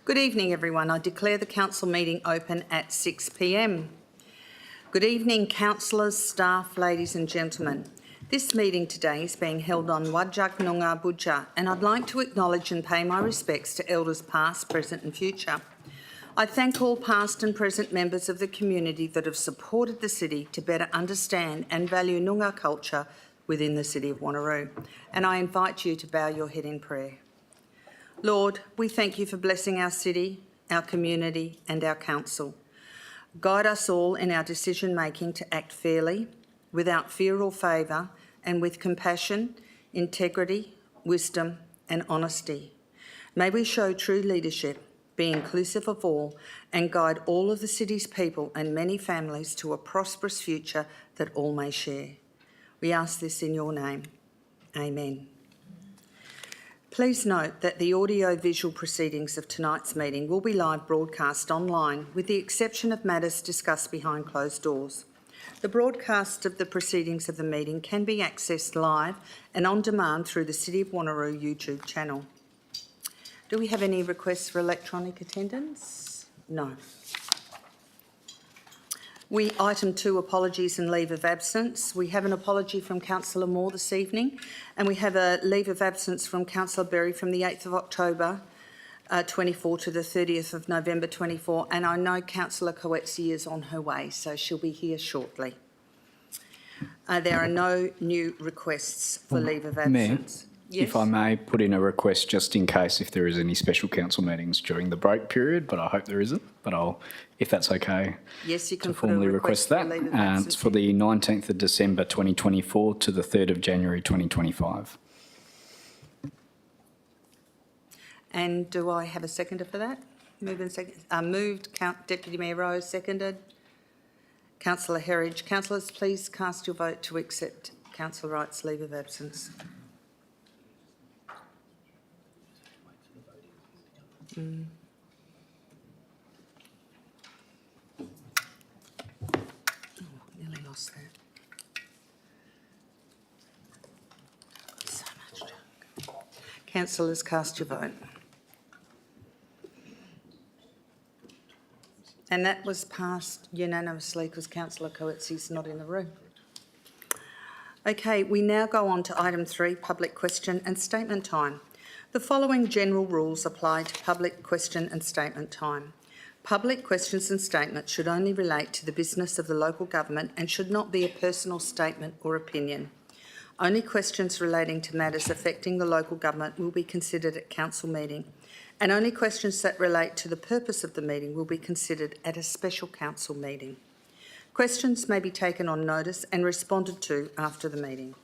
Good evening, everyone. I declare the council meeting open at 6 p.m. Good evening, councillors, staff, ladies and gentlemen. This meeting today is being held on Whadjuk Noongar Budja, and I'd like to acknowledge and pay my respects to elders past, present and future. I thank all past and present members of the community that have supported the city to better understand and value Noongar culture within the city of Wanneroo, and I invite you to bow your head in prayer. Lord, we thank you for blessing our city, our community and our council. Guide us all in our decision-making to act fairly, without fear or favour, and with compassion, integrity, wisdom and honesty. May we show true leadership, be inclusive of all, and guide all of the city's people and many families to a prosperous future that all may share. We ask this in your name. Amen. Please note that the audio-visual proceedings of tonight's meeting will be live broadcast online, with the exception of matters discussed behind closed doors. The broadcast of the proceedings of the meeting can be accessed live and on demand through the City of Wanneroo YouTube channel. Do we have any requests for electronic attendance? No. Item 2, apologies and leave of absence. We have an apology from Councillor Moore this evening, and we have a leave of absence from Councillor Berry from the 8th of October 24 to the 30th of November 24, and I know Councillor Coetzee is on her way, so she'll be here shortly. There are no new requests for leave of absence. Mayor, yes? If I may put in a request just in case if there is any special council meetings during the break period, but I hope there isn't, but if that's okay, yes, you can to formally request that. It's for the 19th of December 2024 to the 3rd of January 2025. And do I have a seconder for that? Moved, Deputy Mayor Rose, seconded. Councillor Herridge. Councillors, please cast your vote to accept Councillor Wright's leave of absence. Nearly lost that. So much junk. Councillors, cast your vote. And that was passed unanimously because Councillor Coetzee is not in the room. Okay, we now go on to item 3, public question and statement time. The following general rules apply to public question and statement time. Public questions and statements should only relate to the business of the local government and should not be a personal statement or opinion. Only questions relating to matters affecting the local government will be considered at council meeting, and only questions that relate to the purpose of the meeting will be considered at a special council meeting. Questions may be taken on notice and responded to after the meeting.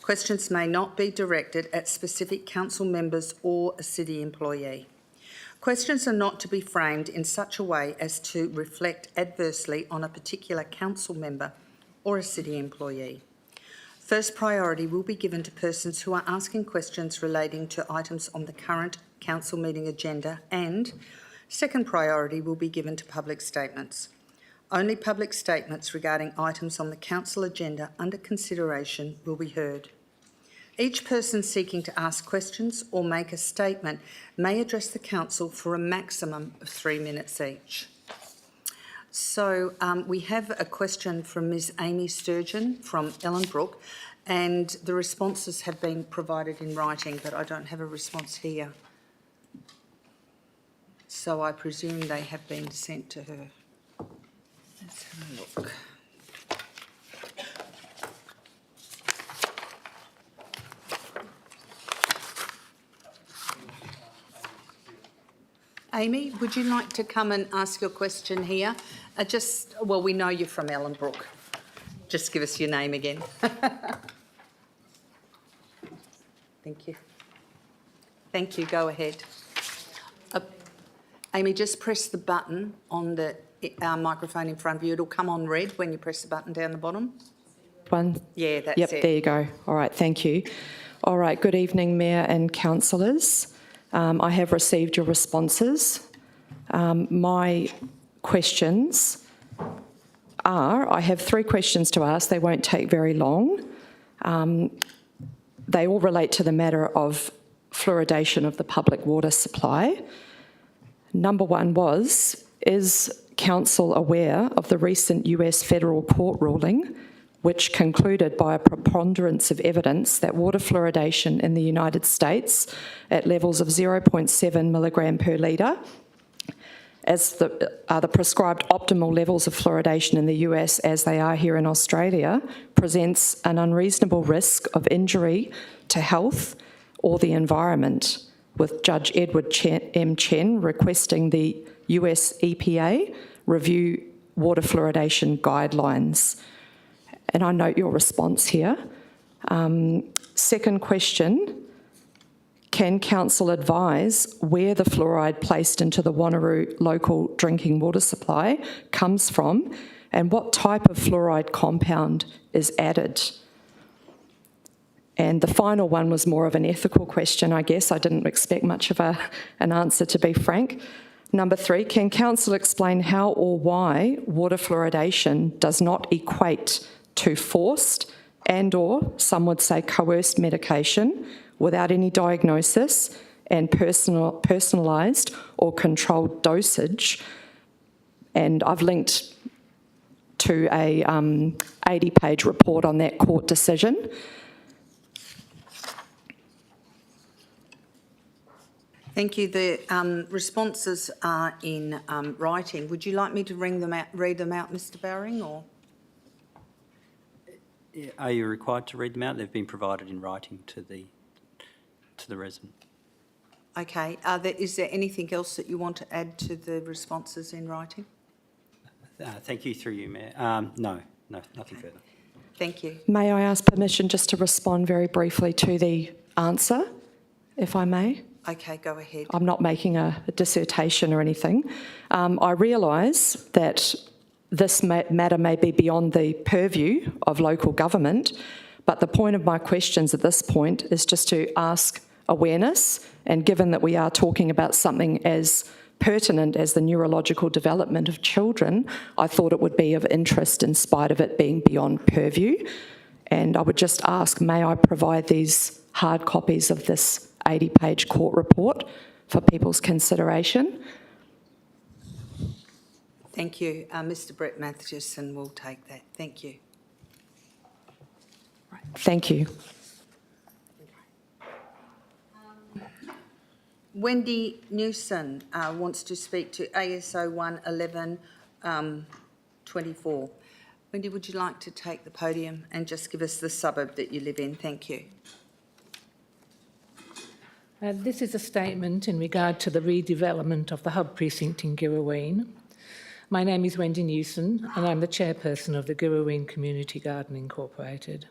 Questions may not be directed at specific council members or a city employee. Questions are not to be framed in such a way as to reflect adversely on a particular council member or a city employee. First priority will be given to persons who are asking questions relating to items on the current council meeting agenda, and second priority will be given to public statements. Only public statements regarding items on the council agenda under consideration will be heard. Each person seeking to ask questions or make a statement may address the council for a maximum of 3 minutes each. So we have a question from Ms Amy Sturgeon from Ellenbrook, and the responses have been provided in writing, but I don't have a response here. So I presume they have been sent to her. Let's have a look. Amy, would you like to come and ask your question here? Well, we know you're from Ellenbrook. Just give us your name again. Thank you. Thank you. Go ahead. Amy, just press the button on the microphone in front of you. It'll come on red when you press the button down the bottom. One. Yeah, that's it. Yep, there you go. All right, thank you. All right, good evening, Mayor and councillors. I have received your responses. My questions are, I have 3 questions to ask. They won't take very long. They all relate to the matter of fluoridation of the public water supply. Number one was, is Council aware of the recent US federal court ruling, which concluded by a preponderance of evidence that water fluoridation in the United States at levels of 0.7 milligram per litre, as the prescribed optimal levels of fluoridation in the US as they are here in Australia, presents an unreasonable risk of injury to health or the environment, with Judge Edward M. Chen requesting the US EPA review water fluoridation guidelines. And I note your response here. Second question, can Council advise where the fluoride placed into the Wanneroo local drinking water supply comes from and what type of fluoride compound is added? And the final one was more of an ethical question, I guess. I didn't expect much of an answer, to be frank. Number 3, can Council explain how or why water fluoridation does not equate to forced and/or, some would say, coerced medication without any diagnosis and personalised or controlled dosage? And I've linked to a 80-page report on that court decision. Thank you. The responses are in writing. Would you like me to read them out, Mr. Bowring, or? Are you required to read them out? They've been provided in writing to the resident. Okay. Is there anything else that you want to add to the responses in writing? Thank you, through you, Mayor. No, nothing further. Thank you. May I ask permission just to respond very briefly to the answer, if I may? Okay, go ahead. I'm not making a dissertation or anything. I realise that this matter may be beyond the purview of local government, but the point of my questions at this point is just to ask awareness, and given that we are talking about something as pertinent as the neurological development of children, I thought it would be of interest in spite of it being beyond purview. And I would just ask, may I provide these hard copies of this 80-page court report for people's consideration? Thank you. Mr. Brett Matheson will take that. Thank you. Thank you. Wendy Newson wants to speak to ASO 11124. Wendy, would you like to take the podium and just give us the suburb that you live in? Thank you. This is a statement in regard to the redevelopment of the hub precinct in Girraween. My name is Wendy Newson and I'm the chairperson of the Girraween Community Garden Incorporated.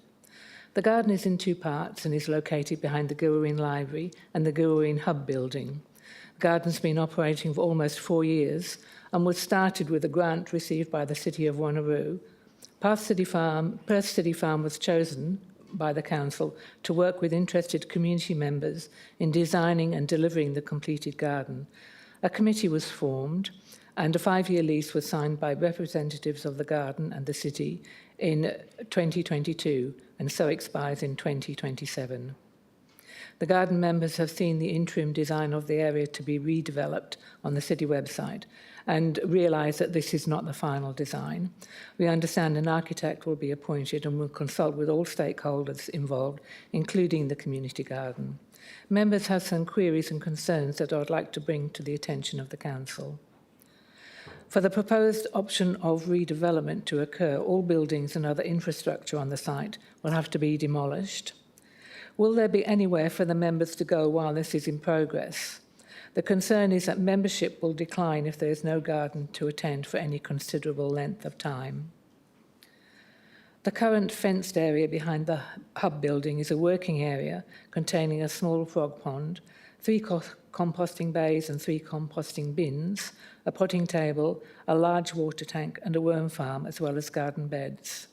The garden is in 2 parts and is located behind the Girraween Library and the Girraween Hub building. The garden's been operating for almost 4 years and was started with a grant received by the City of Wanneroo. Perth City Farm was chosen by the Council to work with interested community members in designing and delivering the completed garden. A committee was formed and a 5-year lease was signed by representatives of the garden and the city in 2022 and so expires in 2027. The garden members have seen the interim design of the area to be redeveloped on the city website and realise that this is not the final design. We understand an architect will be appointed and will consult with all stakeholders involved, including the community garden. Members have some queries and concerns that I would like to bring to the attention of the Council. For the proposed option of redevelopment to occur, all buildings and other infrastructure on the site will have to be demolished. Will there be anywhere for the members to go while this is in progress? The concern is that membership will decline if there is no garden to attend for any considerable length of time. The current fenced area behind the hub building is a working area containing a small frog pond, 3 composting bays and 3 composting bins, a potting table, a large water tank and a worm farm, as well as garden beds.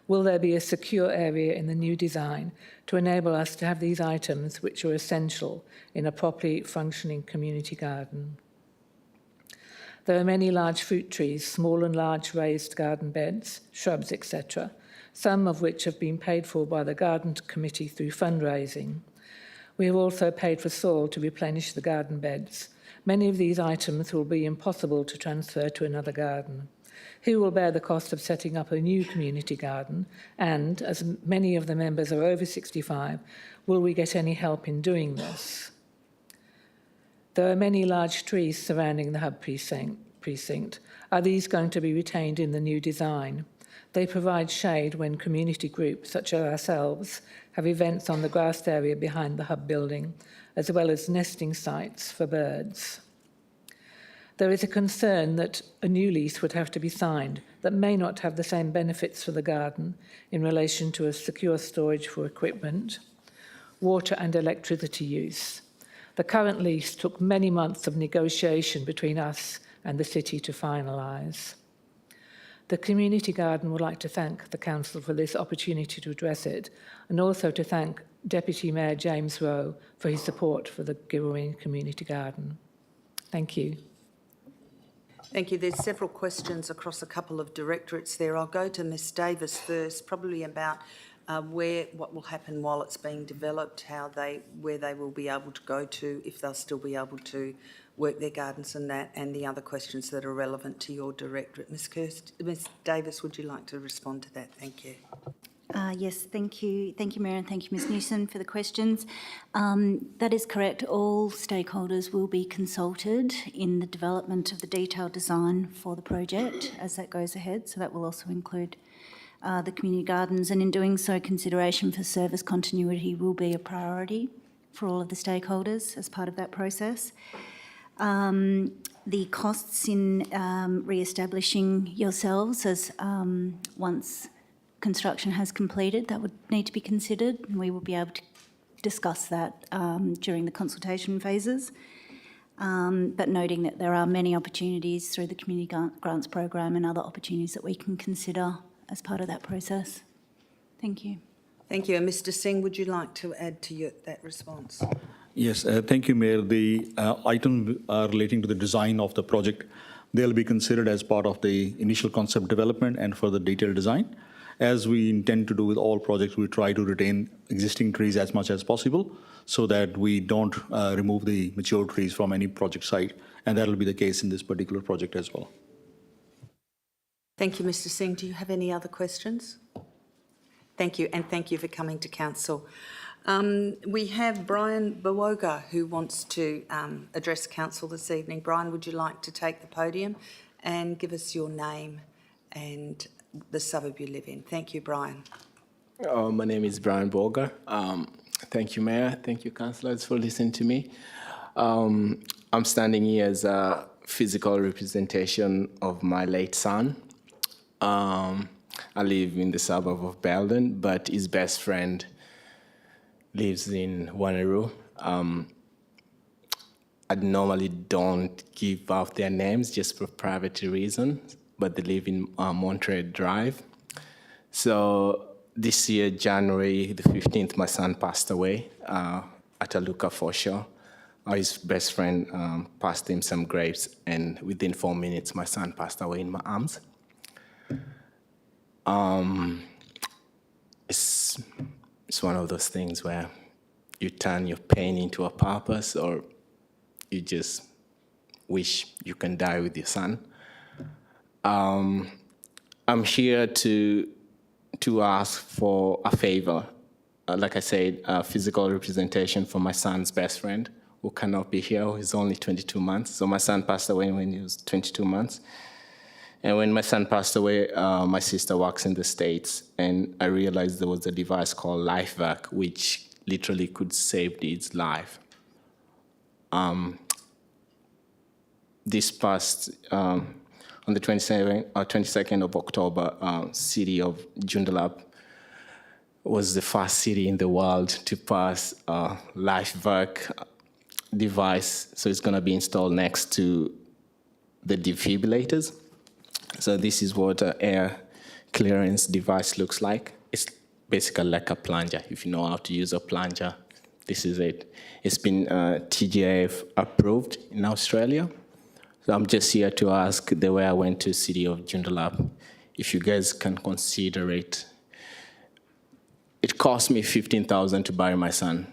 Will there be a secure area in the new design to enable us to have these items which are essential in a properly functioning community garden? There are many large fruit trees, small and large raised garden beds, shrubs, etc., some of which have been paid for by the Garden Committee through fundraising. We have also paid for soil to replenish the garden beds. Many of these items will be impossible to transfer to another garden. Who will bear the cost of setting up a new community garden? And, as many of the members are over 65, will we get any help in doing this? There are many large trees surrounding the hub precinct. Are these going to be retained in the new design? They provide shade when community groups, such as ourselves, have events on the grassed area behind the hub building, as well as nesting sites for birds. There is a concern that a new lease would have to be signed that may not have the same benefits for the garden in relation to a secure storage for equipment, water and electricity use. The current lease took many months of negotiation between us and the city to finalise. The community garden would like to thank the council for this opportunity to address it, and also to thank Deputy Mayor James Rowe for his support for the Girraween Community Garden. Thank you. Thank you. There's several questions across a couple of directorates there. I'll go to Ms Davis first, probably about what will happen while it's being developed, where they will be able to go to, if they'll still be able to work their gardens and that, and the other questions that are relevant to your directorate. Ms Davis, would you like to respond to that? Thank you. Yes, thank you. Thank you, Mayor, and thank you, Ms Newson, for the questions. That is correct. All stakeholders will be consulted in the development of the detailed design for the project as that goes ahead. So that will also include the community gardens, and in doing so, consideration for service continuity will be a priority for all of the stakeholders as part of that process. The costs in re-establishing yourselves as once construction has completed, that would need to be considered, and we will be able to discuss that during the consultation phases. But noting that there are many opportunities through the Community Grants Program and other opportunities that we can consider as part of that process. Thank you. Thank you. And Mr Singh, would you like to add to that response? Yes, thank you, Mayor. The items are relating to the design of the project. They'll be considered as part of the initial concept development and for the detailed design. As we intend to do with all projects, we try to retain existing trees as much as possible so that we don't remove the mature trees from any project site. And that will be the case in this particular project as well. Thank you, Mr Singh. Do you have any other questions? Thank you, and thank you for coming to Council. We have Brian Bawoga who wants to address Council this evening. Brian, would you like to take the podium and give us your name and the suburb you live in? Thank you, Brian. My name is Brian Bawoga. Thank you, Mayor. Thank you, Councillors, for listening to me. I'm standing here as a physical representation of my late son. I live in the suburb of Belden, but his best friend lives in Wanneroo. I normally don't give out their names just for private reasons, but they live in Montreal Drive. So this year, January the 15th, my son passed away at a Luca foreshore. His best friend passed him some grapes, and within 4 minutes, my son passed away in my arms. It's one of those things where you turn your pain into a purpose, or you just wish you can die with your son. I'm here to ask for a favor. Like I said, a physical representation for my son's best friend, who cannot be here. He's only 22 months. So my son passed away when he was 22 months. And when my son passed away, my sister works in the States, and I realized there was a device called LifeVac, which literally could save his life. This past, on the 22nd of October, city of Joondalup was the first city in the world to pass a LifeVac device. So it's going to be installed next to the defibrillators. So this is what an air clearance device looks like. It's basically like a plunger. If you know how to use a plunger, this is it. It's been TGIF approved in Australia. So I'm just here to ask the way I went to the city of Joondalup, if you guys can consider it. It cost me $15,000 to bury my son.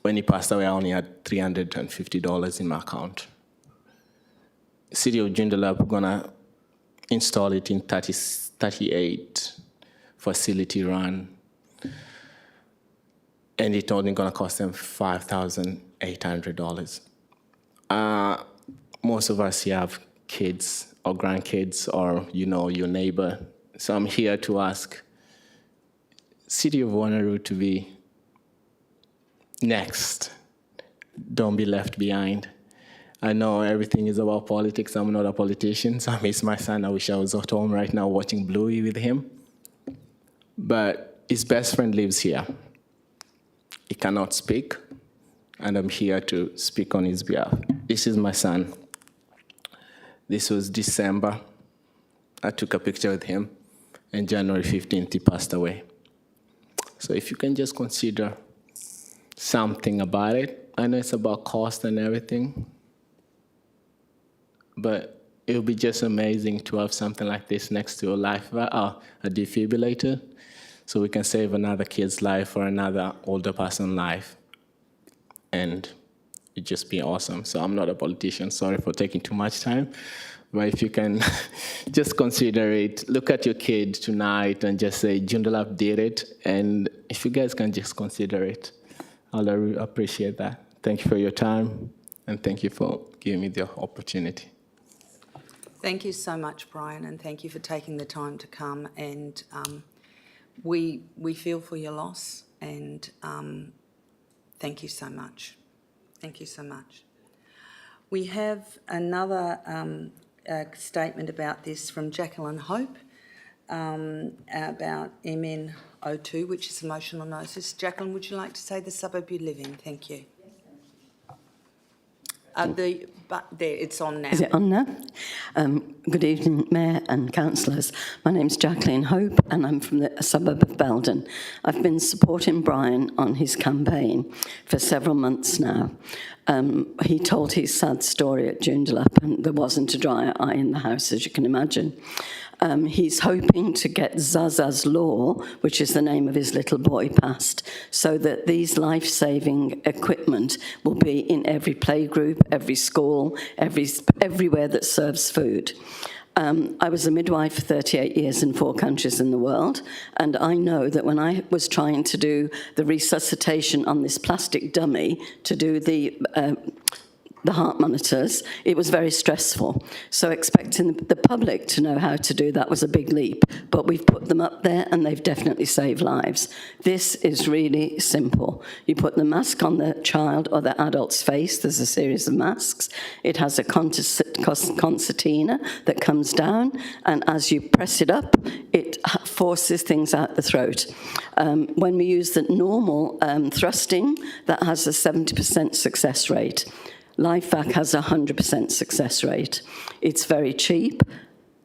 when he passed away, I only had $350 in my account. City of Joondalup gonna install it in 38 facility run, and it's only gonna cost them $5,800. Most of us here have kids or grandkids or, you know, your neighbor. So I'm here to ask City of Wanneroo to be next. Don't be left behind. I know everything is about politics. I'm not a politician, so I miss my son. I wish I was at home right now watching Bluey with him. But his best friend lives here. He cannot speak, and I'm here to speak on his behalf. This is my son. This was December. I took a picture with him, and January 15th, he passed away. So if you can just consider something about it. I know it's about cost and everything, but it would be just amazing to have something like this next to a defibrillator, so we can save another kid's life or another older person's life. And it'd just be awesome. So I'm not a politician, sorry for taking too much time, but if you can just consider it, look at your kid tonight and just say, Joondalup did it, and if you guys can just consider it, I'll appreciate that. Thank you for your time, and thank you for giving me the opportunity. Thank you so much, Brian, and thank you for taking the time to come. And we feel for your loss, and thank you so much. Thank you so much. We have another statement about this from Jacqueline Hope about MN02, which is emotional notice. Jacqueline, would you like to say the suburb you live in? Thank you. There, it's on now. Is it on now? Good evening, Mayor and Councillors. My name's Jacqueline Hope, and I'm from the suburb of Belden. I've been supporting Brian on his campaign for several months now. He told his sad story at Joondalup, and there wasn't a dry eye in the house, as you can imagine. He's hoping to get Zaza's Law, which is the name of his little boy, passed, so that these life-saving equipment will be in every playgroup, every school, everywhere that serves food. I was a midwife for 38 years in 4 countries in the world, and I know that when I was trying to do the resuscitation on this plastic dummy to do the heart monitors, it was very stressful. So expecting the public to know how to do that was a big leap, but we've put them up there and they've definitely saved lives. This is really simple. You put the mask on the child or the adult's face. There's a series of masks. It has a concertina that comes down, and as you press it up, it forces things out the throat. When we use the normal thrusting, that has a 70% success rate. LifeVac has a 100% success rate. It's very cheap.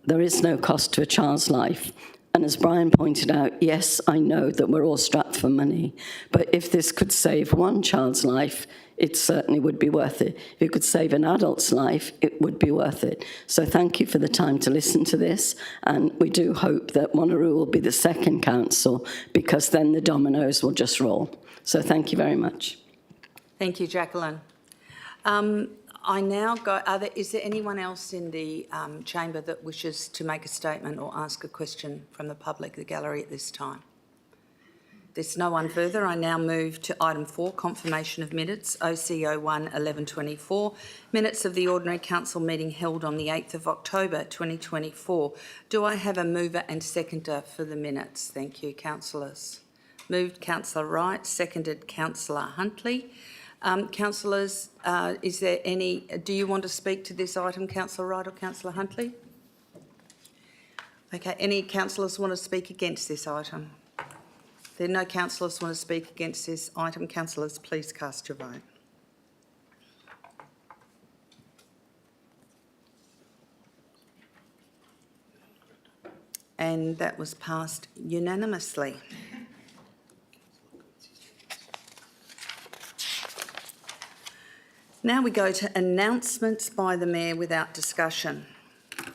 There is no cost to a child's life. And as Brian pointed out, yes, I know that we're all strapped for money, but if this could save one child's life, it certainly would be worth it. If it could save an adult's life, it would be worth it. So thank you for the time to listen to this, and we do hope that Wanneroo will be the second council, because then the dominoes will just roll. So thank you very much. Thank you, Jacqueline. I now go, is there anyone else in the chamber that wishes to make a statement or ask a question from the public, the gallery, at this time? There's no one further. I now move to item 4, confirmation of minutes, OC01 1124, minutes of the ordinary council meeting held on the 8th of October 2024. Do I have a mover and seconder for the minutes? Thank you, councillors. Moved Councillor Wright, seconded Councillor Huntley. Councillors, is there any, do you want to speak to this item, Councillor Wright or Councillor Huntley? Okay, any councillors want to speak against this item? If there are no councillors want to speak against this item, councillors, please cast your vote. And that was passed unanimously. Now we go to announcements by the Mayor without discussion.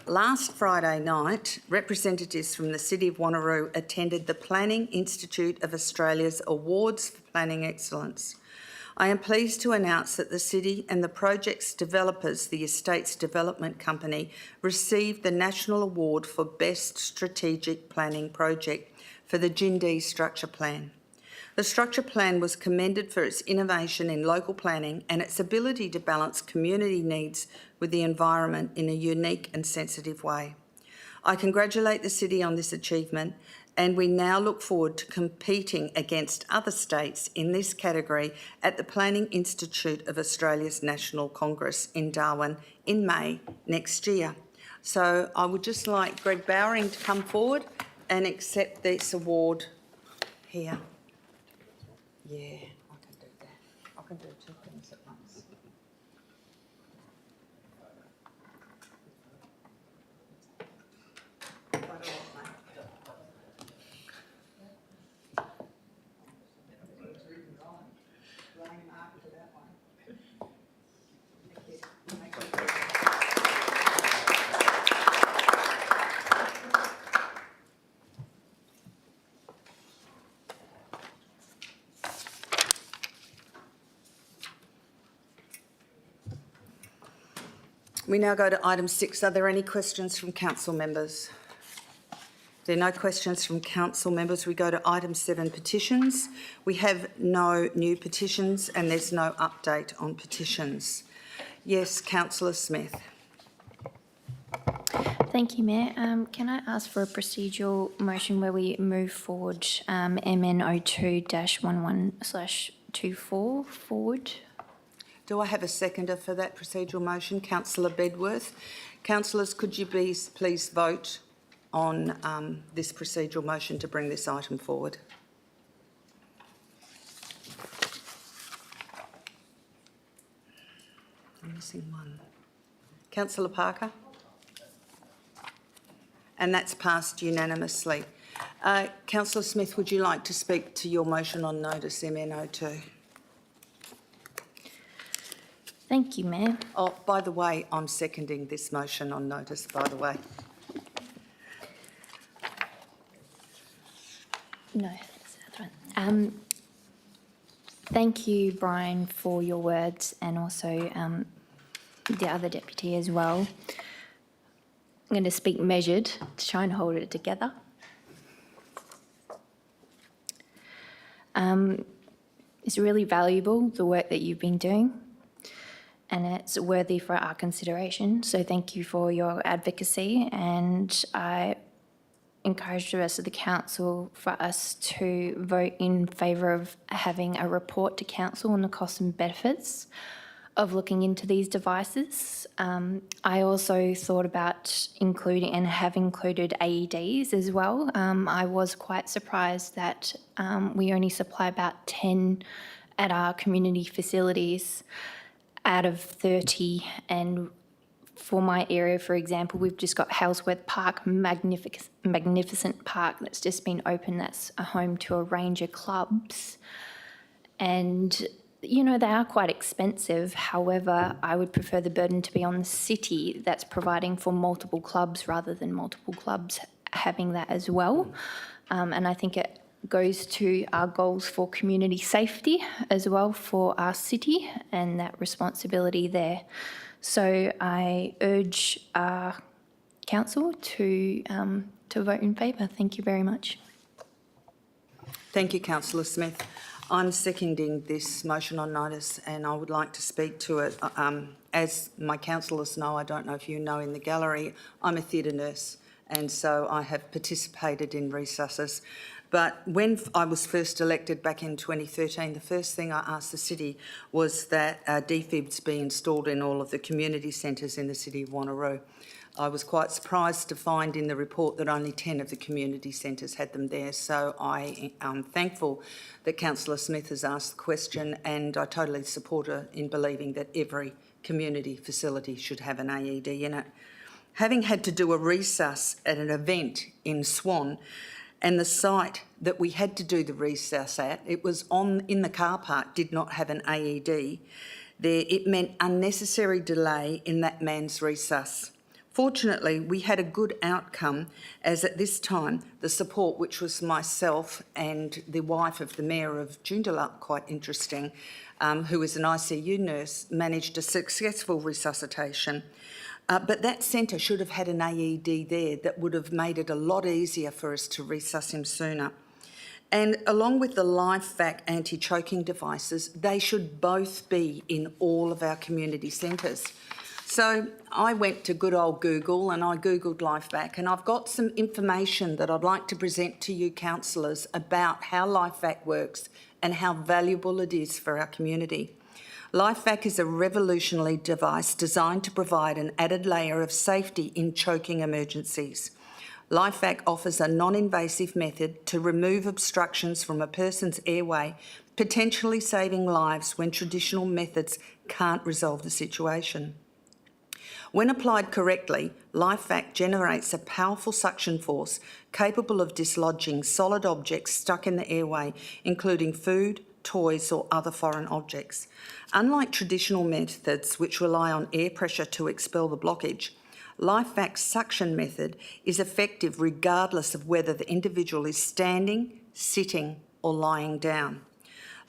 Last Friday night, representatives from the City of Wanneroo attended the Planning Institute of Australia's Awards for Planning Excellence. I am pleased to announce that the City and the project's developers, the Estates Development Company, received the National Award for Best Strategic Planning Project for the Jindee Structure Plan. The structure plan was commended for its innovation in local planning and its ability to balance community needs with the environment in a unique and sensitive way. I congratulate the City on this achievement, and we now look forward to competing against other states in this category at the Planning Institute of Australia's National Congress in Darwin in May next year. So I would just like Greg Bowering to come forward and accept this award here. Yeah, I can do that. I can do two things at once. We now go to item 6. Are there any questions from council members? If there are no questions from council members, we go to item 7, petitions. We have no new petitions and there's no update on petitions. Yes, Councillor Smith. Thank you, Mayor. Can I ask for a procedural motion where we move forward MN02-11/24 forward? Do I have a seconder for that procedural motion? Councillor Bedworth. Councillors, could you please vote on this procedural motion to bring this item forward? I'm missing one. Councillor Parker? And that's passed unanimously. Councillor Smith, would you like to speak to your motion on notice MN02? Thank you, Mayor. Oh, by the way, I'm seconding this motion on notice, by the way. No, that's the other one. Thank you, Brian, for your words, and also the other deputy as well. I'm going to speak measured to try and hold it together. It's really valuable, the work that you've been doing, and it's worthy for our consideration. So thank you for your advocacy, and I encourage the rest of the council for us to vote in favour of having a report to council on the costs and benefits of looking into these devices. I also thought about including and have included AEDs as well. I was quite surprised that we only supply about 10 at our community facilities out of 30, and for my area, for example, we've just got Halesworth Park, magnificent park that's just been opened, that's a home to a range of clubs. And, you know, they are quite expensive. However, I would prefer the burden to be on the city that's providing for multiple clubs rather than multiple clubs having that as well. And I think it goes to our goals for community safety as well for our city and that responsibility there. So I urge our council to vote in favour. Thank you very much. Thank you, Councillor Smith. I'm seconding this motion on notice, and I would like to speak to it. As my councillors know, I don't know if you know in the gallery, I'm a theatre nurse, and so I have participated in resusces. But when I was first elected back in 2013, the first thing I asked the city was that defibs be installed in all of the community centres in the city of Wanneroo. I was quite surprised to find in the report that only 10 of the community centres had them there, so I am thankful that Councillor Smith has asked the question, and I totally support her in believing that every community facility should have an AED in it. Having had to do a resus at an event in Swan, and the site that we had to do the resus at, it was in the car park, did not have an AED there. It meant unnecessary delay in that man's resus Fortunately, we had a good outcome, as at this time the support, which was myself and the wife of the Mayor of Joondalup, quite interesting, who is an ICU nurse, managed a successful resuscitation. But that centre should have had an AED there that would have made it a lot easier for us to resusc him sooner. And along with the LifeVac anti-choking devices, they should both be in all of our community centres. So I went to good old Google and I Googled LifeVac, and I've got some information that I'd like to present to you councillors about how LifeVac works and how valuable it is for our community. LifeVac is a revolutionary device designed to provide an added layer of safety in choking emergencies. LifeVac offers a non-invasive method to remove obstructions from a person's airway, potentially saving lives when traditional methods can't resolve the situation. When applied correctly, LifeVac generates a powerful suction force capable of dislodging solid objects stuck in the airway, including food, toys or other foreign objects. Unlike traditional methods which rely on air pressure to expel the blockage, LifeVac's suction method is effective regardless of whether the individual is standing, sitting or lying down.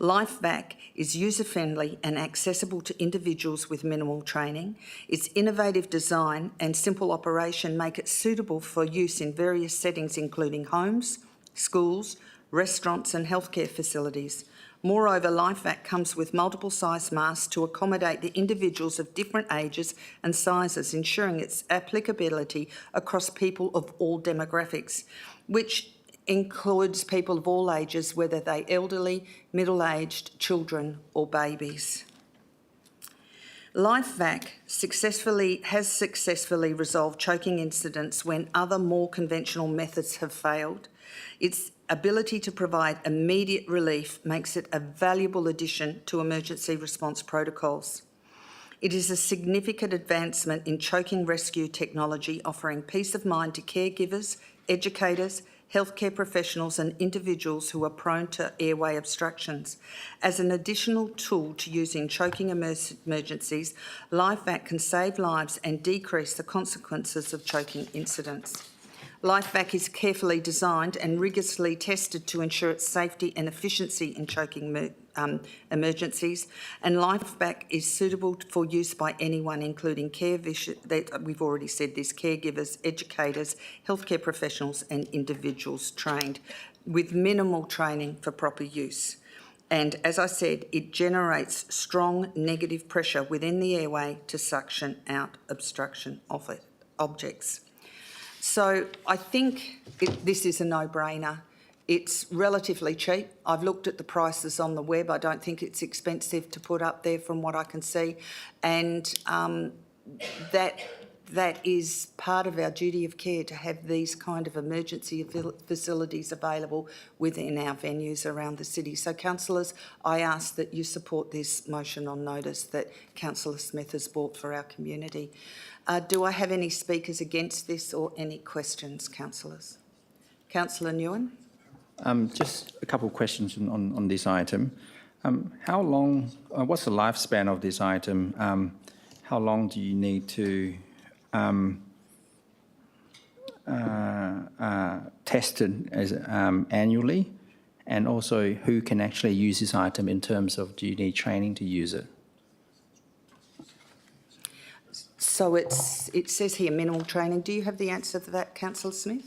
LifeVac is user-friendly and accessible to individuals with minimal training. Its innovative design and simple operation make it suitable for use in various settings including homes, schools, restaurants and healthcare facilities. Moreover, LifeVac comes with multiple size masks to accommodate the individuals of different ages and sizes, ensuring its applicability across people of all demographics, which includes people of all ages, whether they're elderly, middle-aged, children or babies. LifeVac has successfully resolved choking incidents when other more conventional methods have failed. Its ability to provide immediate relief makes it a valuable addition to emergency response protocols. It is a significant advancement in choking rescue technology, offering peace of mind to caregivers, educators, healthcare professionals and individuals who are prone to airway obstructions. As an additional tool to use in choking emergencies, LifeVac can save lives and decrease the consequences of choking incidents. LifeVac is carefully designed and rigorously tested to ensure its safety and efficiency in choking emergencies, and LifeVac is suitable for use by anyone, including we've already said this, caregivers, educators, healthcare professionals and individuals trained with minimal training for proper use. And as I said, it generates strong negative pressure within the airway to suction out obstruction of objects. So I think this is a no-brainer. It's relatively cheap. I've looked at the prices on the web. I don't think it's expensive to put up there from what I can see. And that is part of our duty of care, to have these kind of emergency facilities available within our venues around the city. So, councillors, I ask that you support this motion on notice that Councillor Smith has brought for our community. Do I have any speakers against this or any questions, councillors? Councillor Nguyen? Just a couple of questions on this item. How long, what's the lifespan of this item? How long do you need to test it as, annually? And also, who can actually use this item in terms of, do you need training to use it? So it says here minimal training. Do you have the answer to that, Councillor Smith?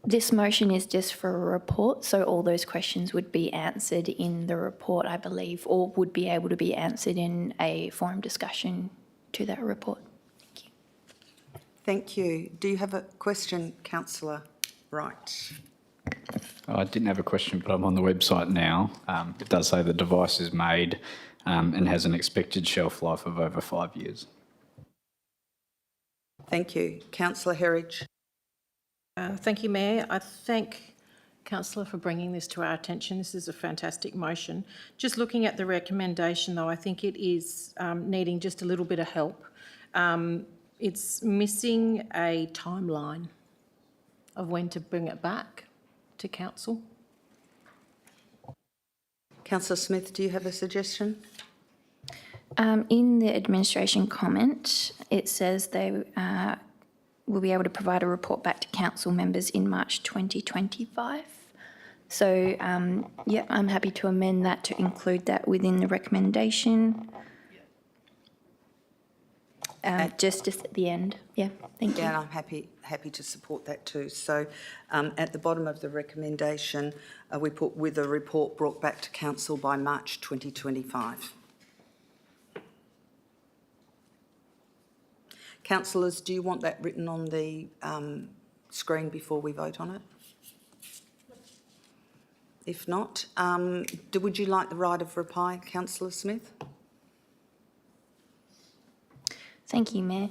This motion is just for a report, so all those questions would be answered in the report, I believe, or would be able to be answered in a forum discussion to that report. Thank you. Thank you. Do you have a question, Councillor Wright? I didn't have a question, but I'm on the website now. It does say the device is made and has an expected shelf life of over 5 years. Thank you. Councillor Herridge. Thank you, Mayor. I thank Councillor for bringing this to our attention. This is a fantastic motion. Just looking at the recommendation, though, I think it is needing just a little bit of help. It's missing a timeline of when to bring it back to council. Councillor Smith, do you have a suggestion? In the administration comment, it says they will be able to provide a report back to council members in March 2025. So, yeah, I'm happy to amend that to include that within the recommendation. Just at the end. Yeah, thank you. Yeah, and I'm happy to support that too. So at the bottom of the recommendation, we put with a report brought back to council by March 2025. Councillors, do you want that written on the screen before we vote on it? If not, would you like the right of reply, Councillor Smith? Thank you, Mayor.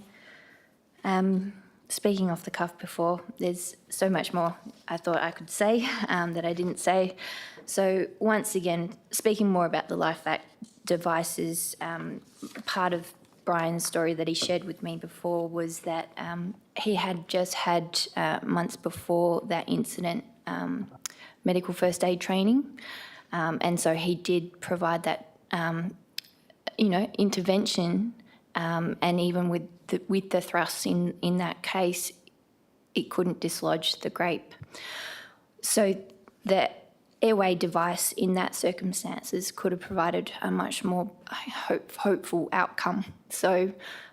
Speaking off the cuff before, there's so much more I thought I could say that I didn't say. So once again, speaking more about the Life Act devices, part of Brian's story that he shared with me before was that he had just had months before that incident medical first aid training, and so he did provide that intervention, and even with the thrusts in that case, it couldn't dislodge the grape. So the airway device in that circumstances could have provided a much more hopeful outcome. So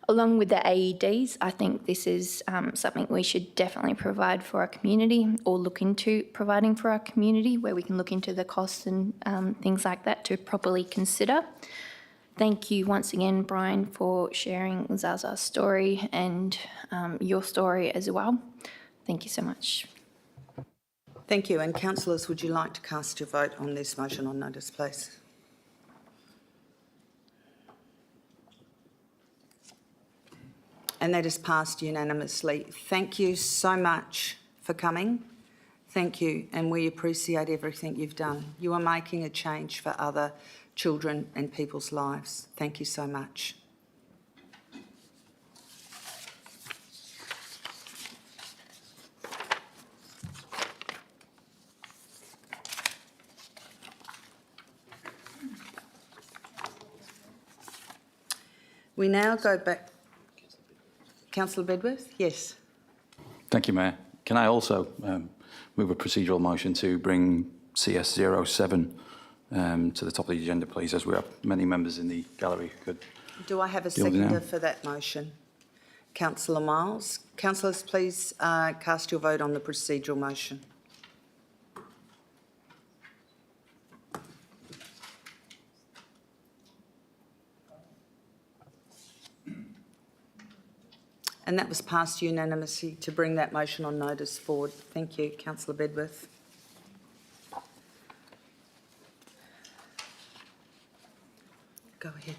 along with the AEDs, I think this is something we should definitely provide for our community, or look into providing for our community, where we can look into the costs and things like that to properly consider. Thank you once again, Brian, for sharing Zaza's story and your story as well. Thank you so much. Thank you. And councillors, would you like to cast your vote on this motion on notice, please? And that is passed unanimously. Thank you so much for coming. Thank you, and we appreciate everything you've done. You are making a change for other children and people's lives. Thank you so much. We now go back. Councillor Bedworth? Yes. Thank you, Mayor. Can I also move a procedural motion to bring CS07 to the top of the agenda, please, as we have many members in the gallery who could. Do I have a deal with it seconder now. for that motion? Councillor Miles. Councillors, please cast your vote on the procedural motion. And that was passed unanimously to bring that motion on notice forward. Thank you, Councillor Bedworth. Go ahead.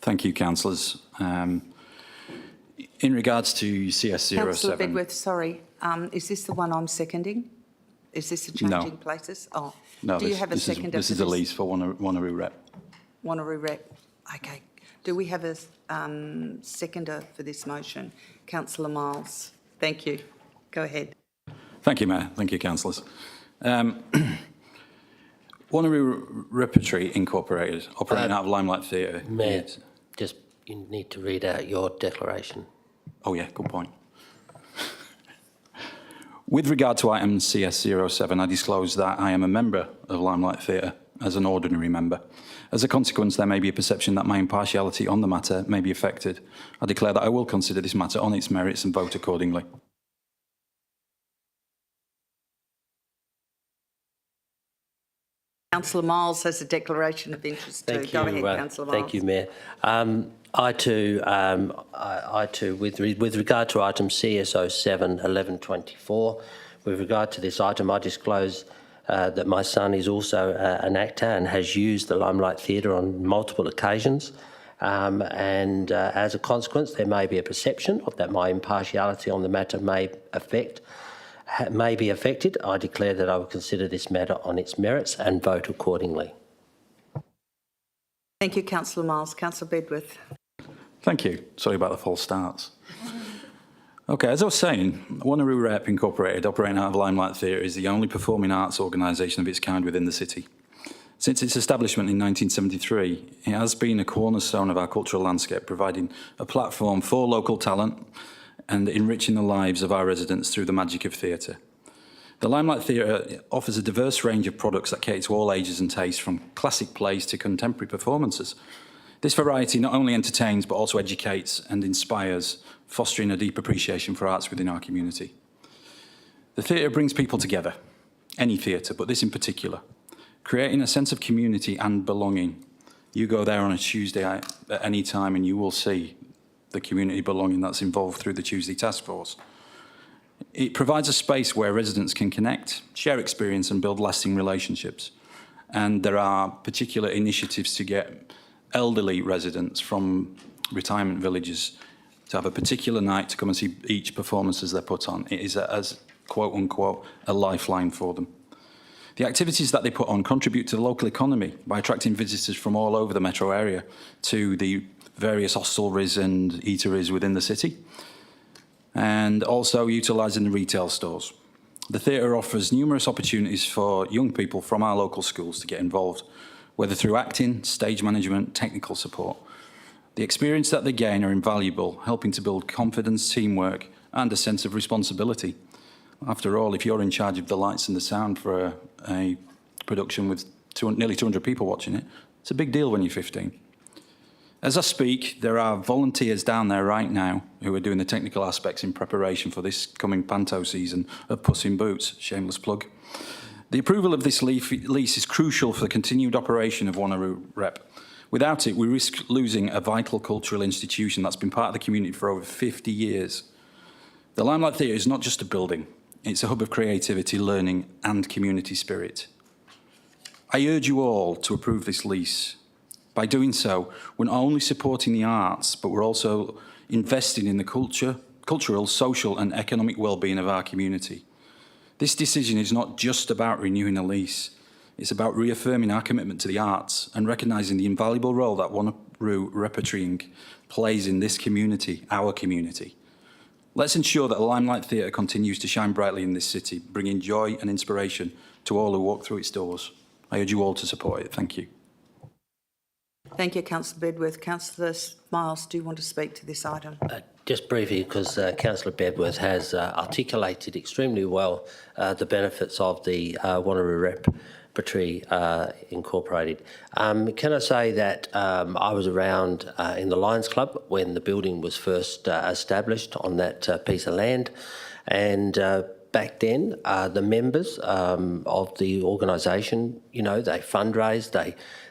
Thank you, councillors. In regards to CS07... Councillor Bedworth, sorry, is this the one I'm seconding? Is this a changing places? Oh, No, do you have a seconder this for is Elise for Wanneroo Rep. Wanneroo Rep. Okay. Do we have a seconder for this motion? Councillor Miles. Thank you. Go ahead. Thank you, Mayor. Thank you, councillors. Wanneroo Repertory Incorporated, operating out of Limelight Theatre. Mayor, just you need to read out your declaration. Oh, yeah, good point. With regard to item CS07, I disclose that I am a member of Limelight Theatre as an ordinary member. As a consequence, there may be a perception that my impartiality on the matter may be affected. I declare that I will consider this matter on its merits and vote accordingly. Councillor Miles has a declaration of interest too. Go ahead, Councillor Miles. Thank you, Mayor. I too, with regard to item CS07 1124, with regard to this item, I disclose that my son is also an actor and has used the Limelight Theatre on multiple occasions. And as a consequence, there may be a perception of that my impartiality on the matter may be affected. I declare that I will consider this matter on its merits and vote accordingly. Thank you, Councillor Miles. Councillor Bedworth. Thank you. Sorry about the false starts. Okay, as I was saying, Wanneroo Rep Incorporated, operating out of Limelight Theatre, is the only performing arts organisation of its kind within the city. Since its establishment in 1973, it has been a cornerstone of our cultural landscape, providing a platform for local talent and enriching the lives of our residents through the magic of theatre. The Limelight Theatre offers a diverse range of products that cater to all ages and tastes, from classic plays to contemporary performances. This variety not only entertains but also educates and inspires, fostering a deep appreciation for arts within our community. The theatre brings people together, any theatre, but this in particular, creating a sense of community and belonging. You go there on a Tuesday at any time and you will see the community belonging that's involved through the Tuesday Task Force. It provides a space where residents can connect, share experience and build lasting relationships. And there are particular initiatives to get elderly residents from retirement villages to have a particular night to come and see each performance as they're put on. It is, as quote unquote, a lifeline for them. The activities that they put on contribute to the local economy by attracting visitors from all over the metro area to the various hostelries and eateries within the city, and also utilising the retail stores. The theatre offers numerous opportunities for young people from our local schools to get involved, whether through acting, stage management, technical support. The experience that they gain are invaluable, helping to build confidence, teamwork, and a sense of responsibility. After all, if you're in charge of the lights and the sound for a production with nearly 200 people watching it, it's a big deal when you're 15. As I speak, there are volunteers down there right now who are doing the technical aspects in preparation for this coming panto season of Puss in Boots, shameless plug. The approval of this lease is crucial for the continued operation of Wanneroo Rep. Without it, we risk losing a vital cultural institution that's been part of the community for over 50 years. The Limelight Theatre is not just a building, it's a hub of creativity, learning and community spirit. I urge you all to approve this lease. By doing so, we're not only supporting the arts, but we're also investing in the cultural, social and economic well-being of our community. This decision is not just about renewing a lease, it's about reaffirming our commitment to the arts and recognising the invaluable role that Wanneroo repertorying plays in this community, our community. Let's ensure that the Limelight Theatre continues to shine brightly in this city, bringing joy and inspiration to all who walk through its doors. I urge you all to support it. Thank you. Thank you, Councillor Bedworth. Councillor Miles, do you want to speak to this item? Just briefly, because Councillor Bedworth has articulated extremely well the benefits of the Wanneroo Repertory Incorporated. Can I say that I was around in the Lions Club when the building was first established on that piece of land, and back then the members of the organisation, you know, they fundraised,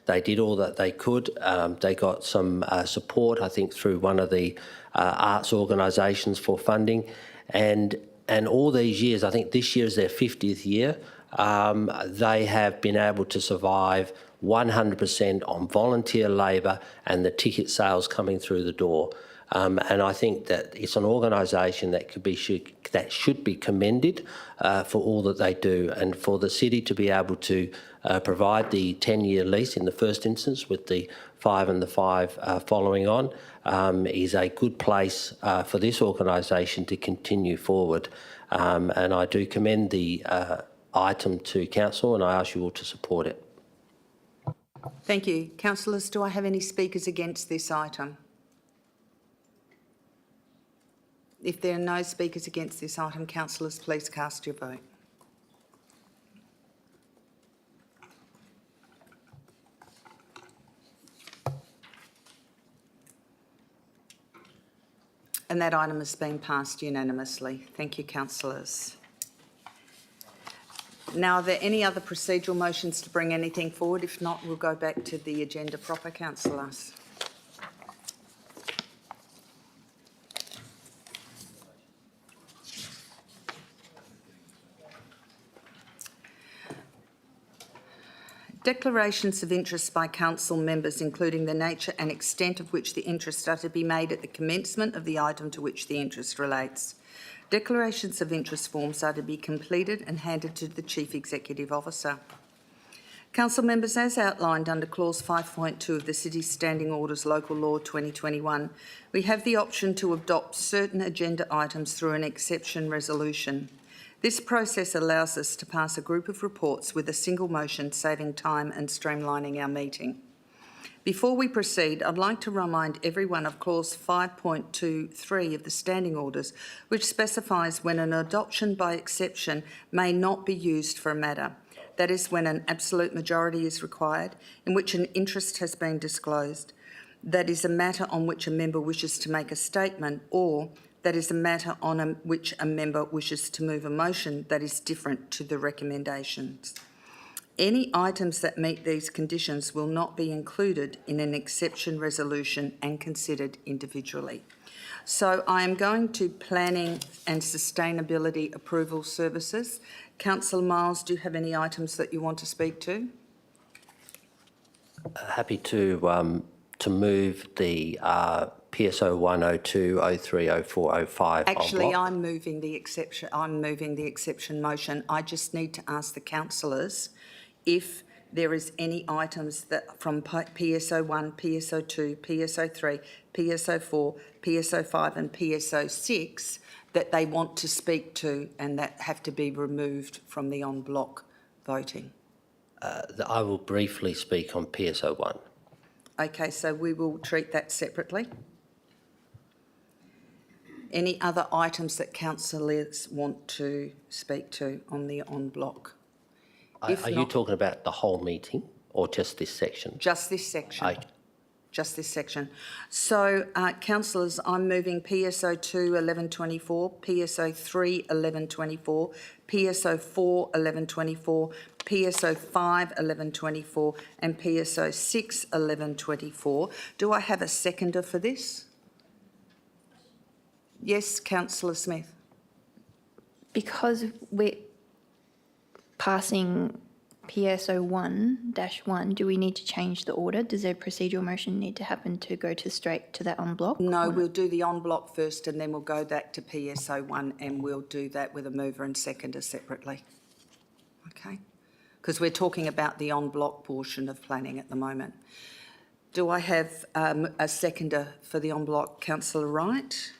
they did all that they could. They got some support, I think, through one of the arts organisations for funding. And all these years, I think this year is their 50th year, they have been able to survive 100% on volunteer labour and the ticket sales coming through the door. And I think that it's an organisation that should be commended for all that they do, and for the city to be able to provide the 10-year lease in the first instance with the 5 and the 5 following on is a good place for this organisation to continue forward. And I do commend the item to Council, and I ask you all to support it. Thank you. Councillors, do I have any speakers against this item? If there are no speakers against this item, councillors, please cast your vote. And that item has been passed unanimously. Thank you, councillors. Now, are there any other procedural motions to bring anything forward? If not, we'll go back to the agenda proper, councillors. Declarations of interest by council members, including the nature and extent of which the interests are to be made at the commencement of the item to which the interest relates. Declarations of interest forms are to be completed and handed to the Chief Executive Officer. Council members, as outlined under clause 5.2 of the City's Standing Orders Local Law 2021, we have the option to adopt certain agenda items through an exception resolution. This process allows us to pass a group of reports with a single motion, saving time and streamlining our meeting. Before we proceed, I'd like to remind everyone of clause 5.23 of the standing orders, which specifies when an adoption by exception may not be used for a matter. That is when an absolute majority is required, in which an interest has been disclosed, that is a matter on which a member wishes to make a statement, or that is a matter on which a member wishes to move a motion that is different to the recommendations. Any items that meet these conditions will not be included in an exception resolution and considered individually. So I am going to Planning and Sustainability Approval Services. Councillor Miles, do you have any items that you want to speak to? Happy to move the PSO 102, 03, 04, 05 Actually, en bloc. I'm moving the exception motion. I just need to ask the councillors if there is any items that from PSO 1, PSO 2, PSO 3, PSO 4, PSO 5 and PSO 6 that they want to speak to and that have to be removed from the en bloc voting. I will briefly speak on PSO 1. Okay, so we will treat that separately. Any other items that councillors want to speak to on the en bloc? Are you talking about the whole meeting or just this section? Just this section. Okay. Just this section. So, councillors, I'm moving PSO 2 1124, PSO 3 1124, PSO 4 1124, PSO 5 1124 and PSO 6 1124. Do I have a seconder for this? Yes, Councillor Smith. Because we're passing PSO 1-1, do we need to change the order? Does a procedural motion need to happen to go straight to that en bloc? No, we'll do the en bloc first and then we'll go back to PSO 1 and we'll do that with a mover and seconder separately. Okay? Because we're talking about the en bloc portion of planning at the moment. Do I have a seconder for the en bloc? Councillor Wright?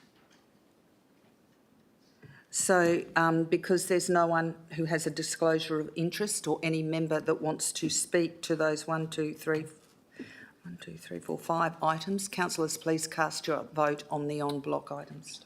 So, because there's no one who has a disclosure of interest or any member that wants to speak to those 5 items, councillors, please cast your vote on the en bloc items.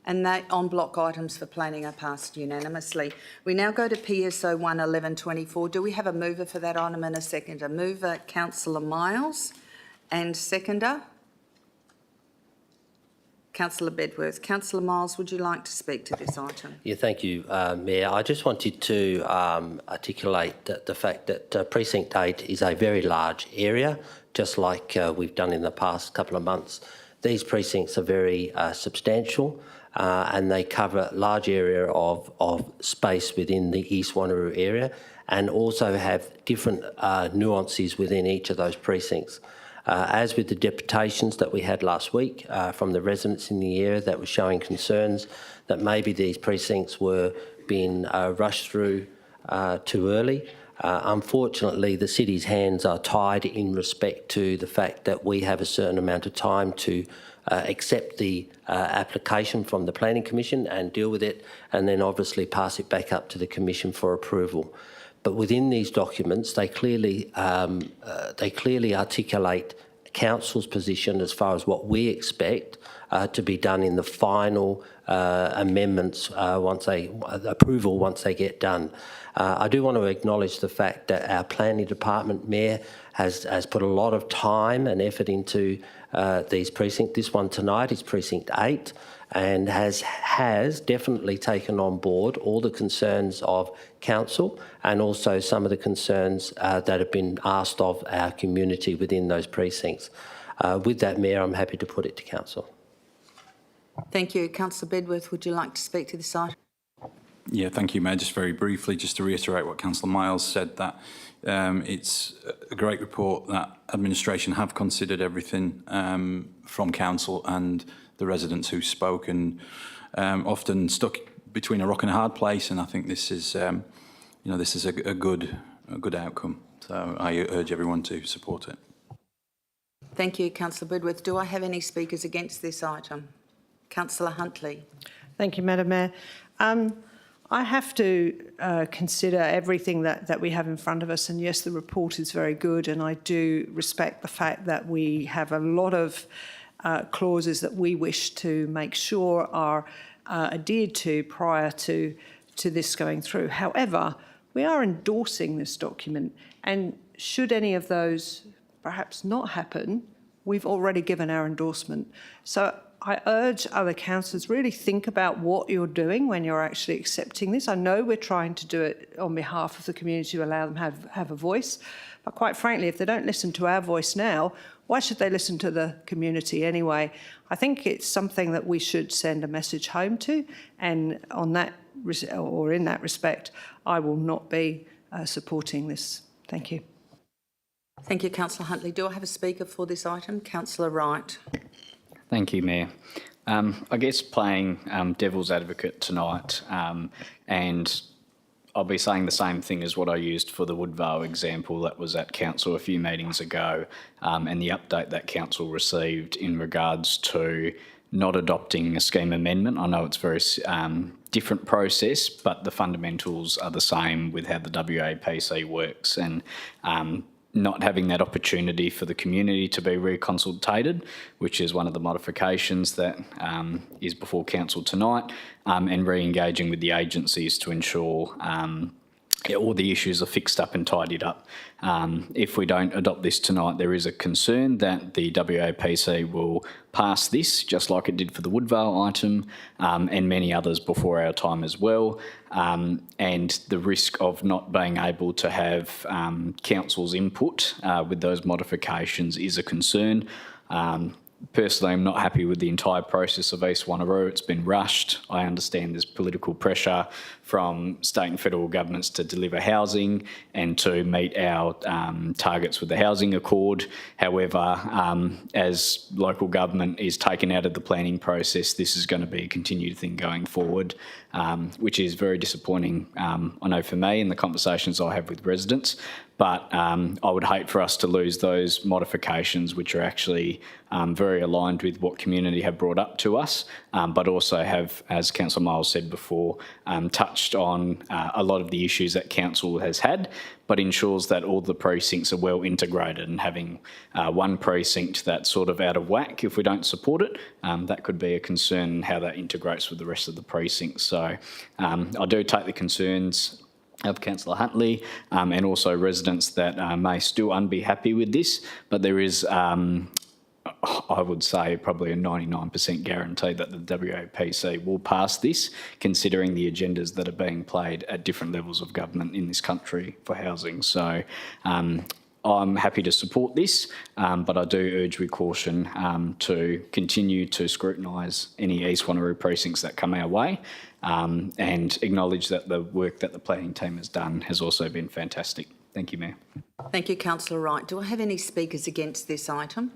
And the en bloc items for planning are passed unanimously. We now go to PSO 1 1124. Do we have a mover for that item and a seconder? Mover, Councillor Miles, and seconder, Councillor Bedworth. Councillor Miles, would you like to speak to this item? Yeah, thank you, Mayor. I just wanted to articulate the fact that Precinct 8 is a very large area, just like we've done in the past couple of months. These precincts are very substantial. And they cover a large area of space within the East Wanneroo area and also have different nuances within each of those precincts. As with the deputations that we had last week from the residents in the area that were showing concerns that maybe these precincts were being rushed through too early. Unfortunately, the city's hands are tied in respect to the fact that we have a certain amount of time to accept the application from the Planning Commission and deal with it, and then obviously pass it back up to the Commission for approval. But within these documents, they clearly articulate Council's position as far as what we expect to be done in the final amendments once they get done. I do want to acknowledge the fact that our planning department, Mayor, has put a lot of time and effort into these precincts. This one tonight is Precinct 8 and has definitely taken on board all the concerns of Council and also some of the concerns that have been asked of our community within those precincts. With that, Mayor, I'm happy to put it to Council. Thank you. Councillor Bedworth, would you like to speak to this item? Yeah, thank you, Mayor. Just very briefly, just to reiterate what Councillor Miles said, that it's a great report that administration have considered everything from Council and the residents who spoke and often stuck between a rock and a hard place. And I think this is, this is a good outcome. So I urge everyone to support it. Thank you, Councillor Bidworth. Do I have any speakers against this item? Councillor Huntley. Thank you, Madam Mayor. I have to consider everything that we have in front of us, and yes, the report is very good, and I do respect the fact that we have a lot of clauses that we wish to make sure are adhered to prior to this going through. However, we are endorsing this document, and should any of those perhaps not happen, we've already given our endorsement. So I urge other councillors, really think about what you're doing when you're actually accepting this. I know we're trying to do it on behalf of the community to allow them to have a voice, but quite frankly, if they don't listen to our voice now, why should they listen to the community anyway? I think it's something that we should send a message home to, and on that, or in that respect, I will not be supporting this. Thank you. Thank you, Councillor Huntley. Do I have a speaker for this item? Councillor Wright. Thank you, Mayor. I guess playing devil's advocate tonight, and I'll be saying the same thing as what I used for the Woodvale example that was at council a few meetings ago, and the update that council received in regards to not adopting a scheme amendment. I know it's a very different process, but the fundamentals are the same with how the WAPC works, and not having that opportunity for the community to be reconsultated, which is one of the modifications that is before council tonight, and re-engaging with the agencies to ensure all the issues are fixed up and tidied up. If we don't adopt this tonight, there is a concern that the WAPC will pass this, just like it did for the Woodvale item, and many others before our time as well. And the risk of not being able to have council's input with those modifications is a concern. Personally, I'm not happy with the entire process of East Wanneroo. It's been rushed. I understand there's political pressure from state and federal governments to deliver housing and to meet our targets with the housing accord. However, as local government is taken out of the planning process, this is going to be a continued thing going forward, which is very disappointing, I know for me, in the conversations I have with residents. But I would hate for us to lose those modifications, which are actually very aligned with what community have brought up to us, but also have, as Councillor Miles said before, touched on a lot of the issues that council has had, but ensures that all the precincts are well integrated, and having one precinct that's sort of out of whack, if we don't support it, that could be a concern how that integrates with the rest of the precincts. So I do take the concerns of Councillor Huntley and also residents that may still be happy with this, but there is, I would say, probably a 99% guarantee that the WAPC will pass this, considering the agendas that are being played at different levels of government in this country for housing. So I'm happy to support this, but I do urge with caution to continue to scrutinise any East Wanneroo precincts that come our way, and acknowledge that the work that the planning team has done has also been fantastic. Thank you, Mayor. Thank you, Councillor Wright. Do I have any speakers against this item?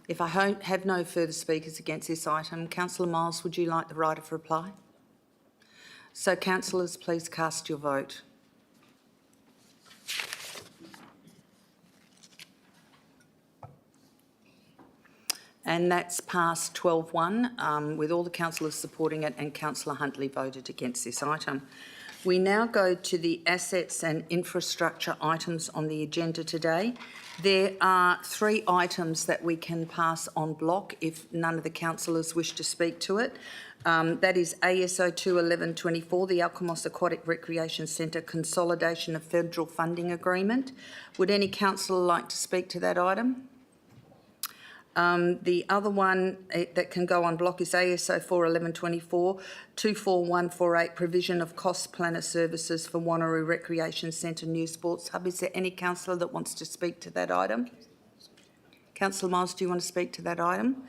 If I have no further speakers against this item, Councillor Miles, would you like the right of reply? So, councillors, please cast your vote. And that's passed 12-1, with all the councillors supporting it, and Councillor Huntley voted against this item. We now go to the assets and infrastructure items on the agenda today. There are 3 items that we can pass on block if none of the councillors wish to speak to it. That is ASO 21124, the Alkimos Aquatic Recreation Centre Consolidation of Federal Funding Agreement. Would any councillor like to speak to that item? The other one that can go on block is ASO 41124, 24148, provision of cost planner services for Wanneroo Recreation Centre New Sports Hub. Is there any councillor that wants to speak to that item? Councillor Miles, do you want to speak to that item?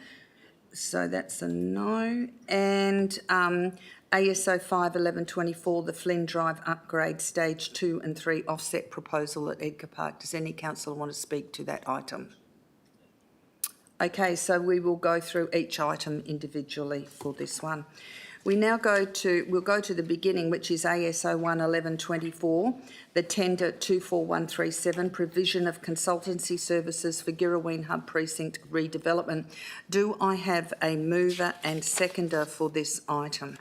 So that's a no. And ASO 51124, the Flynn Drive upgrade stage 2 and 3 offset proposal at Edgar Park. Does any councillor want to speak to that item? Okay, so we will go through each item individually for this one. We'll go to the beginning, which is ASO 11124, the tender 24137, provision of consultancy services for Girraween Hub Precinct redevelopment. Do I have a mover and seconder for this item?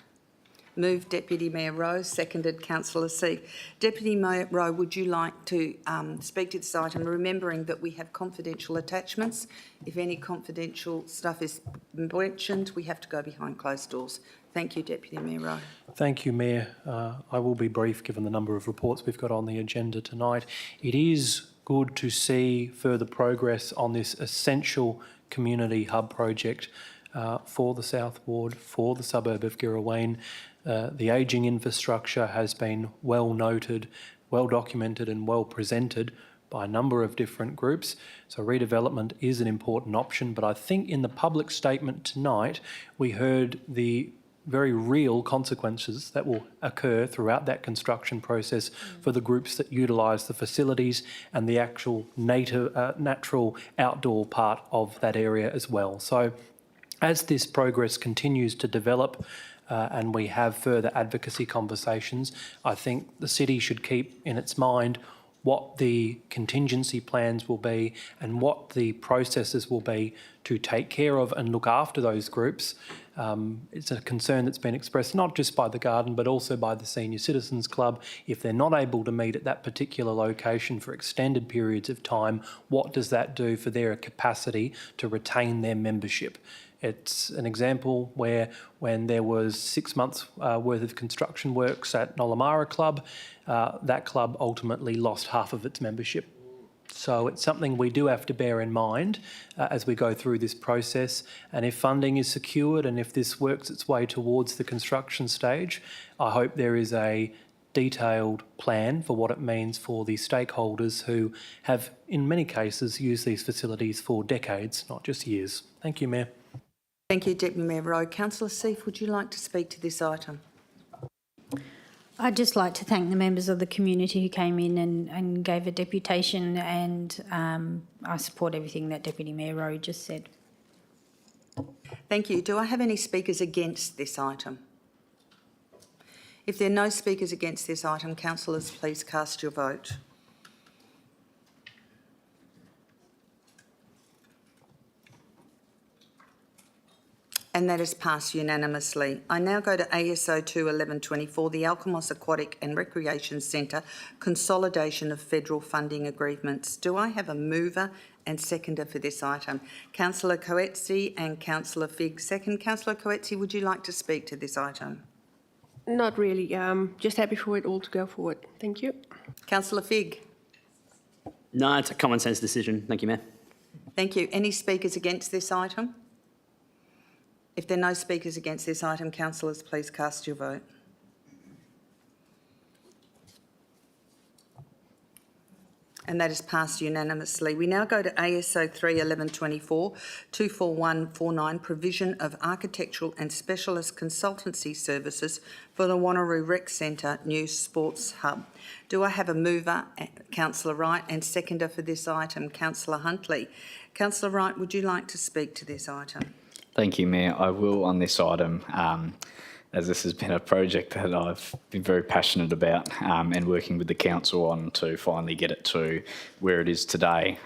Moved Deputy Mayor Rowe, seconded Councillor Seek. Deputy Mayor Rowe, would you like to speak to this item, remembering that we have confidential attachments? If any confidential stuff is mentioned, we have to go behind closed doors. Thank you, Deputy Mayor Rowe. Thank you, Mayor. I will be brief given the number of reports we've got on the agenda tonight. It is good to see further progress on this essential community hub project for the South Ward, for the suburb of Girraween. The ageing infrastructure has been well noted, well documented and well presented by a number of different groups. So redevelopment is an important option, but I think in the public statement tonight, we heard the very real consequences that will occur throughout that construction process for the groups that utilise the facilities and the actual natural outdoor part of that area as well. So as this progress continues to develop and we have further advocacy conversations, I think the city should keep in its mind what the contingency plans will be and what the processes will be to take care of and look after those groups. It's a concern that's been expressed not just by the Garden but also by the Senior Citizens Club. If they're not able to meet at that particular location for extended periods of time, what does that do for their capacity to retain their membership? It's an example where when there was 6 months worth of construction works at Nollamara Club, that club ultimately lost half of its membership. So it's something we do have to bear in mind as we go through this process. And if funding is secured and if this works its way towards the construction stage, I hope there is a detailed plan for what it means for the stakeholders who have, in many cases, used these facilities for decades, not just years. Thank you, Mayor. Thank you, Deputy Mayor Rowe. Councillor Seif, would you like to speak to this item? I'd just like to thank the members of the community who came in and gave a deputation, and I support everything that Deputy Mayor Rowe just said. Thank you. Do I have any speakers against this item? If there are no speakers against this item, councillors, please cast your vote. And that is passed unanimously. I now go to ASO 21124, the Alkimos Aquatic and Recreation Centre consolidation of federal funding agreements. Do I have a mover and seconder for this item? Councillor Coetzee and Councillor Figg. Second, Councillor Coetzee, would you like to speak to this item? Not really. Just happy for it all to go forward. Thank you. Councillor Figg. No, it's a common sense decision. Thank you, Mayor. Thank you. Any speakers against this item? If there are no speakers against this item, councillors, please cast your vote. And that is passed unanimously. We now go to ASO 31124, 24149, provision of architectural and specialist consultancy services for the Wanneroo Rec Centre new sports hub. Do I have a mover, Councillor Wright, and seconder for this item, Councillor Huntley? Councillor Wright, would you like to speak to this item? Thank you, Mayor. I will on this item, as this has been a project that I've been very passionate about and working with the council on to finally get it to where it is today.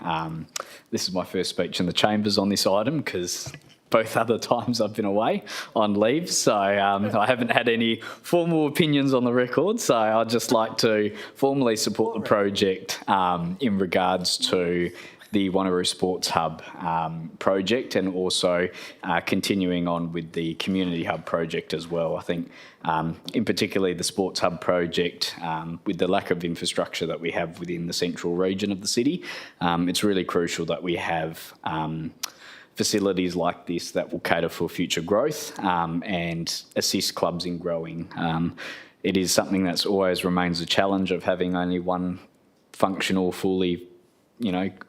This is my first speech in the chambers on this item because both other times I've been away on leave, so I haven't had any formal opinions on the record. So I'd just like to formally support the project in regards to the Wanneroo Sports Hub project and also continuing on with the Community Hub project as well. I think in particularly the Sports Hub project, with the lack of infrastructure that we have within the central region of the city, it's really crucial that we have facilities like this that will cater for future growth and assist clubs in growing. It is something that's always remains a challenge of having only one functional, fully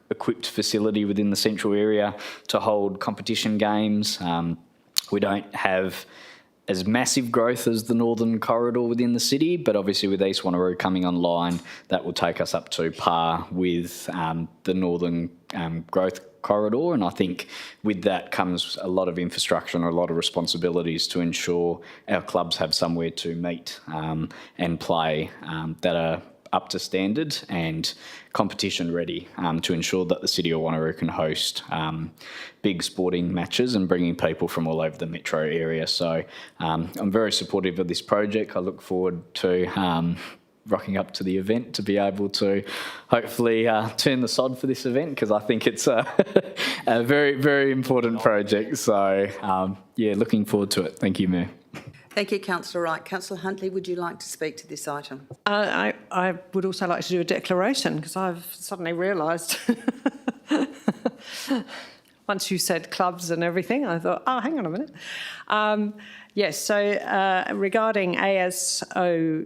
equipped facility within the central area to hold competition games. We don't have as massive growth as the northern corridor within the city, but obviously with East Wanneroo coming online, that will take us up to par with the northern growth corridor, and I think with that comes a lot of infrastructure and a lot of responsibilities to ensure our clubs have somewhere to meet and play that are up to standard and competition ready to ensure that the City of Wanneroo can host big sporting matches and bringing people from all over the metro area. So I'm very supportive of this project. I look forward to rocking up to the event to be able to hopefully turn the sod for this event, because I think it's a very, very important project. So yeah, looking forward to it. Thank you, Mayor. Thank you, Councillor Wright. Councillor Huntley, would you like to speak to this item? I would also like to do a declaration, because I've suddenly realised once you said clubs and everything, I thought, oh, hang on a minute. Yes, so regarding ASO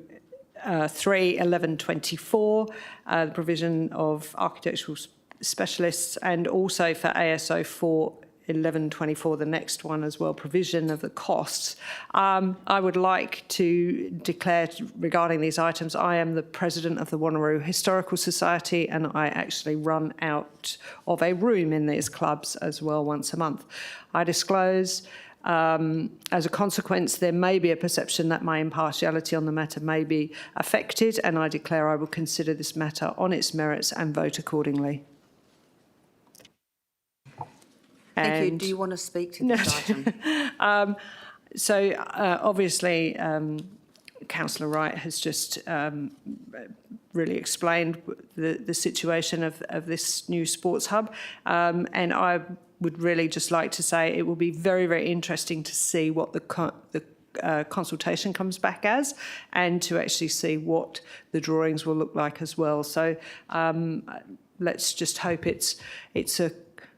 3/11/24, the provision of architectural specialists, and also for ASO 4/11/24, the next one as well, provision of the costs. I would like to declare regarding these items, I am the president of the Wanneroo Historical Society, and I actually run out of a room in these clubs as well once a month. I disclose as a consequence, there may be a perception that my impartiality on the matter may be affected, and I declare I will consider this matter on its merits and vote accordingly. Thank you. Do you want to speak to this item? Obviously, Councillor Wright has just really explained the situation of this new sports hub, and I would really just like to say it will be very, very interesting to see what the consultation comes back as, and to actually see what the drawings will look like as well. So let's just hope it's a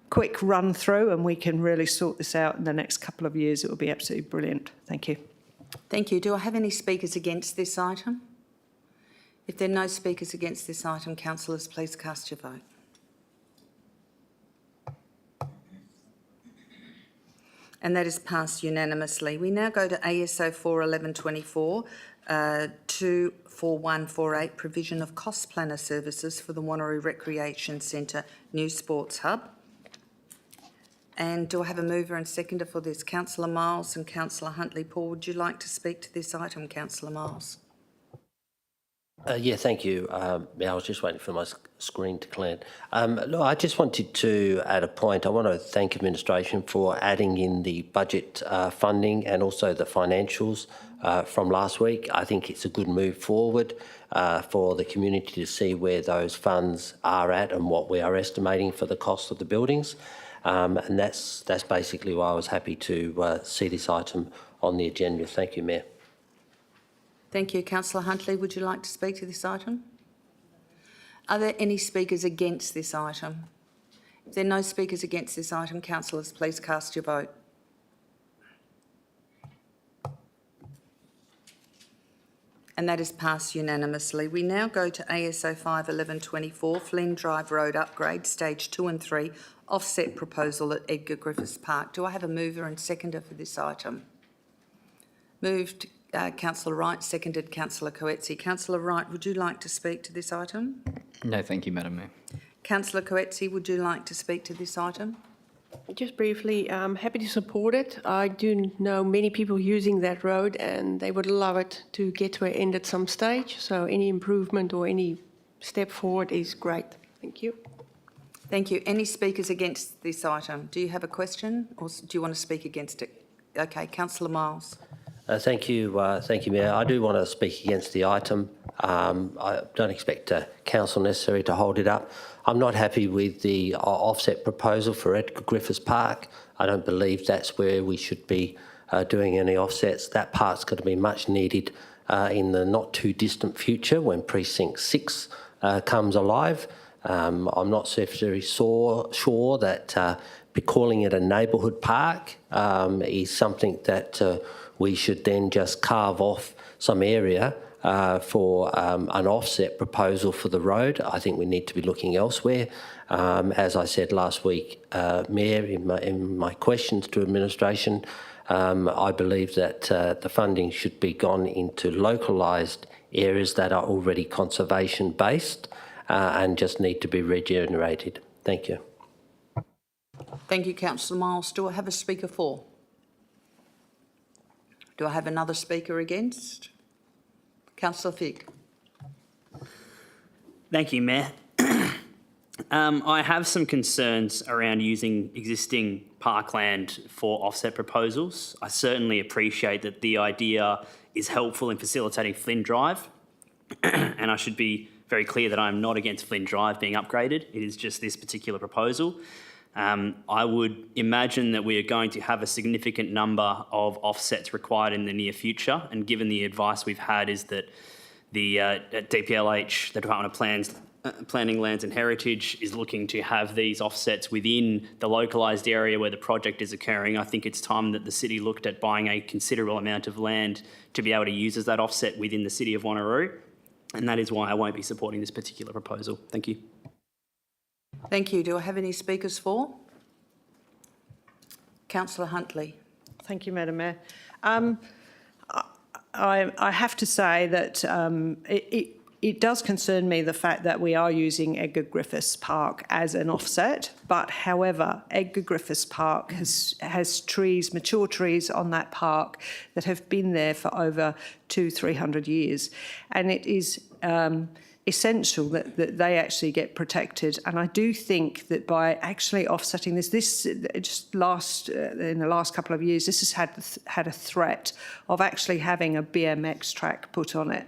quick run through and we can really sort this out in the next couple of years. It will be absolutely brilliant. Thank you. Thank you. Do I have any speakers against this item? If there are no speakers against this item, councillors, please cast your vote. And that is passed unanimously. We now go to ASO 4/11/24, 24148, provision of cost planner services for the Wanneroo Recreation Centre new sports hub. And do I have a mover and seconder for this? Councillor Miles and Councillor Huntley. Paul, would you like to speak to this item, Councillor Miles? Yeah, thank you. Yeah, I was just waiting for my screen to clear. Look, I just wanted to add a point. I want to thank administration for adding in the budget funding and also the financials from last week. I think it's a good move forward for the community to see where those funds are at and what we are estimating for the cost of the buildings. And that's basically why I was happy to see this item on the agenda. Thank you, Mayor. Thank you. Councillor Huntley, would you like to speak to this item? Are there any speakers against this item? If there are no speakers against this item, councillors, please cast your vote. And that is passed unanimously. We now go to ASO 5/11/24, Flynn Drive Road Upgrade, Stage 2 and 3, offset proposal at Edgar Griffiths Park. Do I have a mover and seconder for this item? Moved Councillor Wright, seconded Councillor Coetzee. Councillor Wright, would you like to speak to this item? No, thank you, Madam Mayor. Councillor Coetzee, would you like to speak to this item? Just briefly, I'm happy to support it. I do know many people using that road and they would love it to get to an end at some stage. So any improvement or any step forward is great. Thank you. Thank you. Any speakers against this item? Do you have a question or do you want to speak against it? Okay, Councillor Miles. Thank you, Mayor. I do want to speak against the item. I don't expect council necessarily to hold it up. I'm not happy with the offset proposal for Edgar Griffiths Park. I don't believe that's where we should be doing any offsets. That part's going to be much needed in the not too distant future when Precinct 6 comes alive. I'm not very sure that calling it a neighbourhood park is something that we should then just carve off some area for an offset proposal for the road. I think we need to be looking elsewhere. As I said last week, Mayor, in my questions to administration, I believe that the funding should be gone into localised areas that are already conservation based and just need to be regenerated. Thank you. Thank you, Councillor Miles. Do I have a speaker for? Do I have another speaker against? Councillor Figg. Thank you, Mayor. I have some concerns around using existing parkland for offset proposals. I certainly appreciate that the idea is helpful in facilitating Flynn Drive, and I should be very clear that I'm not against Flynn Drive being upgraded. It is just this particular proposal. I would imagine that we are going to have a significant number of offsets required in the near future, and given the advice we've had is that the DPLH, the Department of Planning, Lands and Heritage, is looking to have these offsets within the localised area where the project is occurring. I think it's time that the city looked at buying a considerable amount of land to be able to use as that offset within the city of Wanneroo, and that is why I won't be supporting this particular proposal. Thank you. Thank you. Do I have any speakers for? Councillor Huntley. Thank you, Madam Mayor. I have to say that it does concern me the fact that we are using Edgar Griffiths Park as an offset, but however, Edgar Griffiths Park has trees, mature trees on that park that have been there for over 200-300 years, and it is essential that they actually get protected. And I do think that by actually offsetting this just in the last couple of years, this has had a threat of actually having a BMX track put on it,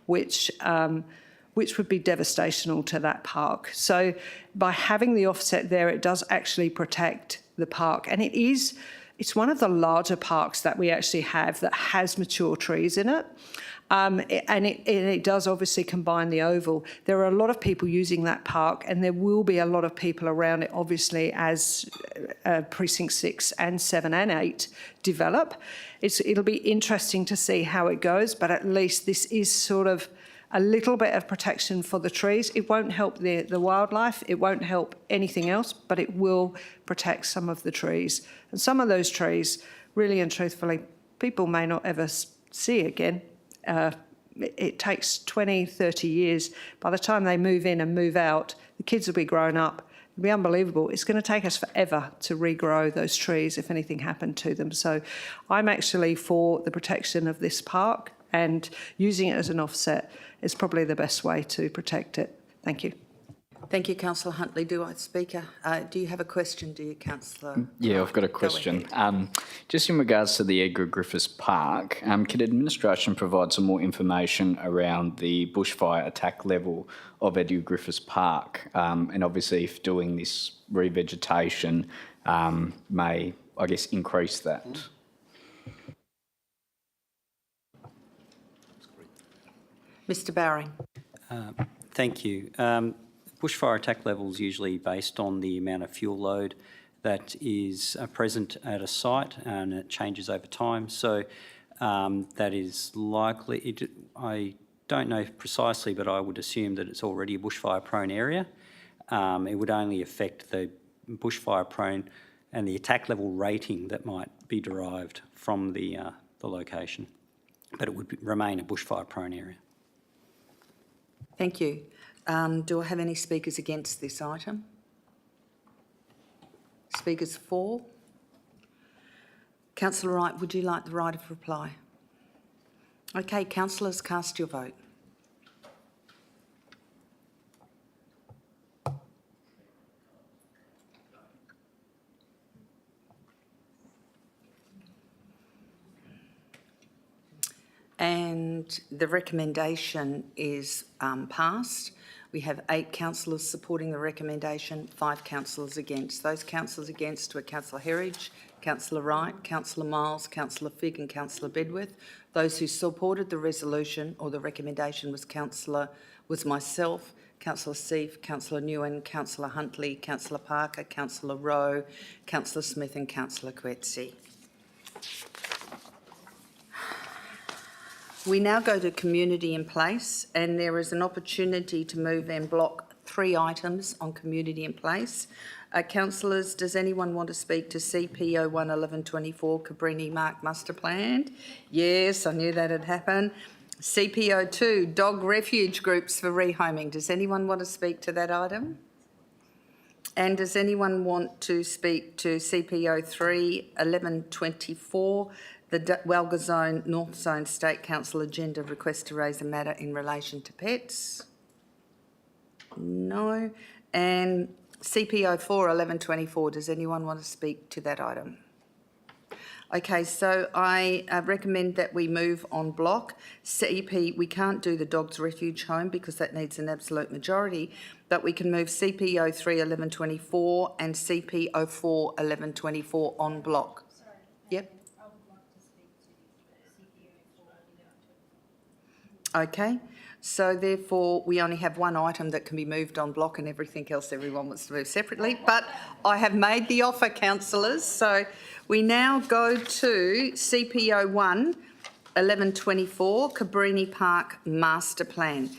which would be devastational to that park. So by having the offset there, it does actually protect the park. And it's one of the larger parks that we actually have that has mature trees in it. And it does obviously combine the oval. There are a lot of people using that park, and there will be a lot of people around it, obviously, as Precinct 6 and 7 and 8 develop. It'll be interesting to see how it goes, but at least this is sort of a little bit of protection for the trees. It won't help the wildlife, it won't help anything else, but it will protect some of the trees. And some of those trees, really and truthfully, people may not ever see again. It takes 20, 30 years. By the time they move in and move out, the kids will be grown up. It'll be unbelievable. It's going to take us forever to regrow those trees if anything happened to them. So I'm actually for the protection of this park, and using it as an offset is probably the best way to protect it. Thank you. Thank you, Councillor Huntley. Do you have a question, do you, Councillor? Yeah, I've got a question. Just in regards to the Edgar Griffiths Park, can administration provide some more information around the bushfire attack level of Edgar Griffiths Park? And obviously, if doing this revegetation may, I guess, increase that. Mr. Bowring. Thank you. Bushfire attack level is usually based on the amount of fuel load that is present at a site, and it changes over time. So that is likely, I don't know precisely, but I would assume that it's already a bushfire prone area. It would only affect the bushfire prone and the attack level rating that might be derived from the location, but it would remain a bushfire prone area. Thank you. Do I have any speakers against this item? Speakers for? Councillor Wright, would you like the right of reply? Okay, councillors, cast your vote. And the recommendation is passed. We have 8 councillors supporting the recommendation, 5 councillors against. Those councillors against were Councillor Herridge, Councillor Wright, Councillor Miles, Councillor Figg and Councillor Bedworth. Those who supported the resolution or the recommendation was myself, Councillor Seif, Councillor Nguyen, Councillor Huntley, Councillor Parker, Councillor Rowe, Councillor Smith and Councillor Coetzee. We now go to community in place, and there is an opportunity to move and block 3 items on community in place. Councillors, does anyone want to speak to CPO 11124 Cabrini Mark Muster Plan? Yes, I knew that had happened. CPO 2 Dog Refuge Groups for Rehoming. Does anyone want to speak to that item? And does anyone want to speak to CPO 3-1124, the Welga Zone, North Zone State Council agenda request to raise a matter in relation to pets? No. And CPO 4-1124, does anyone want to speak to that item? Okay, so I recommend that we move on block. CP, we can't do the Dogs Refuge Home because that needs an absolute majority, but we can move CPO 3-1124 and CPO 4-1124 on block. Sorry. Yep. I would like to speak to CPO 4-1124. Okay, so therefore we only have one item that can be moved on block and everything else everyone wants to move separately. But I have made the offer, councillors. So we now go to CPO 1-1124, Cabrini Park Master Plan.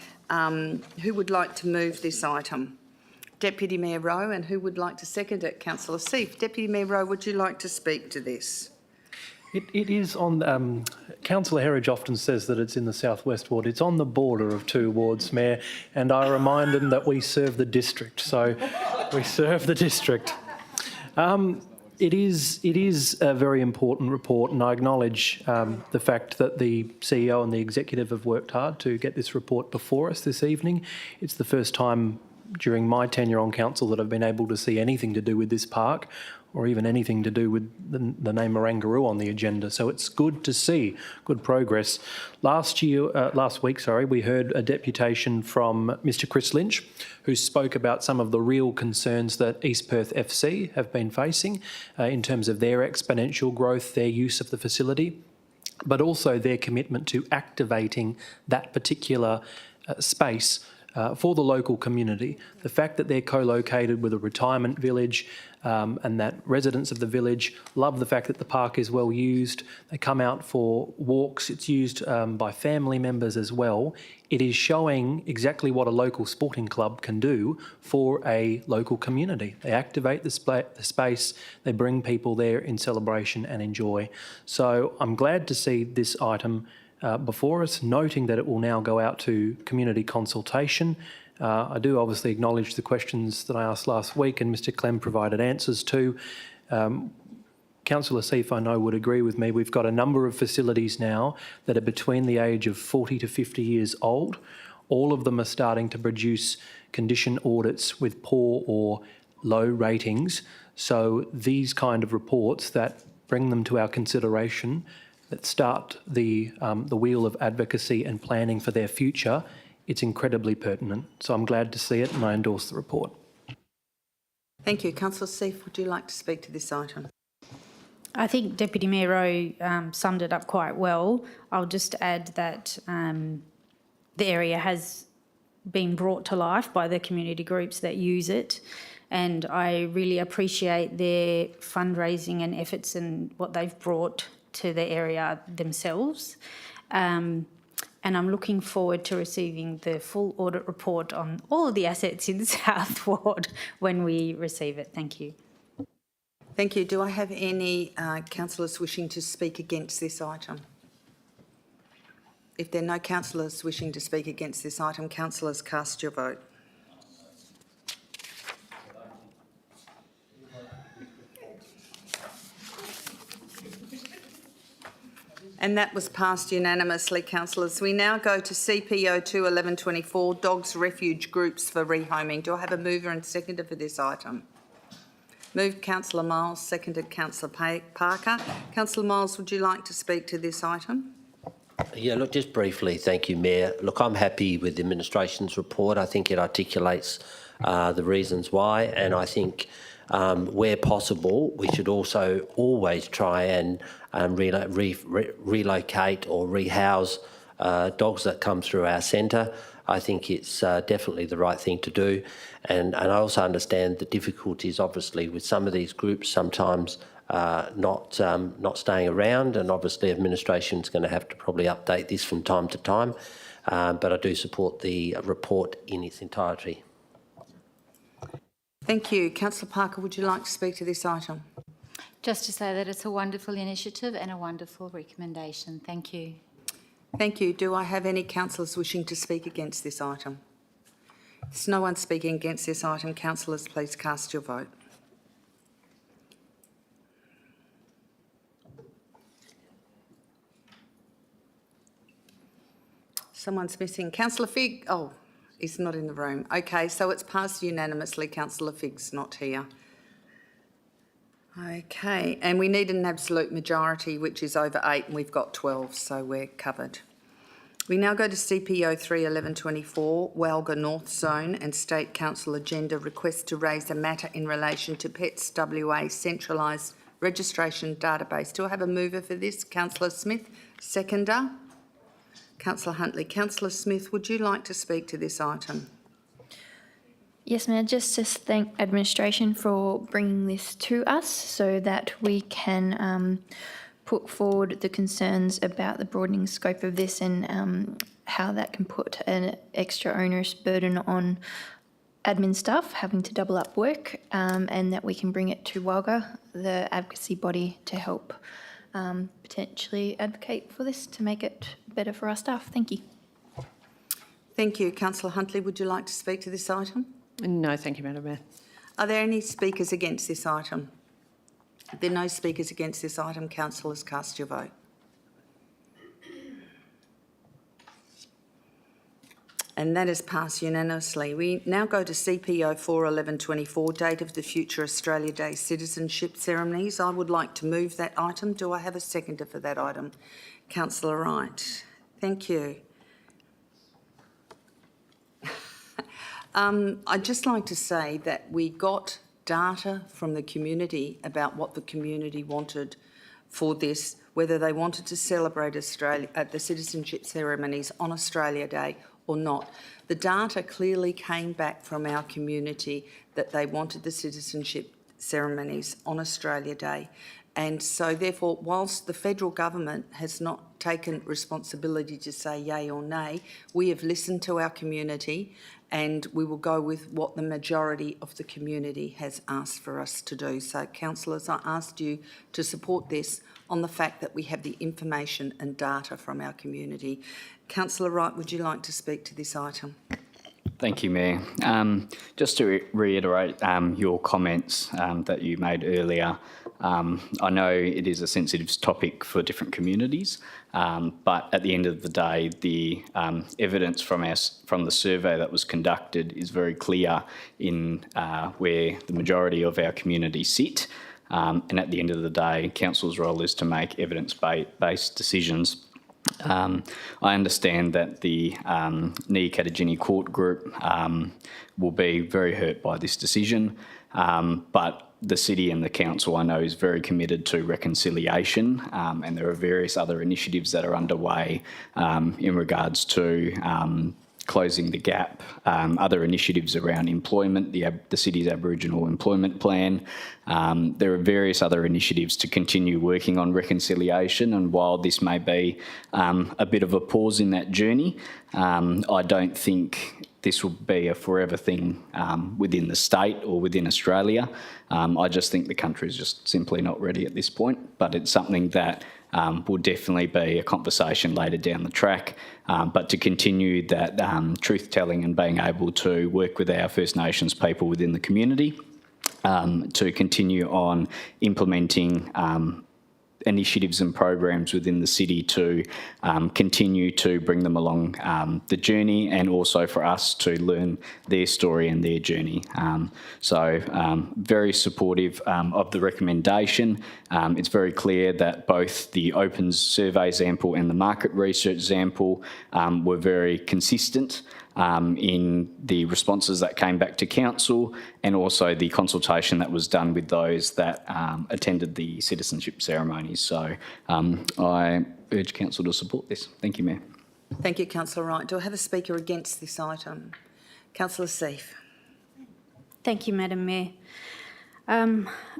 Who would like to move this item? Deputy Mayor Rowe, and who would like to second it? Councillor Seif. Deputy Mayor Rowe, would you like to speak to this? It is on, Councillor Herridge often says that it's in the southwest ward. It's on the border of two wards, Mayor, and I remind them that we serve the district, so we serve the district. It is a very important report, and I acknowledge the fact that the CEO and the executive have worked hard to get this report before us this evening. It's the first time during my tenure on council that I've been able to see anything to do with this park, or even anything to do with the name Wanneroo on the agenda. So it's good to see good progress. Last week, we heard a deputation from Mr. Chris Lynch, who spoke about some of the real concerns that East Perth FC have been facing in terms of their exponential growth, their use of the facility, but also their commitment to activating that particular space for the local community. The fact that they're co-located with a retirement village and that residents of the village love the fact that the park is well used. They come out for walks. It's used by family members as well. It is showing exactly what a local sporting club can do for a local community. They activate the space, they bring people there in celebration and enjoy. So I'm glad to see this item before us, noting that it will now go out to community consultation. I do obviously acknowledge the questions that I asked last week and Mr. Clem provided answers to. Councillor Seif, I know, would agree with me. We've got a number of facilities now that are between the age of 40 to 50 years old. All of them are starting to produce condition audits with poor or low ratings. So these kind of reports that bring them to our consideration, that start the wheel of advocacy and planning for their future, it's incredibly pertinent. So I'm glad to see it and I endorse the report. Thank you. Councillor Seif, would you like to speak to this item? I think Deputy Mayor Rowe summed it up quite well. I'll just add that the area has been brought to life by the community groups that use it, and I really appreciate their fundraising and efforts and what they've brought to the area themselves. And I'm looking forward to receiving the full audit report on all of the assets in South Ward when we receive it. Thank you. Thank you. Do I have any councillors wishing to speak against this item? If there are no councillors wishing to speak against this item, councillors, cast your vote. And that was passed unanimously, councillors. We now go to CPO 2-1124, Dogs Refuge Groups for Rehoming. Do I have a mover and seconder for this item? Moved Councillor Miles, seconded Councillor Parker. Councillor Miles, would you like to speak to this item? Yeah, look, just briefly, thank you, Mayor. Look, I'm happy with the administration's report. I think it articulates the reasons why, and I think where possible, we should also always try and relocate or rehouse dogs that come through our centre. I think it's definitely the right thing to do. And I also understand the difficulties, obviously, with some of these groups sometimes not staying around, and obviously administration's going to have to probably update this from time to time. But I do support the report in its entirety. Thank you. Councillor Parker, would you like to speak to this item? Just to say that it's a wonderful initiative and a wonderful recommendation. Thank you. Thank you. Do I have any councillors wishing to speak against this item? There's no one speaking against this item. Councillors, please cast your vote. Someone's missing. Councillor Figg. Oh, he's not in the room. Okay, so it's passed unanimously. Councillor Figg's not here. Okay, and we need an absolute majority, which is over 8, and we've got 12, so we're covered. We now go to CPO 31124, Walga North Zone and State Council agenda request to raise a matter in relation to Pets WA centralised registration database. Do I have a mover for this? Councillor Smith. Seconder? Councillor Huntley. Councillor Smith, would you like to speak to this item? Yes, Mayor, just to thank administration for bringing this to us so that we can put forward the concerns about the broadening scope of this and how that can put an extra onerous burden on admin staff having to double up work, and that we can bring it to WALGA, the advocacy body, to help potentially advocate for this to make it better for our staff. Thank you. Thank you. Councillor Huntley, would you like to speak to this item? No, thank you, Madam Mayor. Are there any speakers against this item? If there are no speakers against this item, councillors, cast your vote. And that is passed unanimously. We now go to CPO 41124, Date of the Future Australia Day Citizenship Ceremonies. I would like to move that item. Do I have a seconder for that item? Councillor Wright. Thank you. I'd just like to say that we got data from the community about what the community wanted for this, whether they wanted to celebrate Australia at the citizenship ceremonies on Australia Day or not. The data clearly came back from our community that they wanted the citizenship ceremonies on Australia Day. And so therefore, whilst the federal government has not taken responsibility to say yay or nay, we have listened to our community and we will go with what the majority of the community has asked for us to do. So, councillors, I asked you to support this on the fact that we have the information and data from our community. Councillor Wright, would you like to speak to this item? Thank you, Mayor. Just to reiterate your comments that you made earlier, I know it is a sensitive topic for different communities, but at the end of the day, the evidence from the survey that was conducted is very clear in where the majority of our community sit. And at the end of the day, council's role is to make evidence-based decisions. I understand that the Niacattagini Court Group will be very hurt by this decision, but the city and the council, I know, is very committed to reconciliation, and there are various other initiatives that are underway in regards to closing the gap, other initiatives around employment, the city's Aboriginal employment plan. There are various other initiatives to continue working on reconciliation, and while this may be a bit of a pause in that journey, I don't think this will be a forever thing within the state or within Australia. I just think the country is just simply not ready at this point, but it's something that will definitely be a conversation later down the track. But to continue that truth-telling and being able to work with our First Nations people within the community, to continue on implementing initiatives and programs within the city to continue to bring them along the journey, and also for us to learn their story and their journey. So very supportive of the recommendation. It's very clear that both the Opens survey sample and the market research sample were very consistent in the responses that came back to council, and also the consultation that was done with those that attended the citizenship ceremonies. So I urge council to support this. Thank you, Mayor. Thank you, Councillor Wright. Do I have a speaker against this item? Councillor Seif. Thank you, Madam Mayor.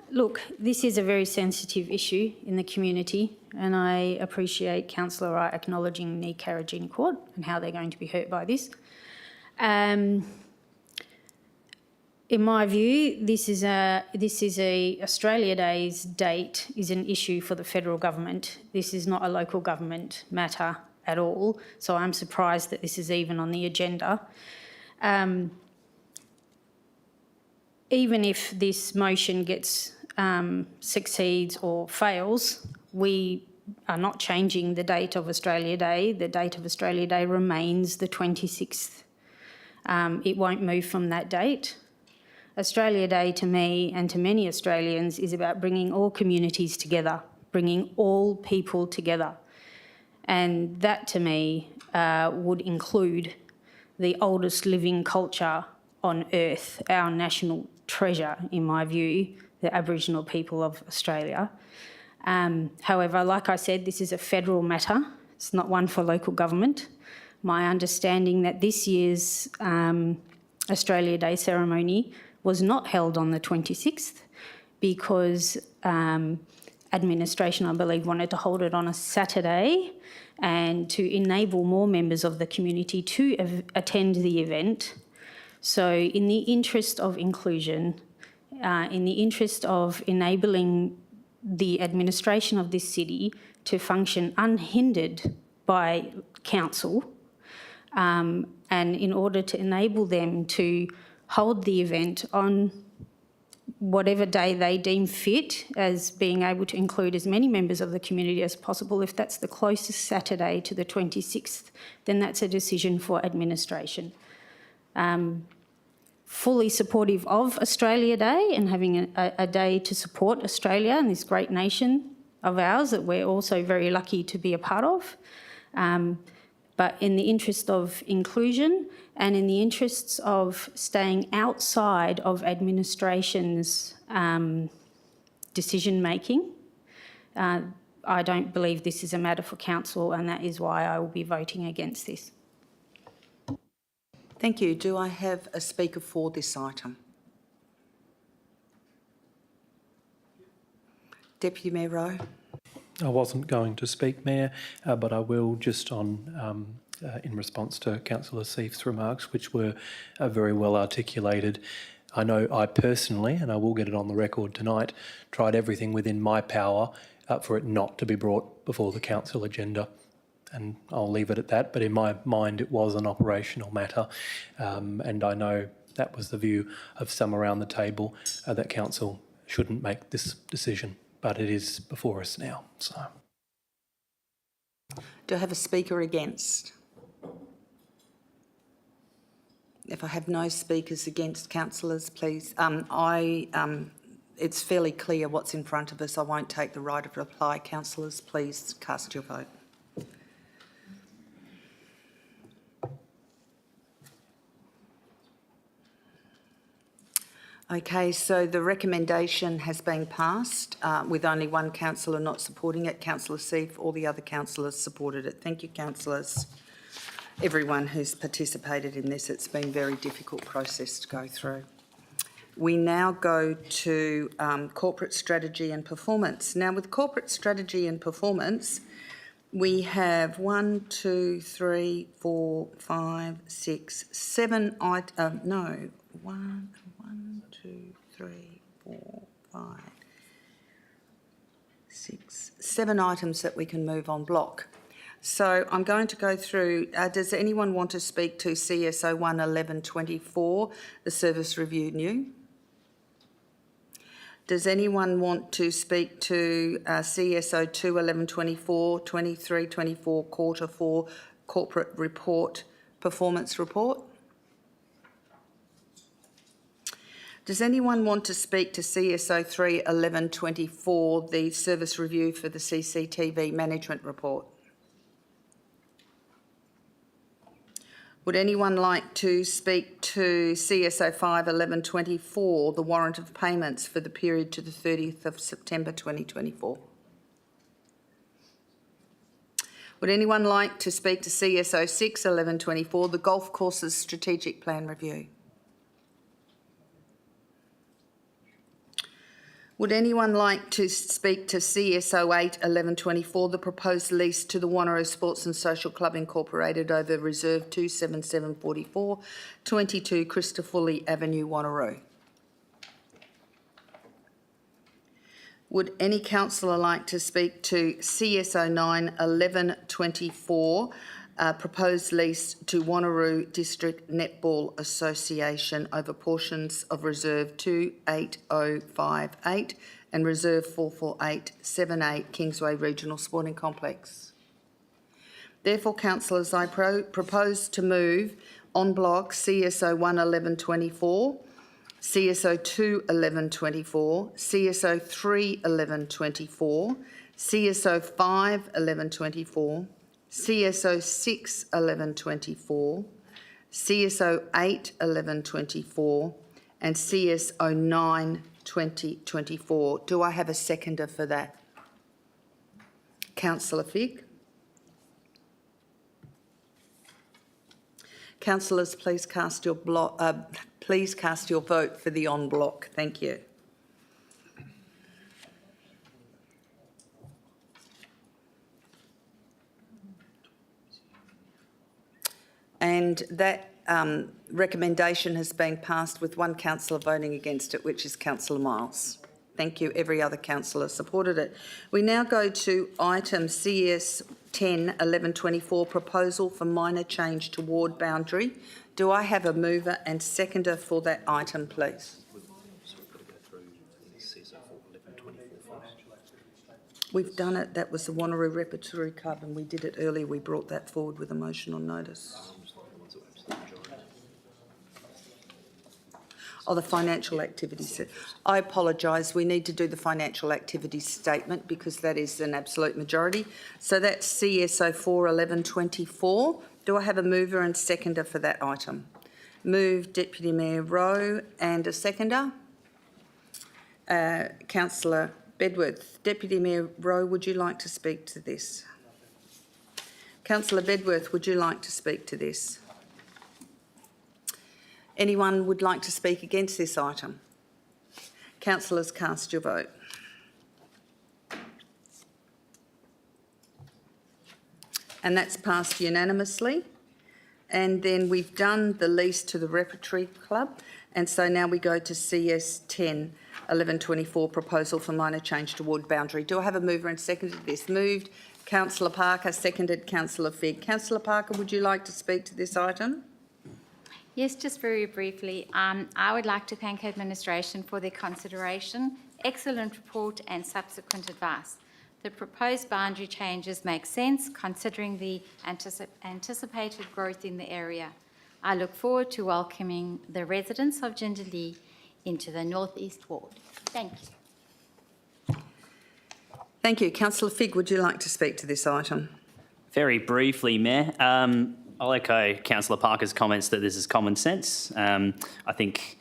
Look, this is a very sensitive issue in the community, and I appreciate Councillor Wright acknowledging Niacattagini Court and how they're going to be hurt by this. In my view, this is a Australia Day's date is an issue for the federal government. This is not a local government matter at all. So I'm surprised that this is even on the agenda. even if this motion gets succeeds or fails, we are not changing the date of Australia Day. The date of Australia Day remains the 26th. It won't move from that date. Australia Day to me and to many Australians is about bringing all communities together, bringing all people together. And that to me would include the oldest living culture on earth, our national treasure, in my view, the Aboriginal people of Australia. However, like I said, this is a federal matter. It's not one for local government. My understanding that this year's Australia Day ceremony was not held on the 26th because administration, I believe, wanted to hold it on a Saturday and to enable more members of the community to attend the event. So in the interest of inclusion, in the interest of enabling the administration of this city to function unhindered by council, and in order to enable them to hold the event on whatever day they deem fit, as being able to include as many members of the community as possible. If that's the closest Saturday to the 26th, then that's a decision for administration. Fully supportive of Australia Day and having a day to support Australia and this great nation of ours that we're also very lucky to be a part of. But in the interest of inclusion and in the interests of staying outside of administration's decision-making, I don't believe this is a matter for council, and that is why I will be voting against this. Thank you. Do I have a speaker for this item? Deputy Mayor Rowe. I wasn't going to speak, Mayor, but I will just on in response to Councillor Seif's remarks, which were very well articulated. I know I personally, and I will get it on the record tonight, tried everything within my power for it not to be brought before the council agenda. And I'll leave it at that, but in my mind it was an operational matter, and I know that was the view of some around the table, that council shouldn't make this decision, but it is before us now. So, do I have a speaker against? If I have no speakers against, councillors, please. It's fairly clear what's in front of us. I won't take the right of reply. Councillors, please cast your vote. Okay, so the recommendation has been passed with only one councillor not supporting it. Councillor Seif, all the other councillors supported it. Thank you, councillors. Everyone who's participated in this, it's been a very difficult process to go through. We now go to corporate strategy and performance. Now, with corporate strategy and performance, we have 1, 2, 3, 4, 5, 6, 7 1, 2, 3, 4, 5, 6, 7 items that we can move on block. So I'm going to go through, does anyone want to speak to CSO 11124, the service review new? Does anyone want to speak to CSO 21124, 2324, quarter 4, corporate report, performance report? Does anyone want to speak to CSO 31124, the service review for the CCTV management report? Would anyone like to speak to CSO 51124, the warrant of payments for the period to the 30th of September 2024? Would anyone like to speak to CSO 61124, the golf courses strategic plan review? Would anyone like to speak to CSO 81124, the proposed lease to the Wanneroo Sports and Social Club Incorporated over Reserve 27744, 22 Christopherly Avenue, Wanneroo? Would any councillor like to speak to CSO 91124, proposed lease to Wanneroo District Netball Association over portions of Reserve 28058 and Reserve 44878 Kingsway Regional Sporting Complex. Therefore, councillors, I propose to move en bloc CSO 1 1124, CSO 2 1124, CSO 3 1124, CSO 5 1124, CSO 6 1124, CSO 8 1124, and CSO 9 2024. Do I have a seconder for that? Councillor Figg. Councillors, please cast your vote for the en bloc. Thank you. And that recommendation has been passed with one councillor voting against it, which is Councillor Miles. Thank you. Every other councillor supported it. We now go to item CS 10 1124, proposal for minor change to ward boundary. Do I have a mover and seconder for that item, please? We've done it. That was the Wanneroo Repertory Club, and we did it earlier. We brought that forward with a motion on notice. Oh, the financial activities. I apologise. We need to do the financial activities statement because that is an absolute majority. So that's CSO 4 1124. Do I have a mover and seconder for that item? Move Deputy Mayor Rowe, and a seconder? Councillor Bedworth. Deputy Mayor Rowe, would you like to speak to this? Councillor Bedworth, would you like to speak to this? Anyone would like to speak against this item? Councillors, cast your vote. And that's passed unanimously. And then we've done the lease to the Repertory Club. And so now we go to CS 10 1124, proposal for minor change to ward boundary. Do I have a mover and seconder to this? Moved Councillor Parker, seconded Councillor Figg. Councillor Parker, would you like to speak to this item? Yes, just very briefly. I would like to thank administration for their consideration, excellent report and subsequent advice. The proposed boundary changes make sense considering the anticipated growth in the area. I look forward to welcoming the residents of Jindalee into the North East Ward. Thank you. Thank you. Councillor Figg, would you like to speak to this item? Very briefly, Mayor. I'll echo Councillor Parker's comments that this is common sense. I think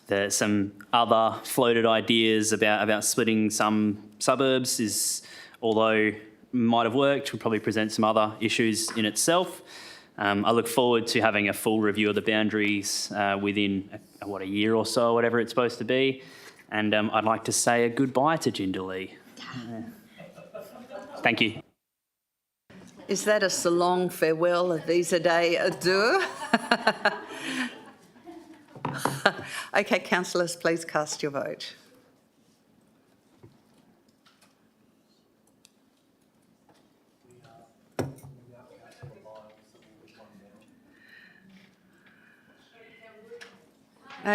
there's some other floated ideas about splitting some suburbs is, although might have worked, would probably present some other issues in itself. I look forward to having a full review of the boundaries within, a year or so, whatever it's supposed to be. And I'd like to say a goodbye to Jindalee. Thank you. Is that a so long farewell, a vis a day adieu? Okay, councillors, please cast your vote.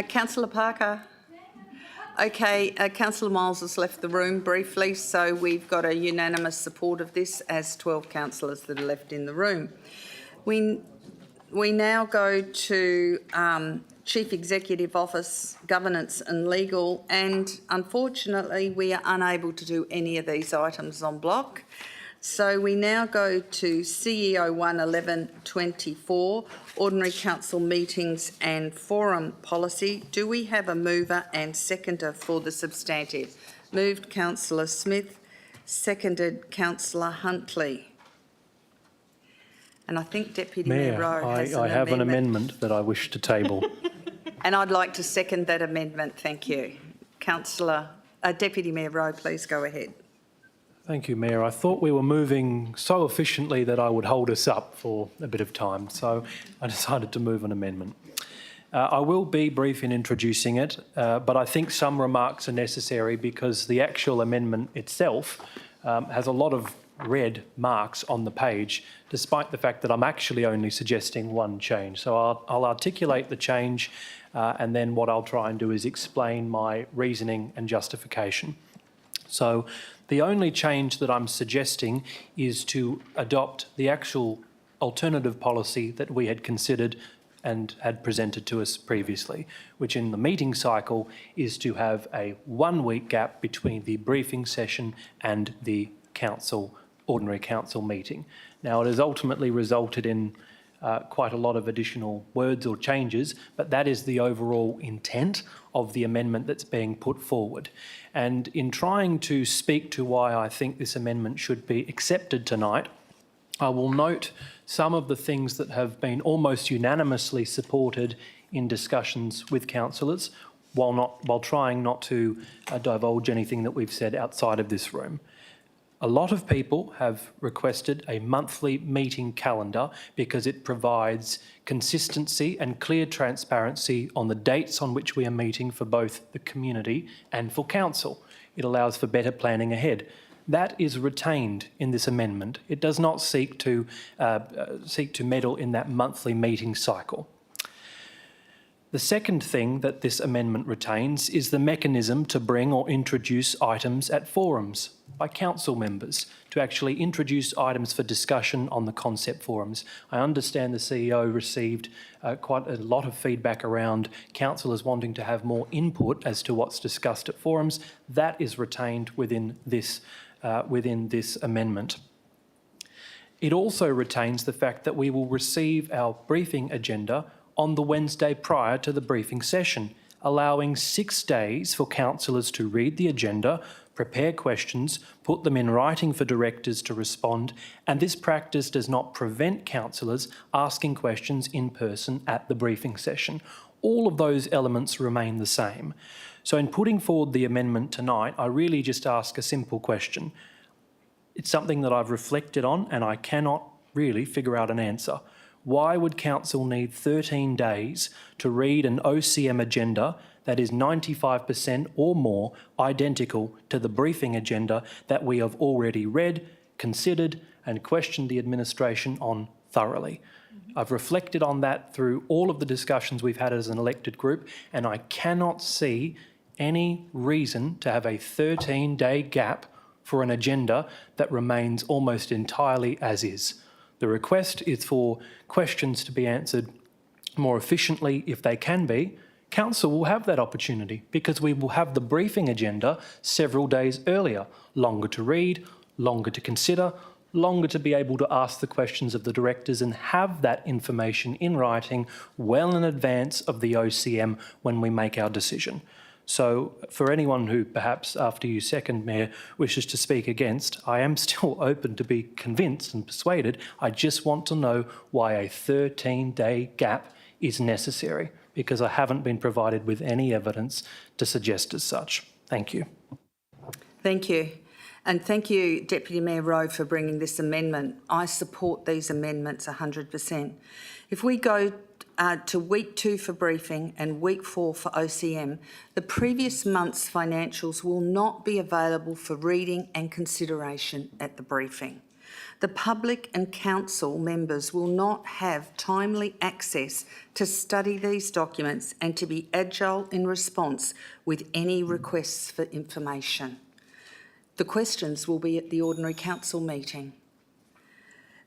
Councillor Parker. Okay, Councillor Miles has left the room briefly, so we've got a unanimous support of this as 12 councillors that are left in the room. We now go to Chief Executive Office, Governance and Legal, and unfortunately we are unable to do any of these items en bloc. So we now go to CEO 1 1124, Ordinary Council Meetings and Forum Policy. Do we have a mover and seconder for the substantive? Moved Councillor Smith, seconded Councillor Huntley. And I think Deputy Mayor Rowe has I have an amendment that I wish to table. And I'd like to second that amendment. Thank you. Deputy Mayor Rowe, please go ahead. Thank you, Mayor. I thought we were moving so efficiently that I would hold us up for a bit of time, so I decided to move an amendment. I will be brief in introducing it, but I think some remarks are necessary because the actual amendment itself has a lot of red marks on the page, despite the fact that I'm actually only suggesting one change. So I'll articulate the change, and then what I'll try and do is explain my reasoning and justification. So the only change that I'm suggesting is to adopt the actual alternative policy that we had considered and had presented to us previously, which in the meeting cycle is to have a 1 week gap between the briefing session and the ordinary council meeting. Now, it has ultimately resulted in quite a lot of additional words or changes, but that is the overall intent of the amendment that's being put forward. And in trying to speak to why I think this amendment should be accepted tonight, I will note some of the things that have been almost unanimously supported in discussions with councillors, while trying not to divulge anything that we've said outside of this room. A lot of people have requested a monthly meeting calendar because it provides consistency and clear transparency on the dates on which we are meeting for both the community and for council. It allows for better planning ahead. That is retained in this amendment. It does not seek to meddle in that monthly meeting cycle. The second thing that this amendment retains is the mechanism to bring or introduce items at forums by council members, to actually introduce items for discussion on the concept forums. I understand the CEO received quite a lot of feedback around councillors wanting to have more input as to what's discussed at forums. That is retained within this amendment. It also retains the fact that we will receive our briefing agenda on the Wednesday prior to the briefing session, allowing 6 days for councillors to read the agenda, prepare questions, put them in writing for directors to respond, and this practice does not prevent councillors asking questions in person at the briefing session. All of those elements remain the same. So in putting forward the amendment tonight, I really just ask a simple question. It's something that I've reflected on and I cannot really figure out an answer. Why would council need 13 days to read an OCM agenda that is 95% or more identical to the briefing agenda that we have already read, considered and questioned the administration on thoroughly? I've reflected on that through all of the discussions we've had as an elected group, and I cannot see any reason to have a 13-day gap for an agenda that remains almost entirely as is. The request is for questions to be answered more efficiently if they can be. Council will have that opportunity because we will have the briefing agenda several days earlier, longer to read, longer to consider, longer to be able to ask the questions of the directors and have that information in writing well in advance of the OCM when we make our decision. So for anyone who perhaps after you second, Mayor, wishes to speak against, I am still open to be convinced and persuaded. I just want to know why a 13-day gap is necessary, because I haven't been provided with any evidence to suggest as such. Thank you. Thank you. And thank you, Deputy Mayor Rowe, for bringing this amendment. I support these amendments 100%. If we go to week 2 for briefing and week 4 for OCM, the previous month's financials will not be available for reading and consideration at the briefing. The public and council members will not have timely access to study these documents and to be agile in response with any requests for information. The questions will be at the ordinary council meeting.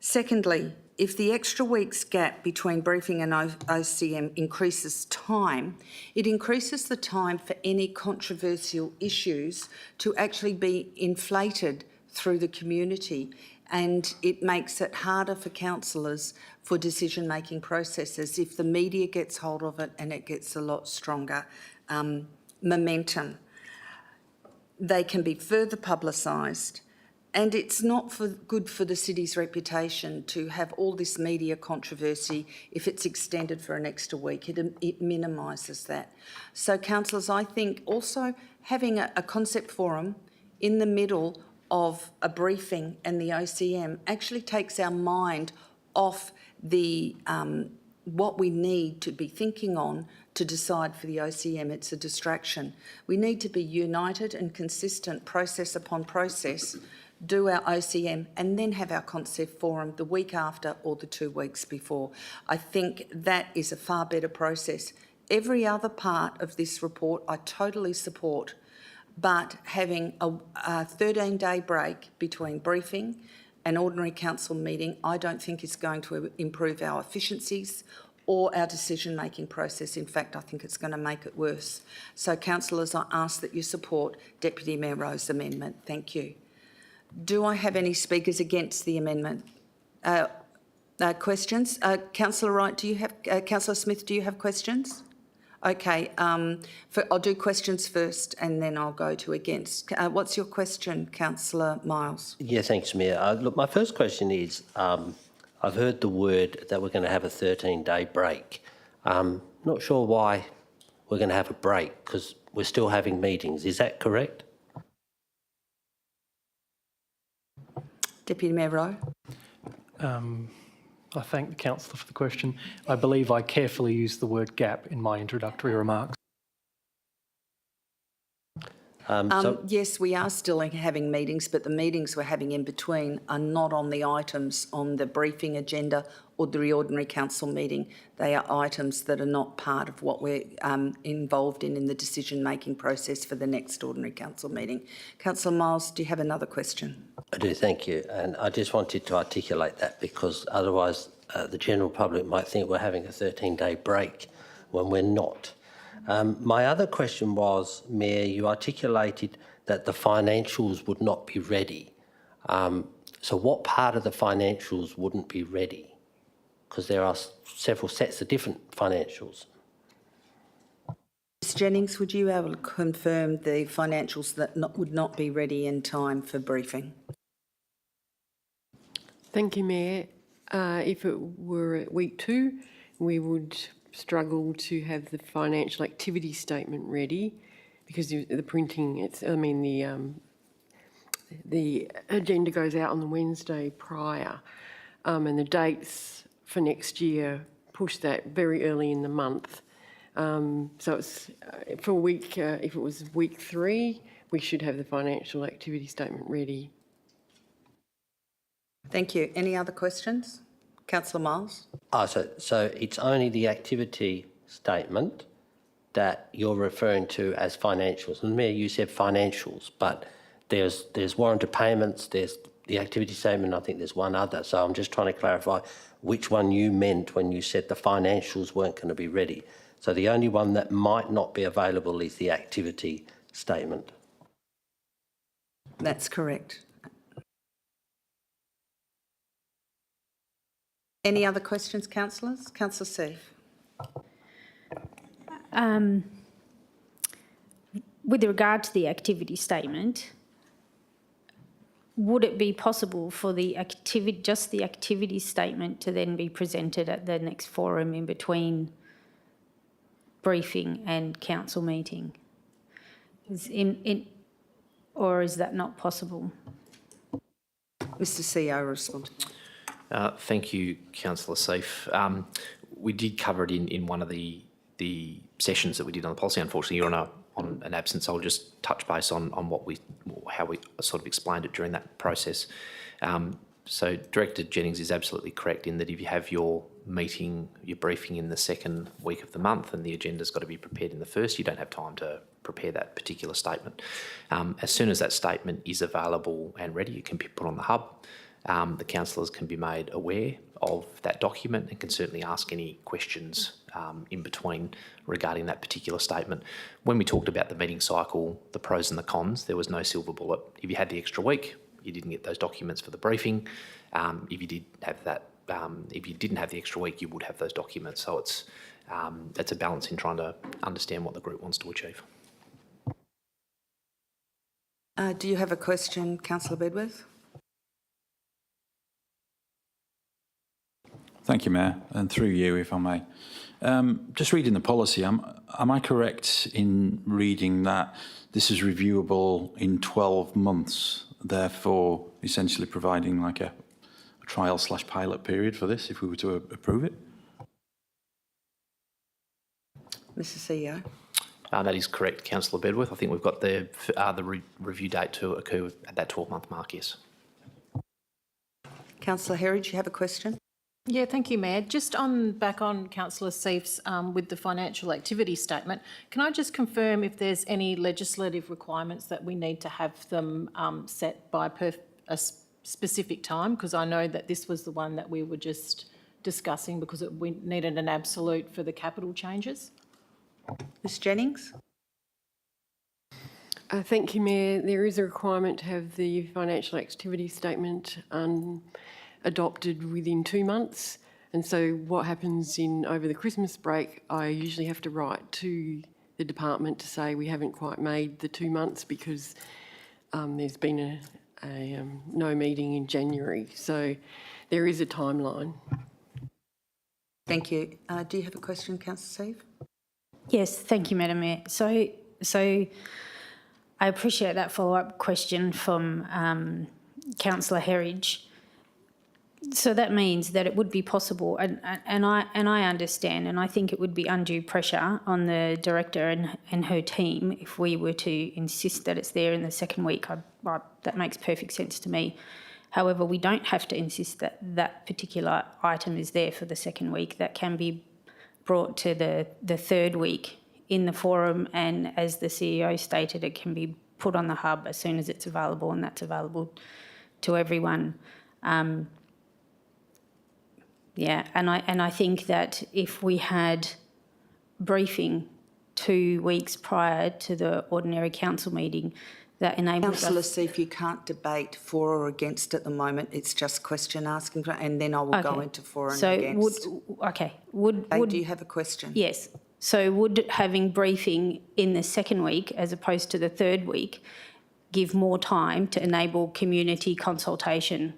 Secondly, if the extra week's gap between briefing and OCM increases time, it increases the time for any controversial issues to actually be inflated through the community, and it makes it harder for councillors for decision-making processes if the media gets hold of it and it gets a lot stronger momentum. They can be further publicised, and it's not good for the city's reputation to have all this media controversy if it's extended for an extra week. It minimises that. So, councillors, I think also having a concept forum in the middle of a briefing and the OCM actually takes our mind off the what we need to be thinking on to decide for the OCM. It's a distraction. We need to be united and consistent process upon process do our OCM, and then have our concept forum the week after or the 2 weeks before. I think that is a far better process. Every other part of this report I totally support, but having a 13-day break between briefing and ordinary council meeting, I don't think is going to improve our efficiencies or our decision-making process. In fact, I think it's going to make it worse. So, councillors, I ask that you support Deputy Mayor Rowe's amendment. Thank you. Do I have any speakers against the amendment? Questions? Councillor Wright, do you have? Councillor Smith, do you have questions? Okay, I'll do questions first and then I'll go to against. What's your question, Councillor Miles? Yeah, thanks, Mayor. Look, my first question is, I've heard the word that we're going to have a 13-day break. Not sure why we're going to have a break, because we're still having meetings. Is that correct? Deputy Mayor Rowe. I thank the councillor for the question. I believe I carefully used the word gap in my introductory remarks. Yes, we are still having meetings, but the meetings we're having in between are not on the items on the briefing agenda or the ordinary council meeting. They are items that are not part of what we're involved in the decision-making process for the next ordinary council meeting. Councillor Miles, do you have another question? I do, thank you. And I just wanted to articulate that, because otherwise the general public might think we're having a 13-day break when we're not. My other question was, Mayor, you articulated that the financials would not be ready. So what part of the financials wouldn't be ready? Because there are several sets of different financials. Ms Jennings, would you be able to confirm the financials that would not be ready in time for briefing? Thank you, Mayor. If it were at week 2, we would struggle to have the financial activity statement ready, because the printing, the agenda goes out on the Wednesday prior, and the dates for next year push that very early in the month. So it's for week, if it was week 3, we should have the financial activity statement ready. Thank you. Any other questions? Councillor Miles. So it's only the activity statement that you're referring to as financials. And Mayor, you said financials, but there's warranted payments, there's the activity statement, I think there's one other. So I'm just trying to clarify which one you meant when you said the financials weren't going to be ready. So the only one that might not be available is the activity statement. That's correct. Any other questions, councillors? Councillor Seif. With regard to the activity statement, would it be possible for just the activity statement to then be presented at the next forum in between briefing and council meeting? Or is that not possible? Mr CEO, respond. Thank you, Councillor Seif. We did cover it in one of the sessions that we did on the policy. Unfortunately, you're on an absence. I'll just touch base on how we sort of explained it during that process. So Director Jennings is absolutely correct in that if you have your briefing in the second week of the month and the agenda's got to be prepared in the first, you don't have time to prepare that particular statement. As soon as that statement is available and ready, it can be put on the hub. The councillors can be made aware of that document and can certainly ask any questions in between regarding that particular statement. When we talked about the meeting cycle, the pros and the cons, there was no silver bullet. If you had the extra week, you didn't get those documents for the briefing. If you did have that, if you didn't have the extra week, you would have those documents. So it's a balance in trying to understand what the group wants to achieve. Do you have a question, Councillor Bedworth? Thank you, Mayor, and through you, if I may. Just reading the policy, am I correct in reading that this is reviewable in 12 months, therefore essentially providing like a trial/pilot period for this if we were to approve it? Mr CEO. That is correct, Councillor Bedworth. I think we've got the review date to occur at that 12-month mark, yes. Councillor Herridge, you have a question? Yeah, thank you, Mayor. Just back on Councillor Seif's with the financial activity statement, can I just confirm if there's any legislative requirements that we need to have them set by a specific time? Because I know that this was the one that we were just discussing because we needed an absolute for the capital changes. Ms Jennings? Thank you, Mayor. There is a requirement to have the financial activity statement adopted within 2 months. And so what happens over the Christmas break, I usually have to write to the department to say we haven't quite made the 2 months because there's been no meeting in January. So there is a timeline. Thank you. Do you have a question, Councillor Seif? Yes, thank you, Madam Mayor. So I appreciate that follow-up question from Councillor Herridge. So that means that it would be possible, and I understand, and I think it would be undue pressure on the director and her team if we were to insist that it's there in the second week. That makes perfect sense to me. However, we don't have to insist that that particular item is there for the second week. That can be brought to the third week in the forum, and as the CEO stated, it can be put on the hub as soon as it's available, and that's available to everyone. Yeah, and I think that if we had briefing 2 weeks prior to the ordinary council meeting, that enables Councillor us... Seif, you can't debate for or against at the moment. It's just question asking, and then I will go into for and against. Would do you have a question? Yes. So would having briefing in the second week as opposed to the third week give more time to enable community consultation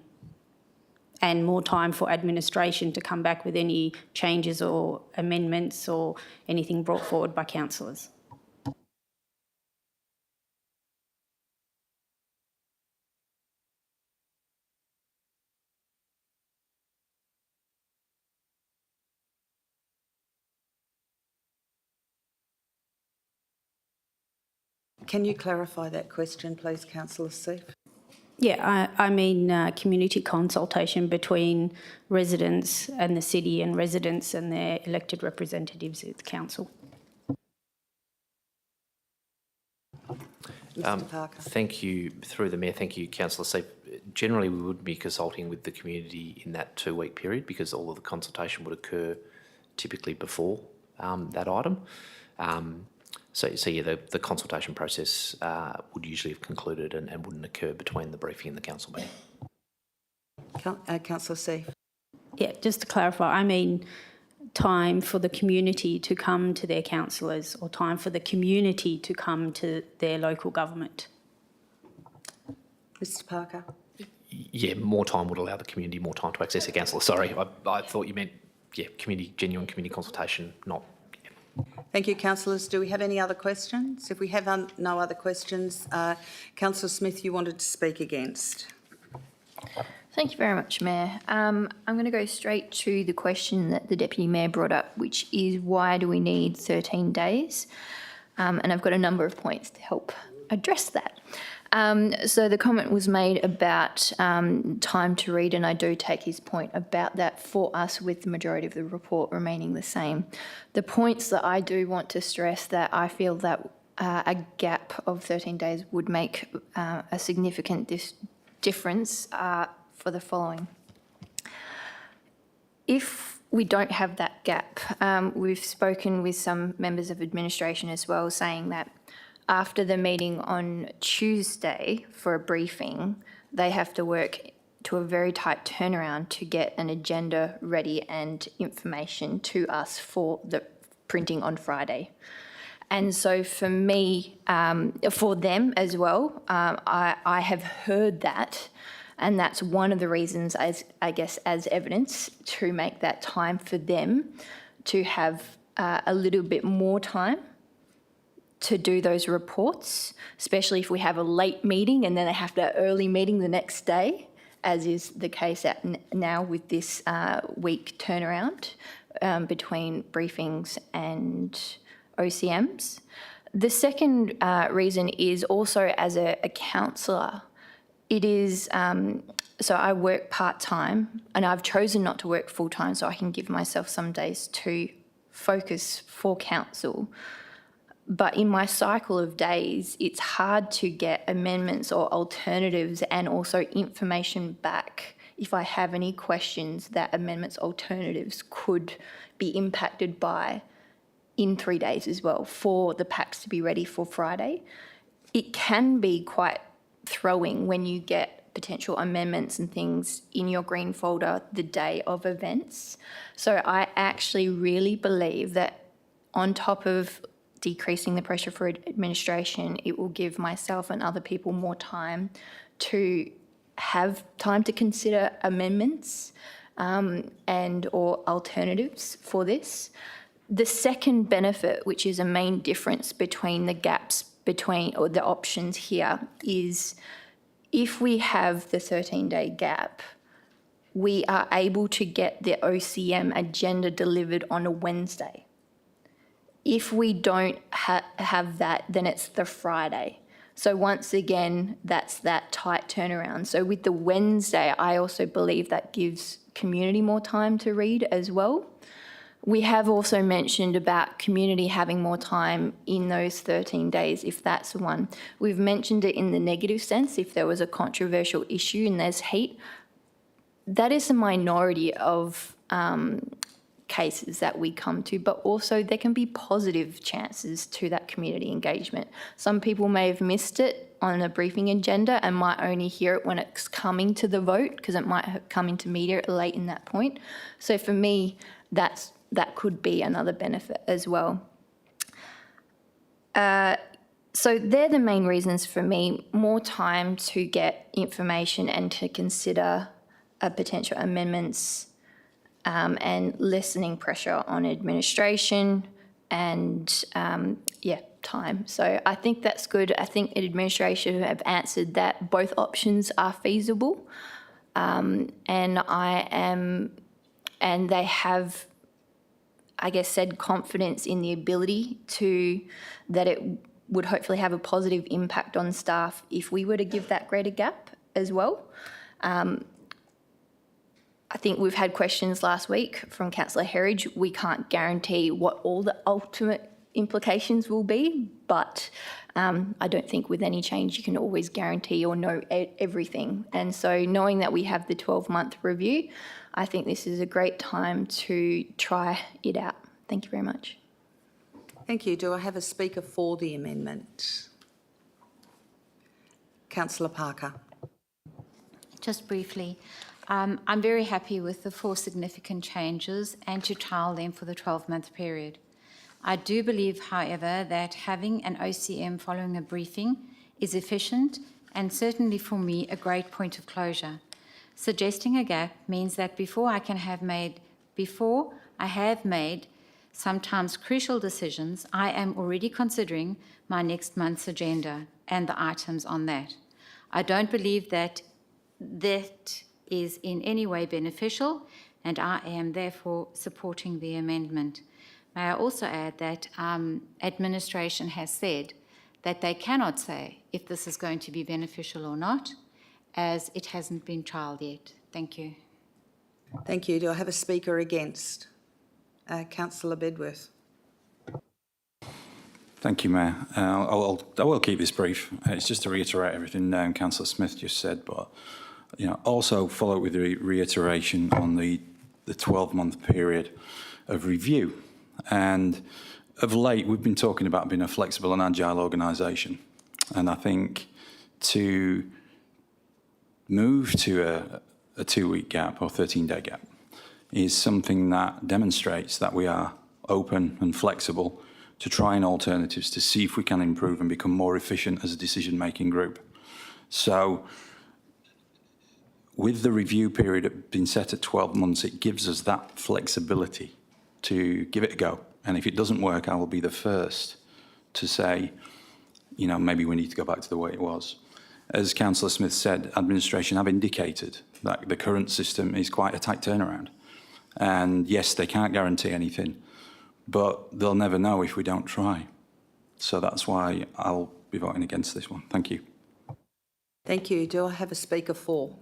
and more time for administration to come back with any changes or amendments or anything brought forward by councillors? Can you clarify that question, please, Councillor Seif? Yeah, I mean community consultation between residents and the city and residents and their elected representatives at the council. Mr Parker. Thank you, through the Mayor, thank you, Councillor Seif. Generally, we would be consulting with the community in that 2-week period because all of the consultation would occur typically before that item. So yeah, the consultation process would usually have concluded and wouldn't occur between the briefing and the council meeting. Councillor Seif. Yeah, just to clarify, I mean time for the community to come to their councillors or time for the community to come to their local government. Mr Parker. Yeah, more time would allow the community more time to access a councillor. Sorry, I thought you meant, yeah, genuine community consultation, not... Thank you, councillors. Do we have any other questions? If we have no other questions, Councillor Smith, you wanted to speak against. Thank you very much, Mayor. I'm going to go straight to the question that the Deputy Mayor brought up, which is why do we need 13 days? And I've got a number of points to help address that. So the comment was made about time to read, and I do take his point about that for us with the majority of the report remaining the same. The points that I do want to stress that I feel that a gap of 13 days would make a significant difference for the following. If we don't have that gap, we've spoken with some members of administration as well, saying that after the meeting on Tuesday for a briefing, they have to work to a very tight turnaround to get an agenda ready and information to us for the printing on Friday. And so for me, for them as well, I have heard that, and that's one of the reasons, as I guess, as evidence to make that time for them to have a little bit more time to do those reports, especially if we have a late meeting and then they have to early meeting the next day, as is the case now with this week turnaround between briefings and OCMs. The second reason is also as a councillor, it is, so I work part-time and I've chosen not to work full-time so I can give myself some days to focus for council. But in my cycle of days, it's hard to get amendments or alternatives and also information back if I have any questions that amendments, alternatives could be impacted by in 3 days as well for the packs to be ready for Friday. It can be quite throwing when you get potential amendments and things in your green folder the day of events. So I actually really believe that on top of decreasing the pressure for administration, it will give myself and other people more time to have time to consider amendments and or alternatives for this. The second benefit, which is a main difference between the gaps between or the options here, is if we have the 13-day gap, we are able to get the OCM agenda delivered on a Wednesday. If we don't have that, then it's the Friday. So once again, that's that tight turnaround. So with the Wednesday, I also believe that gives community more time to read as well. We have also mentioned about community having more time in those 13 days, if that's the one. We've mentioned it in the negative sense, if there was a controversial issue and there's heat. That is a minority of cases that we come to, but also there can be positive chances to that community engagement. Some people may have missed it on a briefing agenda and might only hear it when it's coming to the vote because it might have come into media late in that point. So for me, that could be another benefit as well. So they're the main reasons for me: more time to get information and to consider potential amendments, and lessening pressure on administration, and time. So I think that's good. I think administration have answered that both options are feasible, and they have, I guess, said confidence in the ability that it would hopefully have a positive impact on staff if we were to give that greater gap as well. I think we've had questions last week from Councillor Herridge. We can't guarantee what all the ultimate implications will be, but I don't think with any change you can always guarantee or know everything. And so knowing that we have the 12-month review, I think this is a great time to try it out. Thank you very much. Thank you. Do I have a speaker for the amendment? Councillor Parker. Just briefly, I'm very happy with the 4 significant changes and to trial them for the 12-month period. I do believe, however, that having an OCM following a briefing is efficient and certainly for me a great point of closure. Suggesting a gap means that before I have made sometimes crucial decisions, I am already considering my next month's agenda and the items on that. I don't believe that is in any way beneficial, and I am therefore supporting the amendment. May I also add that administration has said that they cannot say if this is going to be beneficial or not, as it hasn't been trialled yet. Thank you. Thank you. Do I have a speaker against? Councillor Bedworth. Thank you, Mayor. I will keep this brief. It's just to reiterate everything Councillor Smith just said, but also follow with the reiteration on the 12-month period of review. And of late, we've been talking about being a flexible and agile organisation. And I think to move to a 2-week gap or 13-day gap is something that demonstrates that we are open and flexible to trying alternatives to see if we can improve and become more efficient as a decision-making group. So with the review period being set at 12 months, it gives us that flexibility to give it a go. And if it doesn't work, I will be the first to say, maybe we need to go back to the way it was. As Councillor Smith said, administration have indicated that the current system is quite a tight turnaround. And yes, they can't guarantee anything, but they'll never know if we don't try. So that's why I'll be voting against this one. Thank you. Thank you. Do I have a speaker for?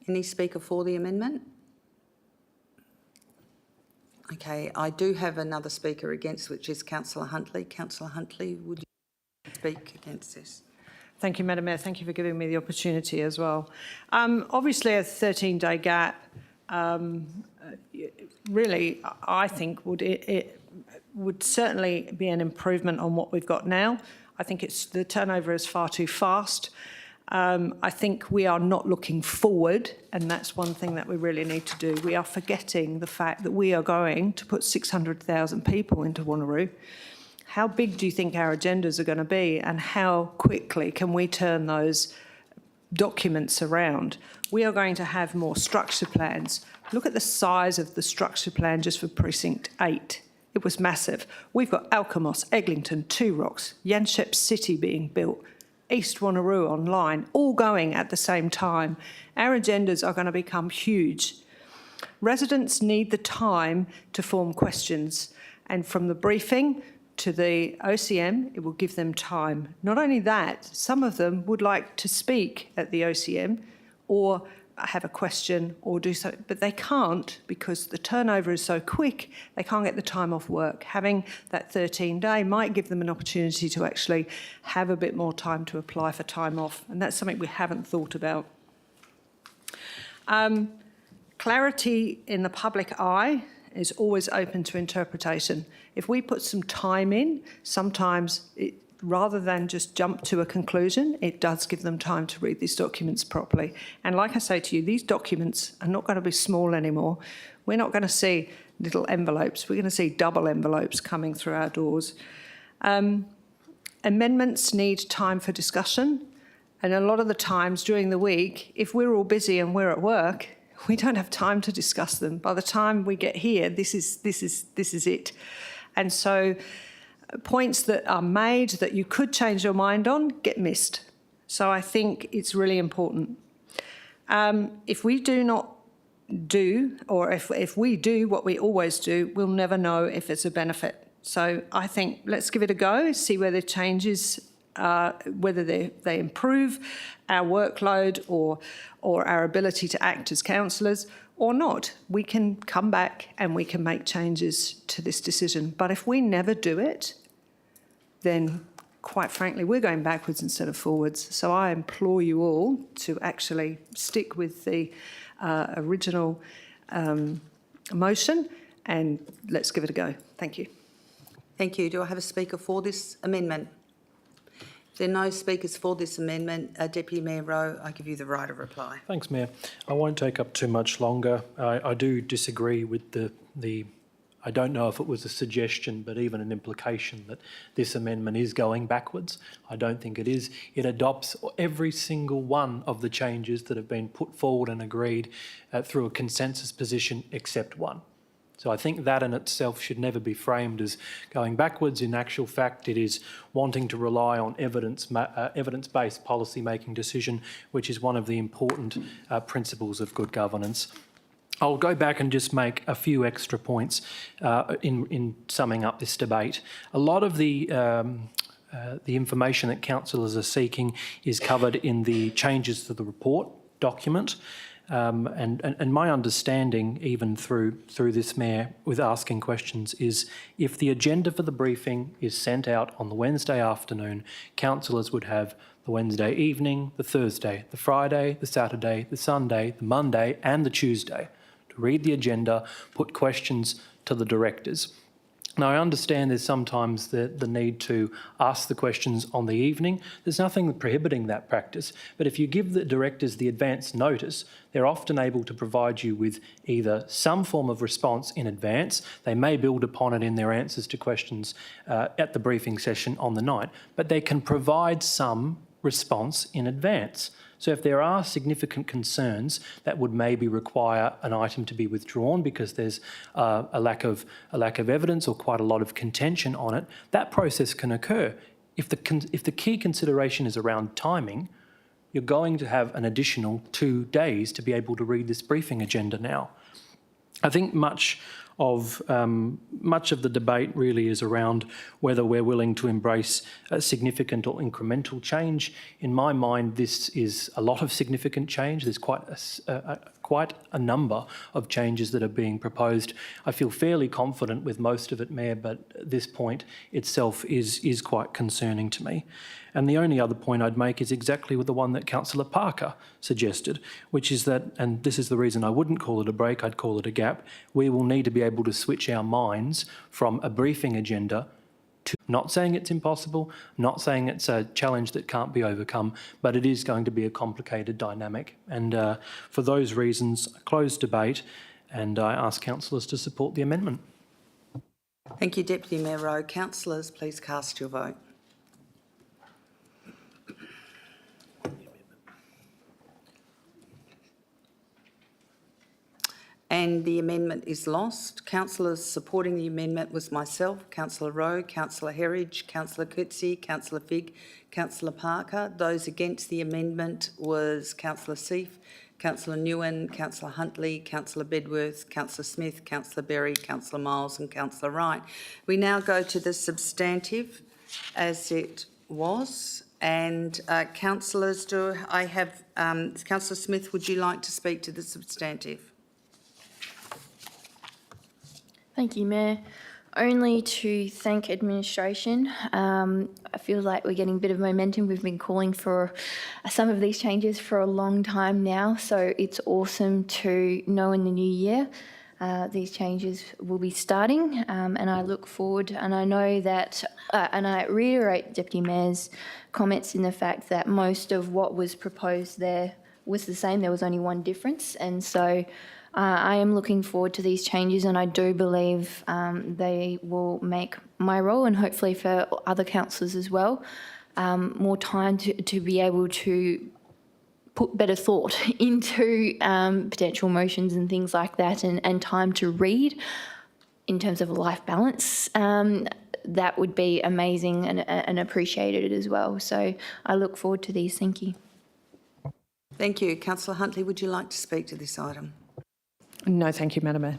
Any speaker for the amendment? Okay, I do have another speaker against, which is Councillor Huntley. Councillor Huntley, would you speak against this? Thank you, Madam Mayor. Thank you for giving me the opportunity as well. Obviously, a 13-day gap really, I think, it would certainly be an improvement on what we've got now. I think the turnover is far too fast. I think we are not looking forward, and that's one thing that we really need to do. We are forgetting the fact that we are going to put 600,000 people into Wanneroo. How big do you think our agendas are going to be, and how quickly can we turn those documents around? We are going to have more structure plans. Look at the size of the structure plan just for Precinct 8. It was massive. We've got Alkimos, Eglinton, Two Rocks, Yanchep City being built, East Wanneroo online, all going at the same time. Our agendas are going to become huge. Residents need the time to form questions, and from the briefing to the OCM, it will give them time. Not only that, some of them would like to speak at the OCM or have a question or do so, but they can't because the turnover is so quick, they can't get the time off work. Having that 13-day might give them an opportunity to actually have a bit more time to apply for time off, and that's something we haven't thought about. Clarity in the public eye is always open to interpretation. If we put some time in, sometimes rather than just jump to a conclusion, it does give them time to read these documents properly. And like I say to you, these documents are not going to be small anymore. We're not going to see little envelopes. We're going to see double envelopes coming through our doors. Amendments need time for discussion. And a lot of the times during the week, if we're all busy and we're at work, we don't have time to discuss them. By the time we get here, this is it. And so points that are made that you could change your mind on get missed. So I think it's really important. If we do not do, or if we do what we always do, we'll never know if it's a benefit. So I think let's give it a go, see where the changes, whether they improve our workload or our ability to act as councillors or not. We can come back and we can make changes to this decision. But if we never do it, then quite frankly, we're going backwards instead of forwards. So I implore you all to actually stick with the original motion and let's give it a go. Thank you. Thank you. Do I have a speaker for this amendment? If there are no speakers for this amendment, Deputy Mayor Rowe, I give you the right of reply. Thanks, Mayor. I won't take up too much longer. I do disagree with the I don't know if it was a suggestion, but even an implication that this amendment is going backwards. I don't think it is. It adopts every single one of the changes that have been put forward and agreed through a consensus position except one. So I think that in itself should never be framed as going backwards. In actual fact, it is wanting to rely on evidence-based policy-making decision, which is one of the important principles of good governance. I'll go back and just make a few extra points in summing up this debate. A lot of the information that councillors are seeking is covered in the changes to the report document. And my understanding, even through this, Mayor, with asking questions, is if the agenda for the briefing is sent out on the Wednesday afternoon, councillors would have the Wednesday evening, the Thursday, the Friday, the Saturday, the Sunday, the Monday and the Tuesday to read the agenda, put questions to the directors. Now, I understand there's sometimes the need to ask the questions on the evening. There's nothing prohibiting that practice, but if you give the directors the advance notice, they're often able to provide you with either some form of response in advance. They may build upon it in their answers to questions at the briefing session on the night, but they can provide some response in advance. So if there are significant concerns that would maybe require an item to be withdrawn because there's a lack of evidence or quite a lot of contention on it, that process can occur. If the key consideration is around timing, you're going to have an additional 2 days to be able to read this briefing agenda now. I think much of much of the debate really is around whether we're willing to embrace a significant or incremental change. In my mind, this is a lot of significant change. There's quite a number of changes that are being proposed. I feel fairly confident with most of it, Mayor, but this point itself is quite concerning to me. And the only other point I'd make is exactly with the one that Councillor Parker suggested, which is that, and this is the reason I wouldn't call it a break, I'd call it a gap, we will need to be able to switch our minds from a briefing agenda to, not saying it's impossible, not saying it's a challenge that can't be overcome, but it is going to be a complicated dynamic. And for those reasons, I close debate and I ask councillors to support the amendment. Thank you, Deputy Mayor Rowe. Councillors, please cast your vote. And the amendment is lost. Councillors supporting the amendment was myself, Councillor Rowe, Councillor Herridge, Councillor Coetzee, Councillor Figg, Councillor Parker. Those against the amendment was Councillor Seif, Councillor Nguyen, Councillor Huntley, Councillor Bedworth, Councillor Smith, Councillor Berry, Councillor Miles and Councillor Wright. We now go to the substantive as it was. And councillors, do I have, Councillor Smith, would you like to speak to the substantive? Thank you, Mayor. Only to thank administration. I feel like we're getting a bit of momentum. We've been calling for some of these changes for a long time now, so it's awesome to know in the new year these changes will be starting, and I look forward, and I know that, and I reiterate Deputy Mayor's comments in the fact that most of what was proposed there was the same. There was only one difference, and so I am looking forward to these changes, and I do believe they will make my role, and hopefully for other councillors as well, more time to be able to put better thought into potential motions and things like that, and time to read in terms of life balance. That would be amazing and appreciated as well. So I look forward to these. Thank you. Thank you. Councillor Huntley, would you like to speak to this item? No, thank you, Madam Mayor.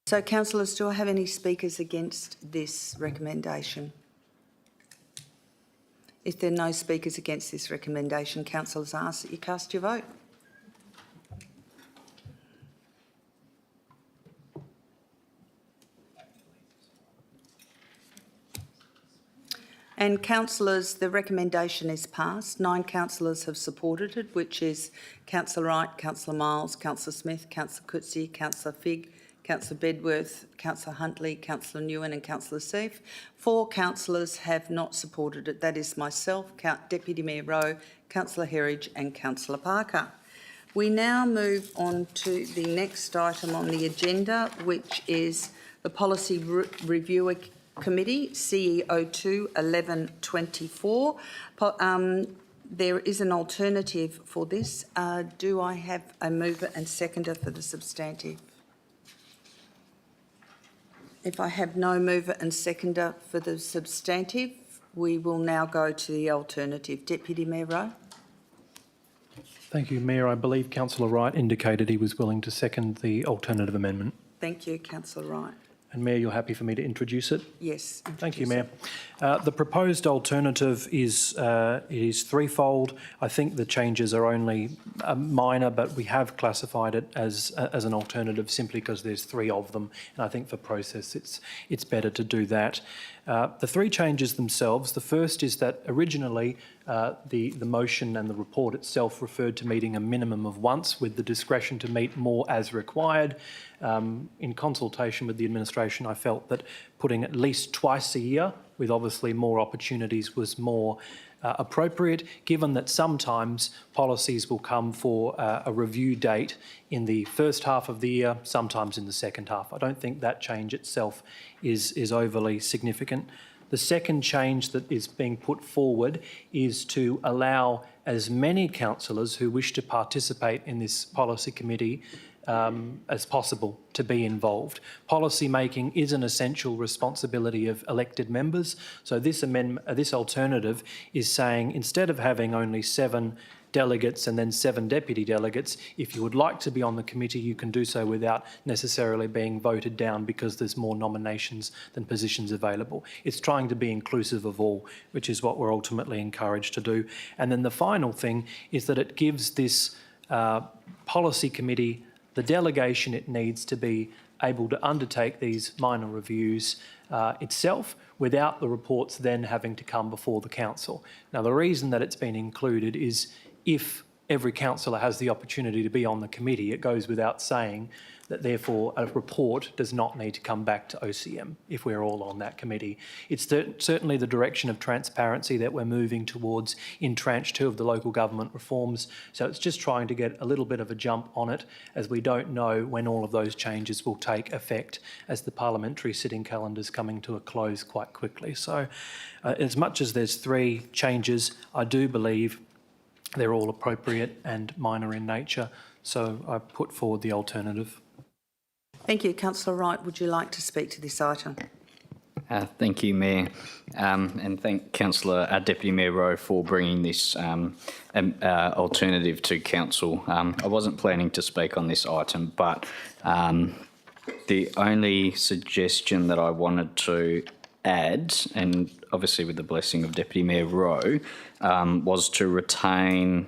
So, councillors, do I have any speakers against this recommendation? If there are no speakers against this recommendation, councillors ask that you cast your vote. And councillors, the recommendation is passed. 9 councillors have supported it, which is Councillor Wright, Councillor Miles, Councillor Smith, Councillor Coetzee, Councillor Figg, Councillor Bedworth, Councillor Huntley, Councillor Nguyen and Councillor Seif. 4 councillors have not supported it. That is myself, Deputy Mayor Rowe, Councillor Herridge and Councillor Parker. We now move on to the next item on the agenda, which is the Policy Review Committee, CEO2 1124. There is an alternative for this. Do I have a mover and seconder for the substantive? If I have no mover and seconder for the substantive, we will now go to the alternative. Deputy Mayor Rowe. Thank you, Mayor. I believe Councillor Wright indicated he was willing to second the alternative amendment. Thank you, Councillor Wright. And Mayor, you're happy for me to introduce it? Yes. Thank you, Mayor. The proposed alternative is threefold. I think the changes are only minor, but we have classified it as an alternative simply because there's 3 of them, and I think for process it's better to do that. The 3 changes themselves, the first is that originally the motion and the report itself referred to meeting a minimum of once with the discretion to meet more as required. In consultation with the administration, I felt that putting at least twice a year with obviously more opportunities was more appropriate, given that sometimes policies will come for a review date in the first half of the year, sometimes in the second half. I don't think that change itself is overly significant. The second change that is being put forward is to allow as many councillors who wish to participate in this policy committee as possible to be involved. Policy making is an essential responsibility of elected members. So this alternative is saying instead of having only 7 delegates and then 7 deputy delegates, if you would like to be on the committee, you can do so without necessarily being voted down because there's more nominations than positions available. It's trying to be inclusive of all, which is what we're ultimately encouraged to do. And then the final thing is that it gives this policy committee the delegation it needs to be able to undertake these minor reviews itself without the reports then having to come before the council. Now, the reason that it's been included is if every councillor has the opportunity to be on the committee, it goes without saying that therefore a report does not need to come back to OCM if we're all on that committee. It's certainly the direction of transparency that we're moving towards in tranche 2 of the local government reforms. So it's just trying to get a little bit of a jump on it, as we don't know when all of those changes will take effect, as the parliamentary sitting calendar is coming to a close quite quickly. So as much as there's 3 changes, I do believe they're all appropriate and minor in nature. So I put forward the alternative. Thank you. Councillor Wright, would you like to speak to this item? Thank you, Mayor, and thank Deputy Mayor Rowe for bringing this alternative to council. I wasn't planning to speak on this item, but the only suggestion that I wanted to add, and obviously with the blessing of Deputy Mayor Rowe, was to retain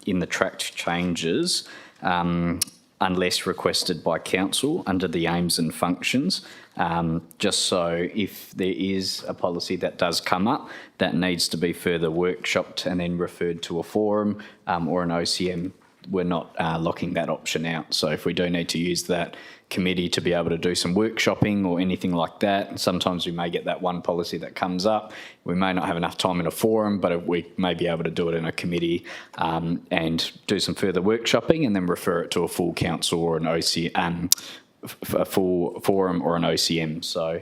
in the tracked changes unless requested by council under the aims and functions, just so if there is a policy that does come up that needs to be further workshopped and then referred to a forum or an OCM, we're not locking that option out. So if we do need to use that committee to be able to do some workshopping or anything like that, sometimes we may get that one policy that comes up. We may not have enough time in a forum, but we may be able to do it in a committee and do some further workshopping and then refer it to a full council or an OCM, a full forum or an OCM. So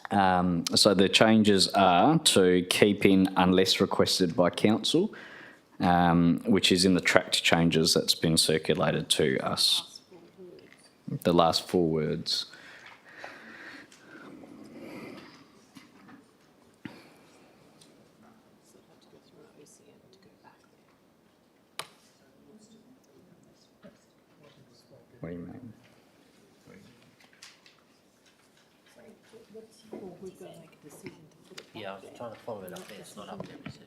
the changes are to keep in unless requested by council, which is in the tracked changes that's been circulated to us. The last 4 words. What do you mean? Yeah, I was trying to follow it up there. It's not up there, is it?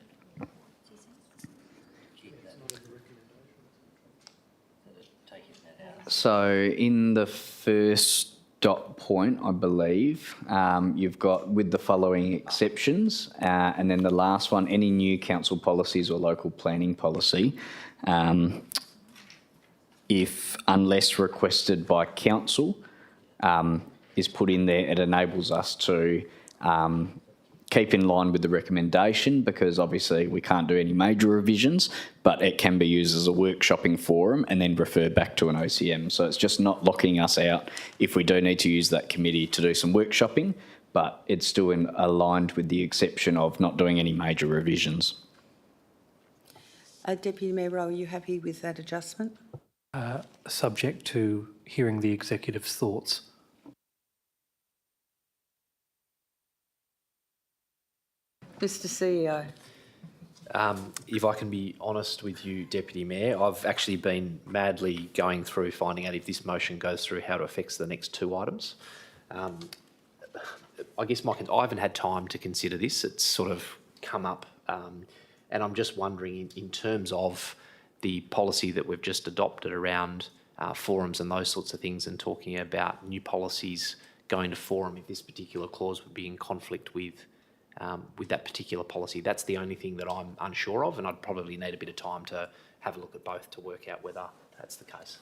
So in the first dot point, I believe, you've got with the following exceptions, and then the last one, any new council policies or local planning policy, if unless requested by council, is put in there, it enables us to keep in line with the recommendation, because obviously we can't do any major revisions, but it can be used as a workshopping forum and then refer back to an OCM. So it's just not locking us out if we do need to use that committee to do some workshopping, but it's still aligned with the exception of not doing any major revisions. Deputy Mayor Rowe, are you happy with that adjustment? Subject to hearing the executive's thoughts. Mr CEO. If I can be honest with you, Deputy Mayor, I've actually been madly going through finding out if this motion goes through how it affects the next 2 items. I guess I haven't had time to consider this. It's sort of come up, and I'm just wondering in terms of the policy that we've just adopted around forums and those sorts of things, and talking about new policies going to forum, if this particular clause would be in conflict with with that particular policy. That's the only thing that I'm unsure of, and I'd probably need a bit of time to have a look at both to work out whether that's the case.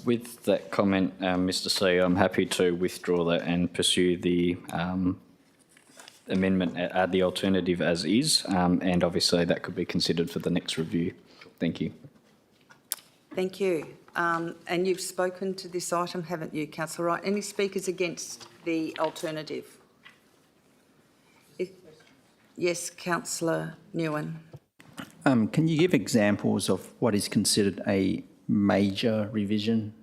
With that comment, Mr. C, I'm happy to withdraw that and pursue the amendment, the alternative as is, and obviously that could be considered for the next review. Thank you. Thank you. And you've spoken to this item, haven't you, Councillor Wright? Any speakers against the alternative? Yes, Councillor Nguyen. Can you give examples of what is considered a major revision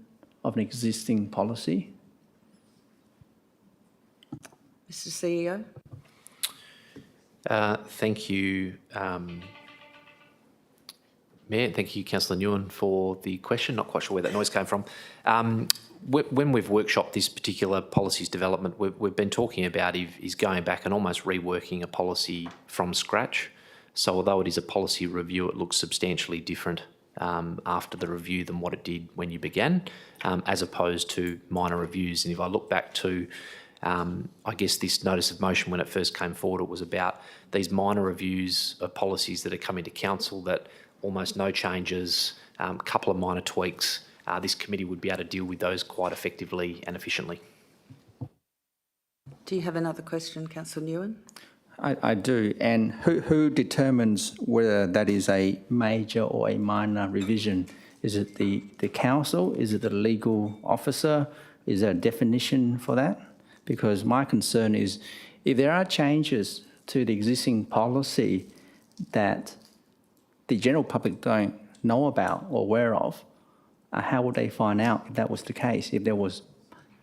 of an existing policy? Mr. CEO. Thank you, Mayor. Thank you, Councillor Nguyen, for the question. Not quite sure where that noise came from. When we've workshopped this particular policies development, we've been talking about is going back and almost reworking a policy from scratch. So although it is a policy review, it looks substantially different after the review than what it did when you began, as opposed to minor reviews. And if I look back to, I guess, this notice of motion when it first came forward, it was about these minor reviews of policies that are coming to council that almost no changes, a couple of minor tweaks. This committee would be able to deal with those quite effectively and efficiently. Do you have another question, Councillor Nguyen? I do. And who determines whether that is a major or a minor revision? Is it the council? Is it the legal officer? Is there a definition for that? Because my concern is if there are changes to the existing policy that the general public don't know about or aware of, how would they find out if that was the case? If there was,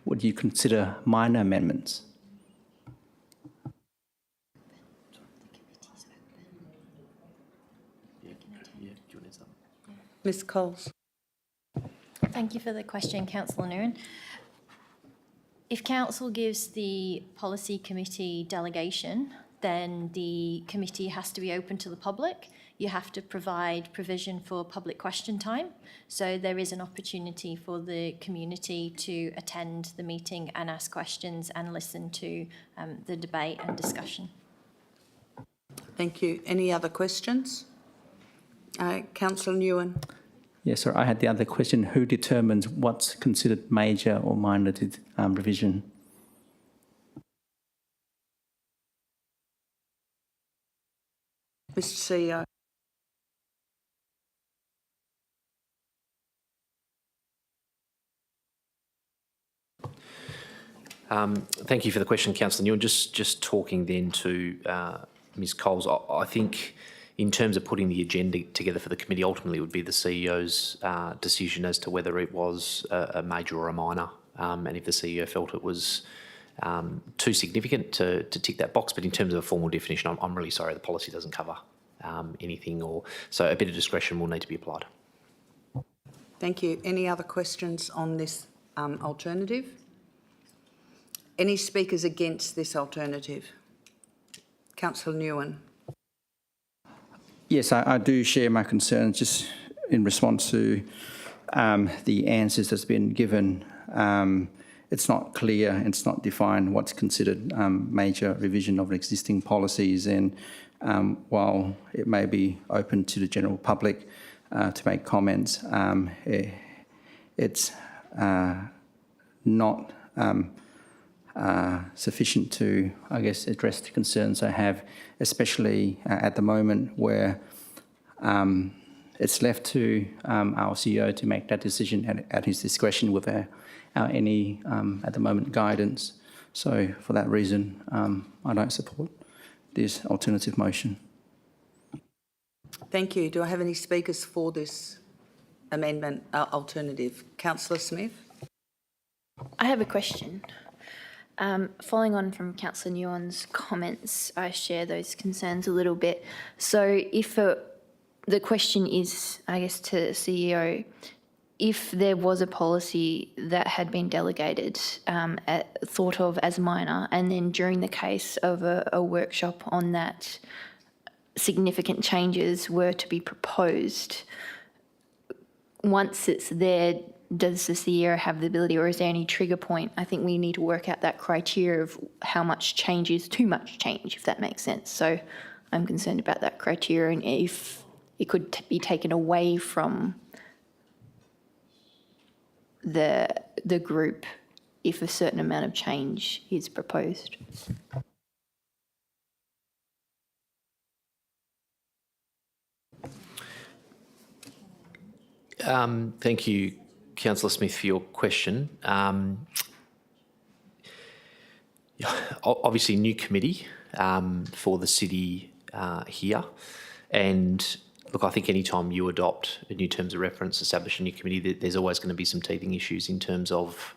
would you consider minor amendments? Ms. Coles. Thank you for the question, Councillor Nguyen. If Council gives the Policy Committee delegation, then the committee has to be open to the public. You have to provide provision for public question time. So there is an opportunity for the community to attend the meeting and ask questions and listen to the debate and discussion. Thank you. Any other questions? Councillor Nguyen. Yes, sir. I had the other question. Who determines what's considered major or minor revision? Mr. CEO. Thank you for the question, Councillor Nguyen. Just talking then to Ms. Coles, I think in terms of putting the agenda together for the committee, ultimately it would be the CEO's decision as to whether it was a major or a minor, and if the CEO felt it was too significant to tick that box. But in terms of a formal definition, I'm really sorry, the policy doesn't cover anything, so a bit of discretion will need to be applied. Thank you. Any other questions on this alternative? Any speakers against this alternative? Councillor Nguyen. Yes, I do share my concerns just in response to the answers that's been given. It's not clear, it's not defined what's considered major revision of existing policies, and while it may be open to the general public to make comments, it's not sufficient to, I guess, address the concerns I have, especially at the moment where it's left to our CEO to make that decision at his discretion without any, at the moment, guidance. So for that reason, I don't support this alternative motion. Thank you. Do I have any speakers for this amendment alternative? Councillor Smith. I have a question. Following on from Councillor Nguyen's comments, I share those concerns a little bit. So if the question is, I guess, to the CEO, if there was a policy that had been delegated, thought of as minor, and then during the case of a workshop on that, significant changes were to be proposed, once it's there, does the CEO have the ability, or is there any trigger point? I think we need to work out that criteria of how much change is too much change, if that makes sense. So I'm concerned about that criteria and if it could be taken away from the group if a certain amount of change is proposed. Thank you, Councillor Smith, for your question. Obviously, new committee for the city here. And look, I think any time you adopt a new terms of reference, establish a new committee, there's always going to be some teething issues in terms of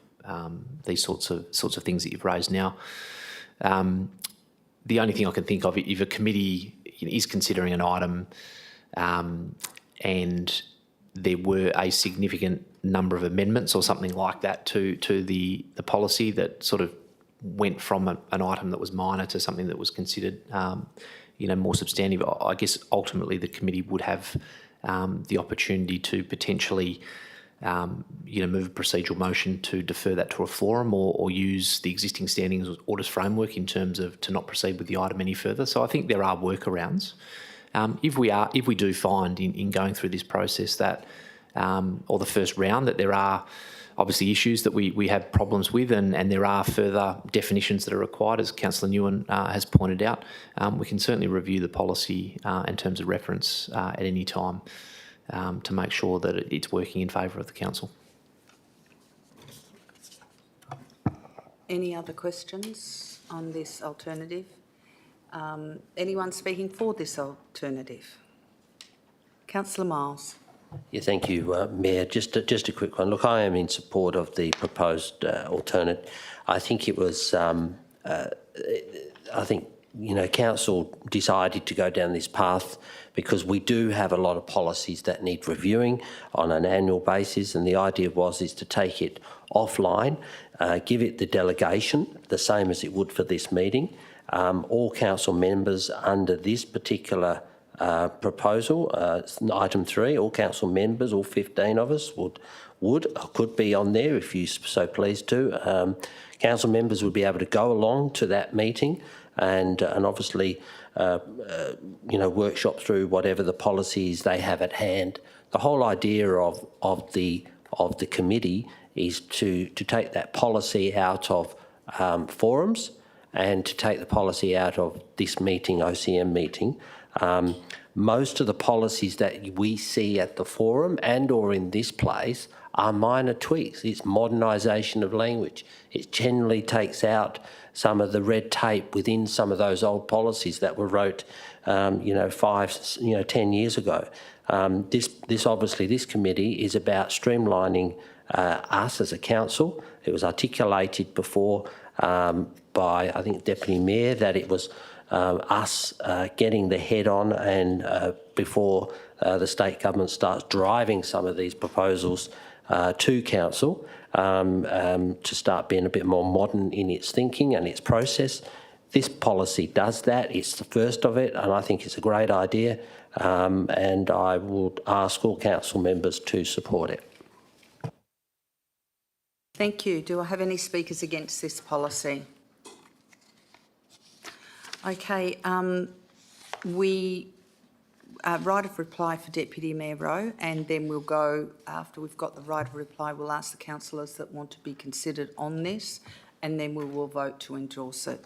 these sorts of things that you've raised now. The only thing I can think of, if a committee is considering an item and there were a significant number of amendments or something like that to the policy that sort of went from an item that was minor to something that was considered more substantive, I guess ultimately the committee would have the opportunity to potentially move a procedural motion to defer that to a forum or use the existing standings orders framework in terms of to not proceed with the item any further. So I think there are workarounds. If we do find in going through this process that, or the first round, that there are obviously issues that we have problems with and there are further definitions that are required, as Councillor Nguyen has pointed out, we can certainly review the policy in terms of reference at any time to make sure that it's working in favour of the council. Any other questions on this alternative? Anyone speaking for this alternative? Councillor Miles. Yeah, thank you, Mayor. Just a quick one. Look, I am in support of the proposed alternate. I think it was, council decided to go down this path because we do have a lot of policies that need reviewing on an annual basis, and the idea is to take it offline, give it the delegation, the same as it would for this meeting. All council members under this particular proposal, item 3, all council members, all 15 of us could be on there if you so pleased to. Council members would be able to go along to that meeting and obviously workshop through whatever the policies they have at hand. The whole idea of the committee is to take that policy out of forums and to take the policy out of this meeting, OCM meeting. Most of the policies that we see at the forum and or in this place are minor tweaks. It's modernisation of language. It generally takes out some of the red tape within some of those old policies that were wrote, 10 years ago. This committee is about streamlining us as a council. It was articulated before by, I think, Deputy Mayor, that it was us getting the head on and before the state government starts driving some of these proposals to council to start being a bit more modern in its thinking and its process. This policy does that. It's the first of it, and I think it's a great idea, and I would ask all council members to support it. Thank you. Do I have any speakers against this policy? Okay, we right of reply for Deputy Mayor Rowe, and then we'll go, after we've got the right of reply, we'll ask the councillors that want to be considered on this, and then we will vote to endorse it.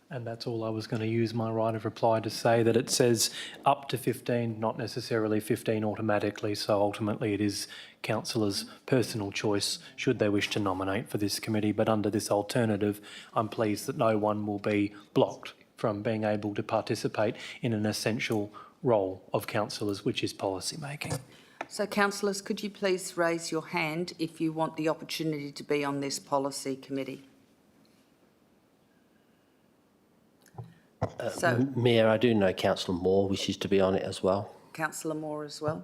And that's all I was going to use my right of reply to say, that it says up to 15, not necessarily 15 automatically. So ultimately it is councillors' personal choice should they wish to nominate for this committee. But under this alternative, I'm pleased that no one will be blocked from being able to participate in an essential role of councillors, which is policy making. So councillors, could you please raise your hand if you want the opportunity to be on this policy committee? Mayor, I do know Councillor Moore wishes to be on it as well. Councillor Moore as well.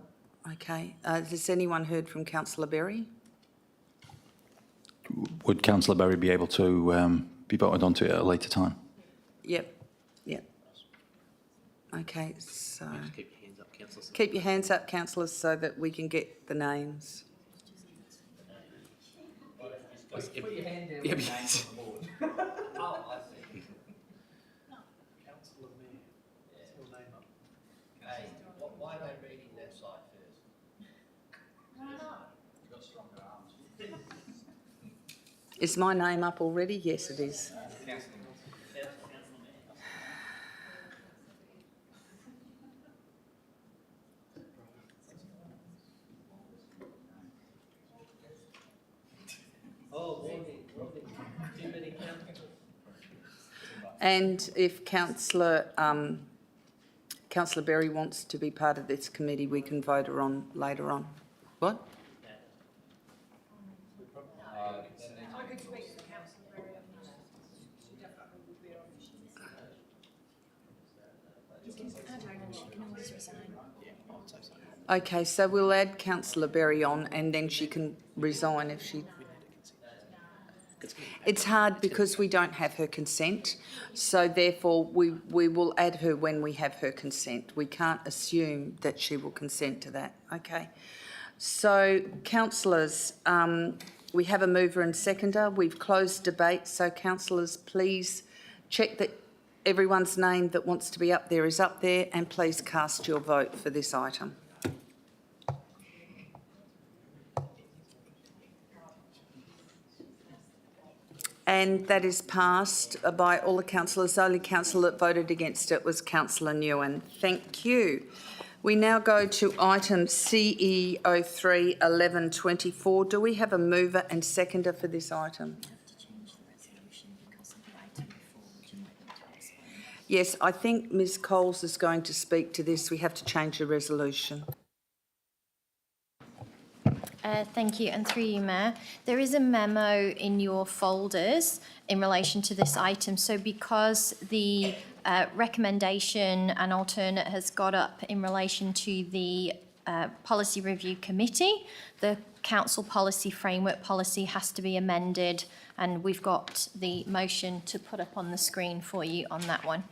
Okay. Has anyone heard from Councillor Berry? Would Councillor Berry be able to be voted onto it at a later time? Yep. Okay, so Keep your hands up, councillors. Keep your hands up, councillors, so that we can get the names. Put your hand down. Yeah, yes. Oh, I see. Councillor Mayor, what's your name up? Hey, why are they reading that side first? Why not? You've got stronger arms. Is my name up already? Yes, it is. Oh, warning. Too many councillors. And if Councillor Berry wants to be part of this committee, we can vote her on later on. What? I could speak to the councillor very often. She definitely would be on. She can always resign. Okay, so we'll add Councillor Berry on and then she can resign if she... It's hard because we don't have her consent, so therefore we will add her when we have her consent. We can't assume that she will consent to that, okay? So, councillors, we have a mover and seconder. We've closed debate, so councillors, please check that everyone's name that wants to be up there is up there and please cast your vote for this item. And that is passed by all the councillors. The only councillor that voted against it was Councillor Nguyen. Thank you. We now go to item CE 03 1124. Do we have a mover and seconder for this item? Yes, I think Ms Coles is going to speak to this. We have to change the resolution. Thank you, and through you, Mayor. There is a memo in your folders in relation to this item. So because the recommendation and alternate has got up in relation to the Policy Review Committee, the Council Policy Framework Policy has to be amended, and we've got the motion to put up on the screen for you on that one.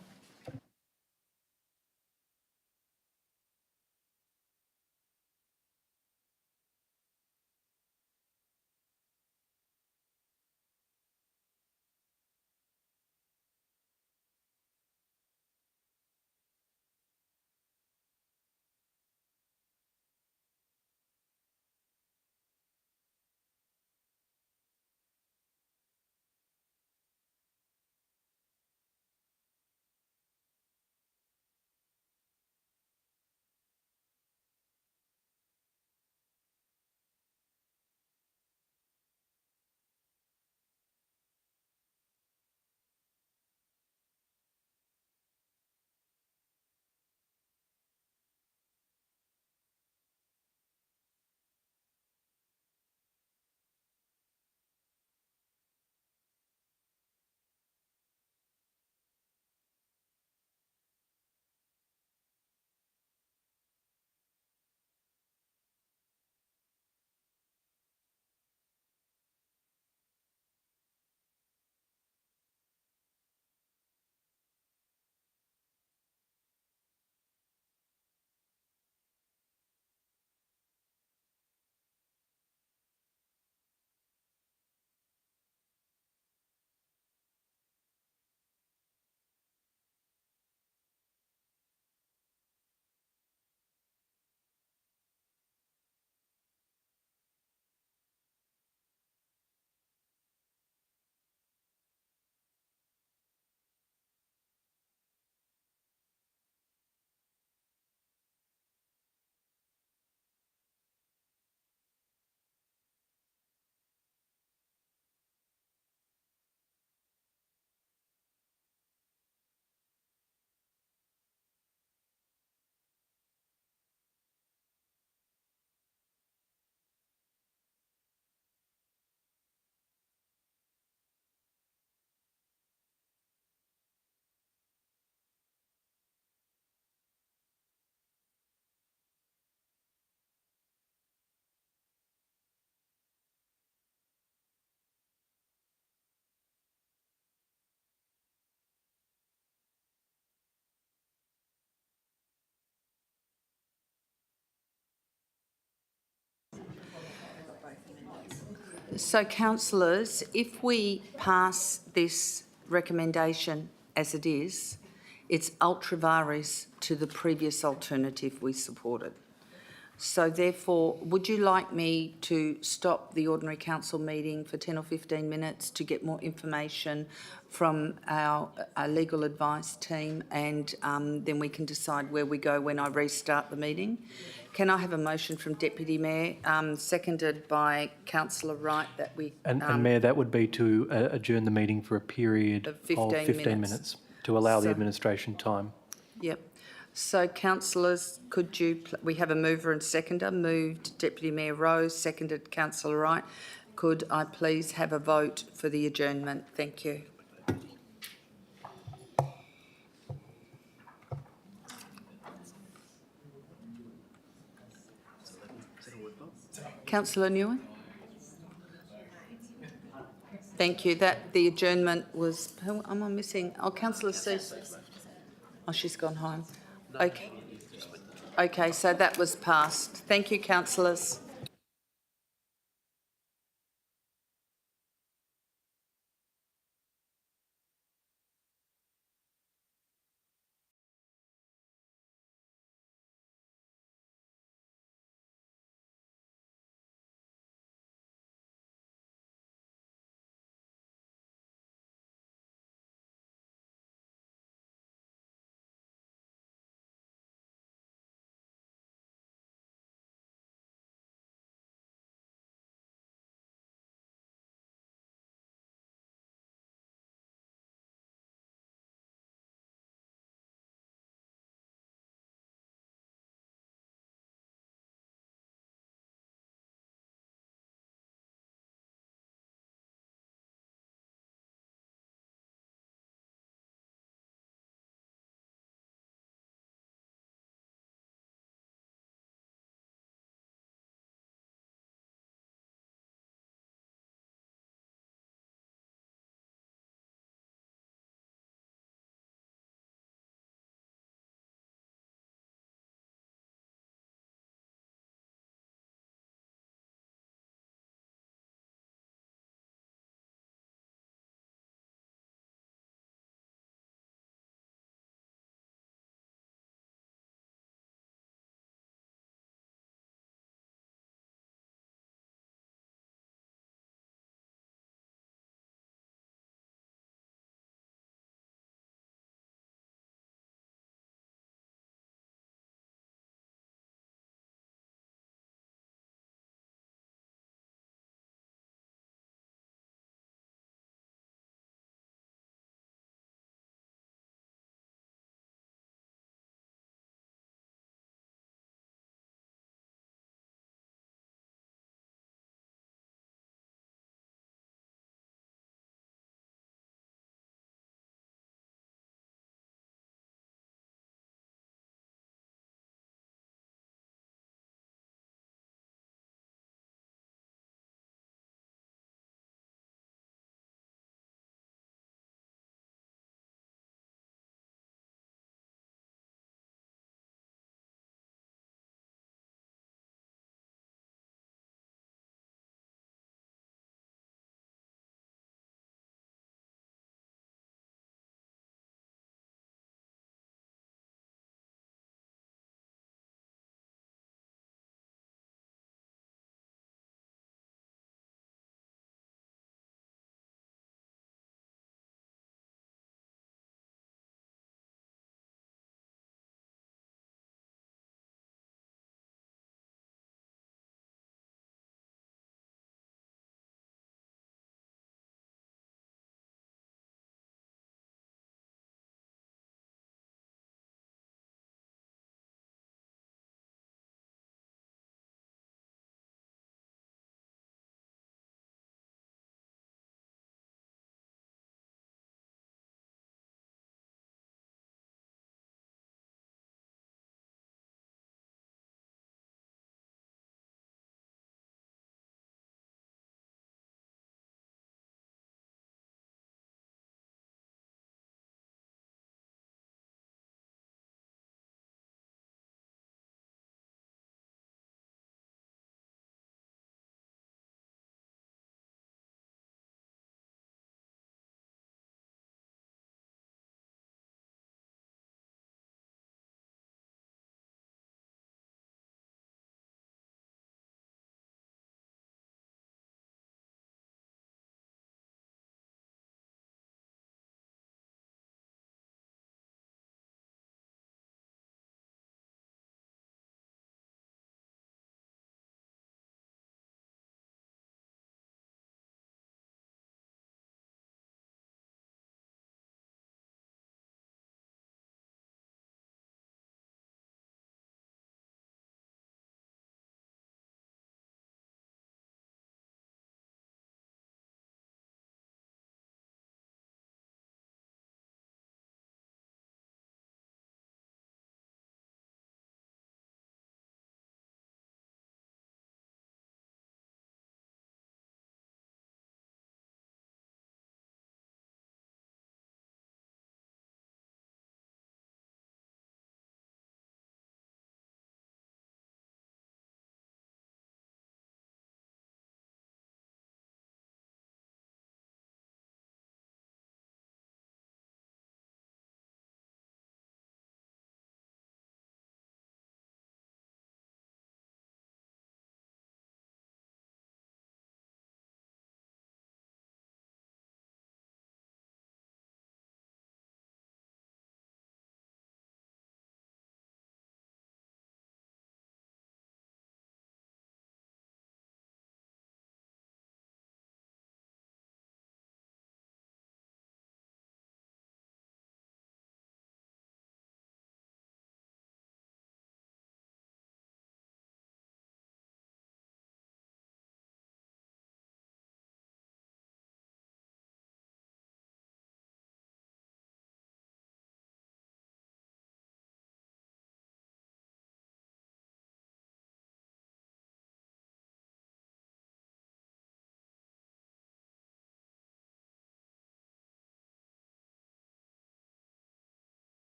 So, councillors, if we pass this recommendation as it is, it's ultra vires to the previous alternative we supported. So therefore, would you like me to stop the ordinary council meeting for 10 or 15 minutes to get more information from our legal advice team, and then we can decide where we go when I restart the meeting? Can I have a motion from Deputy Mayor, seconded by Councillor Wright, that we... And Mayor, that would be to adjourn the meeting for a period of 15 minutes to allow the administration time. Yep. So, councillors, could you... we have a mover and seconder. Moved Deputy Mayor Rose, seconded Councillor Wright. Could I please have a vote for the adjournment? Thank you. Councillor Nguyen? Thank you. That the adjournment was... who am I missing? Oh, Councillor Cease. Oh, she's gone home. Okay. Okay, so that was passed. Thank you, councillors.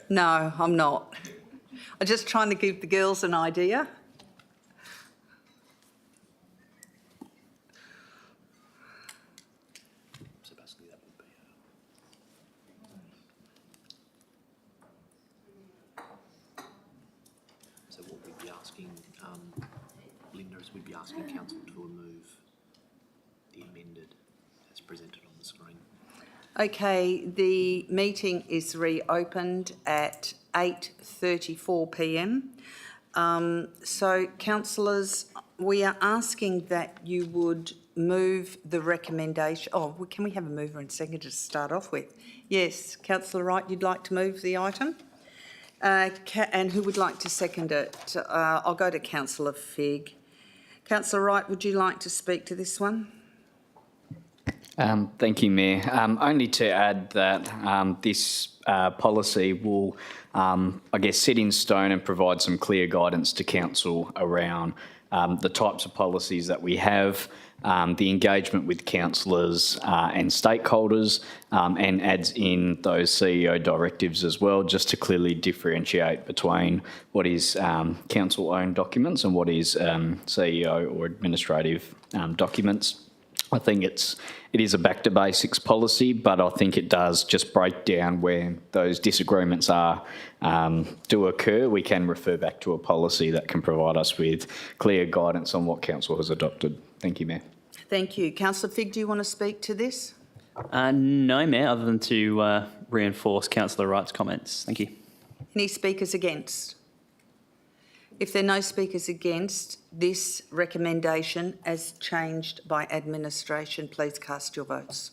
No, I'm not. I'm just trying to give the girls an idea. So basically that would be so what we'd be asking, Linda, is we'd be asking council to remove the amended as presented on the screen. Okay, the meeting is reopened at 8:34 p.m. So, councillors, we are asking that you would move the recommendation. Oh, can we have a mover and seconder to start off with? Yes, Councillor Wright, you'd like to move the item? And who would like to second it? I'll go to Councillor Figg. Councillor Wright, would you like to speak to this one? Thank you, Mayor. Only to add that this policy will, I guess, set in stone and provide some clear guidance to council around the types of policies that we have, the engagement with councillors and stakeholders, and adds in those CEO directives as well, just to clearly differentiate between what is council-owned documents and what is CEO or administrative documents. I think it is a back to basics policy, but I think it does just break down where those disagreements do occur. We can refer back to a policy that can provide us with clear guidance on what council has adopted. Thank you, Mayor. Thank you. Councillor Figg, do you want to speak to this? No, Mayor, other than to reinforce Councillor Wright's comments. Thank you. Any speakers against? If there are no speakers against this recommendation as changed by administration, please cast your votes.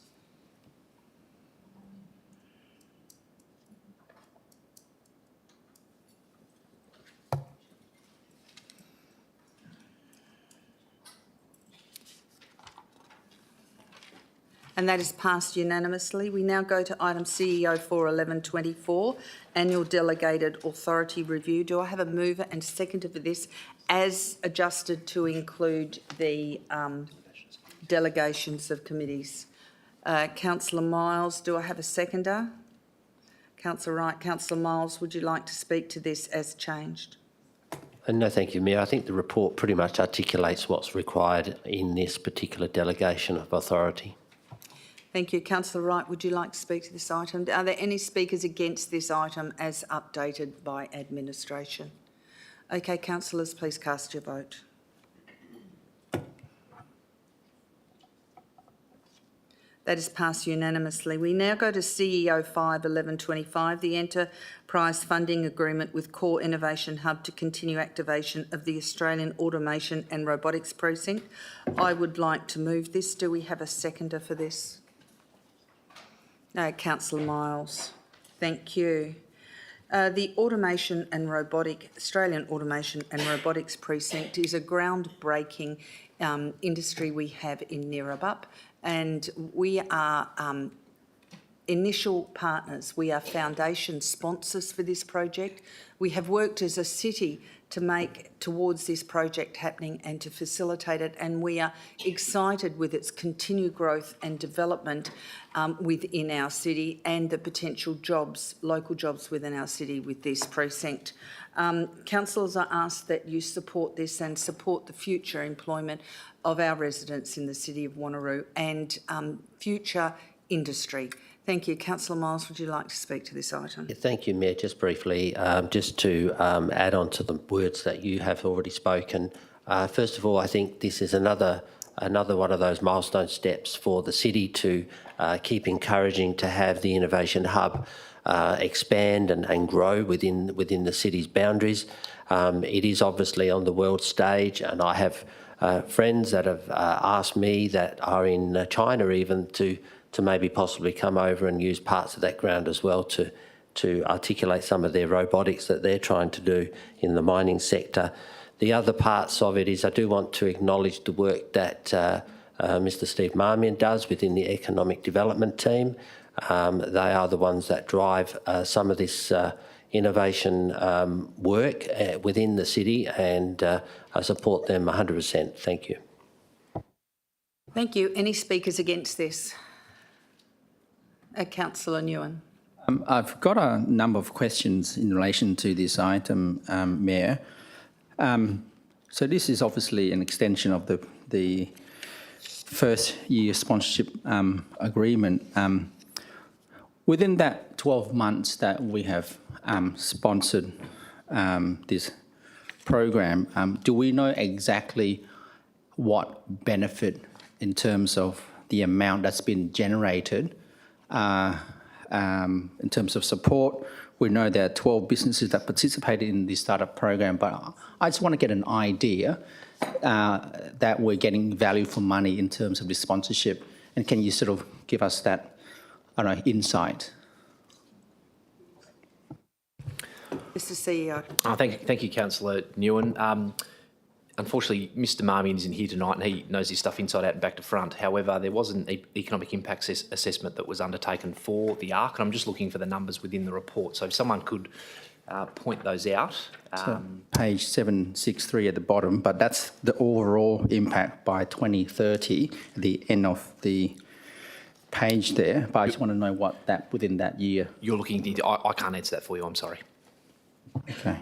And that is passed unanimously. We now go to item CEO 41124, Annual Delegated Authority Review. Do I have a mover and seconder for this as adjusted to include the delegations of committees? Councillor Miles, do I have a seconder? Councillor Wright, Councillor Miles, would you like to speak to this as changed? No, thank you, Mayor. I think the report pretty much articulates what's required in this particular delegation of authority. Thank you. Councillor Wright, would you like to speak to this item? Are there any speakers against this item as updated by administration? Okay, councillors, please cast your vote. That is passed unanimously. We now go to CEO 51125, the Enterprise Funding Agreement with Core Innovation Hub to continue activation of the Australian Automation and Robotics Precinct. I would like to move this. Do we have a seconder for this? Councillor Miles. Thank you. The Australian Automation and Robotics Precinct is a groundbreaking industry we have in Neerabup, and we are initial partners. We are foundation sponsors for this project. We have worked as a city to make towards this project happening and to facilitate it, and we are excited with its continued growth and development within our city and the potential jobs, local jobs within our city with this precinct. Councillors are asked that you support this and support the future employment of our residents in the city of Wanneroo and future industry. Thank you. Councillor Miles, would you like to speak to this item? Yeah, thank you, Mayor. Just briefly, just to add on to the words that you have already spoken. First of all, I think this is another one of those milestone steps for the city to keep encouraging to have the Innovation Hub expand and grow within the city's boundaries. It is obviously on the world stage, and I have friends that have asked me that are in China even to maybe possibly come over and use parts of that ground as well to articulate some of their robotics that they're trying to do in the mining sector. The other parts of it is I do want to acknowledge the work that Mr Steve Marmion does within the economic development team. They are the ones that drive some of this innovation work within the city, and I support them 100%. Thank you. Thank you. Any speakers against this? Councillor Nguyen. I've got a number of questions in relation to this item, Mayor. So this is obviously an extension of the first year sponsorship agreement. Within that 12 months that we have sponsored this program, do we know exactly what benefit in terms of the amount that's been generated in terms of support? We know there are 12 businesses that participated in the startup program, but I just want to get an idea that we're getting value for money in terms of the sponsorship. And can you sort of give us that, I don't know, insight? Mr. CEO. Thank you, Councillor Nguyen. Unfortunately, Mr Marmion isn't here tonight and he knows his stuff inside out and back to front. However, there was an economic impact assessment that was undertaken for the ARC, and I'm just looking for the numbers within the report. So if someone could point those out. So page 763 at the bottom, but that's the overall impact by 2030, the end of the page there. But I just want to know what that within that year. You're looking, I can't answer that for you, I'm sorry. Okay.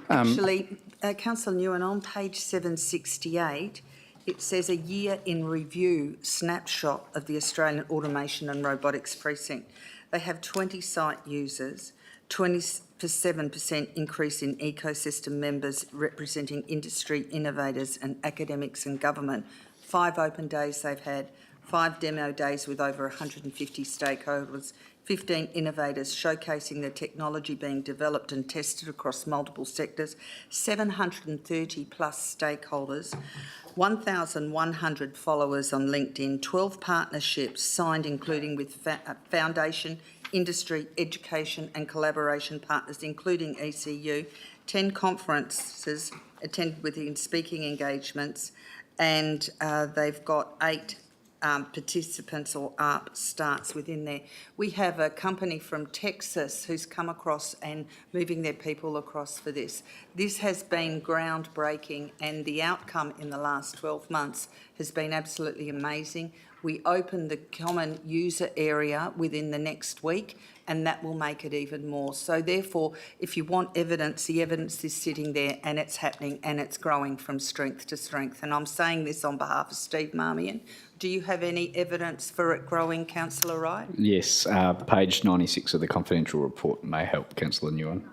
Actually, Councillor Nguyen, on page 768, it says a year in review snapshot of the Australian Automation and Robotics Precinct. They have 20 site users, 27% increase in ecosystem members representing industry, innovators and academics and government. 5 open days they've had, 5 demo days with over 150 stakeholders, 15 innovators showcasing the technology being developed and tested across multiple sectors, 730 plus stakeholders, 1,100 followers on LinkedIn, 12 partnerships signed including with foundation, industry, education and collaboration partners including ECU, 10 conferences attended within speaking engagements, and they've got 8 participants or ARP starts within there. We have a company from Texas who's come across and moving their people across for this. This has been groundbreaking and the outcome in the last 12 months has been absolutely amazing. We open the common user area within the next week and that will make it even more. So therefore, if you want evidence, the evidence is sitting there and it's happening and it's growing from strength to strength. And I'm saying this on behalf of Steve Marmion. Do you have any evidence for it growing, Councillor Wright? Yes, page 96 of the confidential report may help, Councillor Nguyen,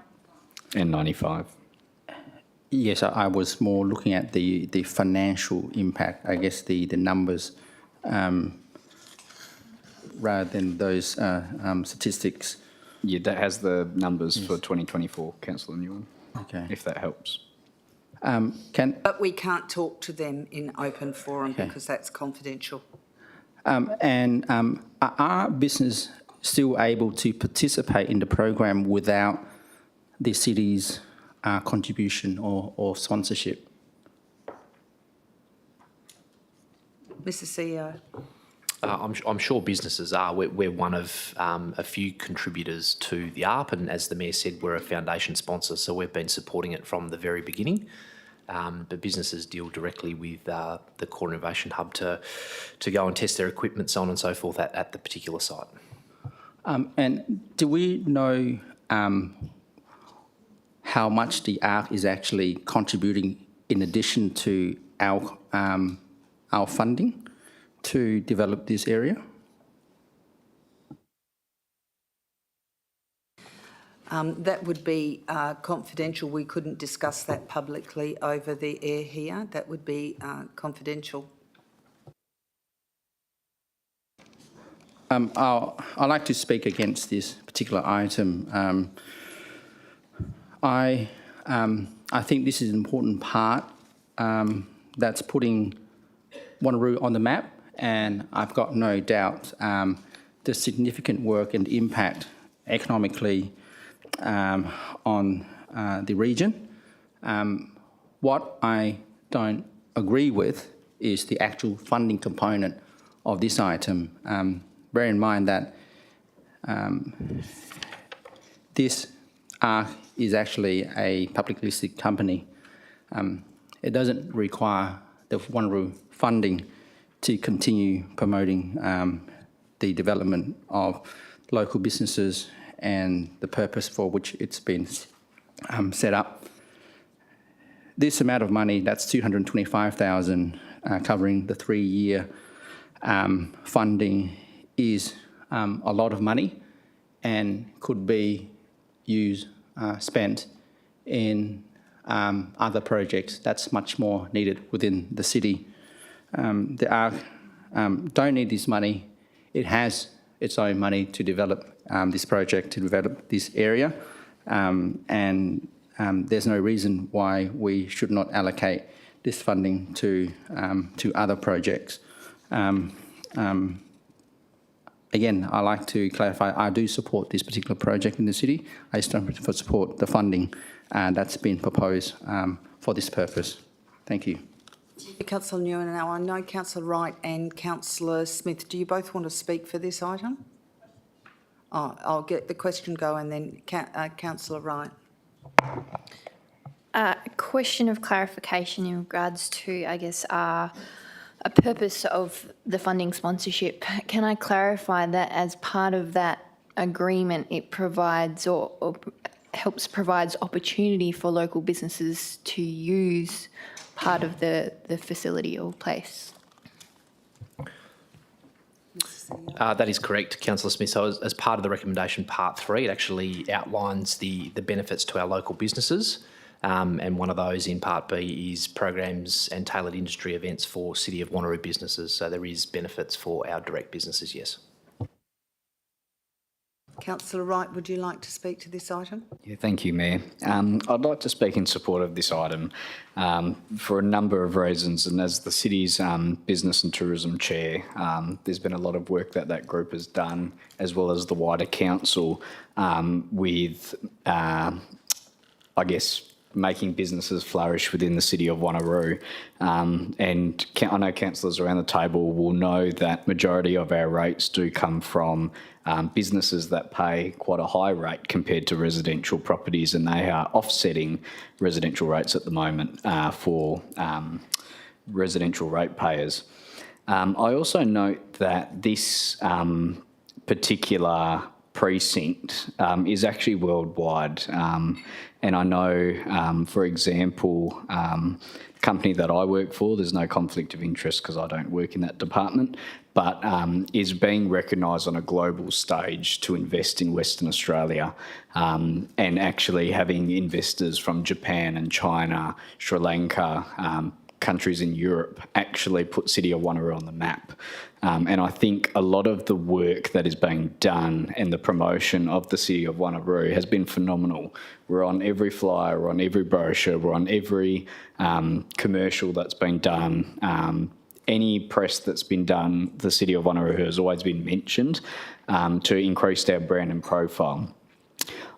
and 95. Yes, I was more looking at the financial impact, I guess the numbers, rather than those statistics. Yeah, that has the numbers for 2024, Councillor Nguyen. Okay. If that helps. But we can't talk to them in open forum because that's confidential. Are business still able to participate in the program without the city's contribution or sponsorship? Mr. CEO. I'm sure businesses are. We're one of a few contributors to the ARP, and as the Mayor said, we're a foundation sponsor, so we've been supporting it from the very beginning. But businesses deal directly with the Core Innovation Hub to go and test their equipment, so on and so forth, at the particular site. And do we know how much the ARC is actually contributing in addition to our funding to develop this area? That would be confidential. We couldn't discuss that publicly over the air here. That would be confidential. I'd like to speak against this particular item. I think this is an important part that's putting Wanneroo on the map, and I've got no doubt the significant work and impact economically on the region. What I don't agree with is the actual funding component of this item. Bear in mind that this ARC is actually a publicly listed company. It doesn't require the Wanneroo funding to continue promoting the development of local businesses and the purpose for which it's been set up. This amount of money, that's $225,000, covering the 3-year funding, is a lot of money and could be spent in other projects that's much more needed within the city. The ARC don't need this money. It has its own money to develop this project, to develop this area, and there's no reason why we should not allocate this funding to other projects. Again, I like to clarify, I do support this particular project in the city. I just don't support the funding that's been proposed for this purpose. Thank you. Councillor Nguyen, now I know Councillor Wright and Councillor Smith, do you both want to speak for this item? Oh, I'll get the question going then. Councillor Wright. A question of clarification in regards to, I guess, a purpose of the funding sponsorship. Can I clarify that as part of that agreement, it provides or provides opportunity for local businesses to use part of the facility or place? That is correct, Councillor Smith. So as part of the recommendation part 3, it actually outlines the benefits to our local businesses. And one of those in part B is programs and tailored industry events for City of Wanneroo businesses. So there is benefits for our direct businesses, yes. Councillor Wright, would you like to speak to this item? Yeah, thank you, Mayor. I'd like to speak in support of this item for a number of reasons. And as the City's Business and Tourism Chair, there's been a lot of work that group has done, as well as the wider council, with, I guess, making businesses flourish within the City of Wanneroo. And I know councillors around the table will know that majority of our rates do come from businesses that pay quite a high rate compared to residential properties, and they are offsetting residential rates at the moment for residential ratepayers. I also note that this particular precinct is actually worldwide. And I know, for example, the company that I work for, there's no conflict of interest because I don't work in that department, but is being recognised on a global stage to invest in Western Australia, and actually having investors from Japan and China, Sri Lanka, countries in Europe actually put City of Wanneroo on the map. And I think a lot of the work that is being done and the promotion of the City of Wanneroo has been phenomenal. We're on every flyer, we're on every brochure, we're on every commercial that's been done. Any press that's been done, the City of Wanneroo has always been mentioned to increase our brand and profile.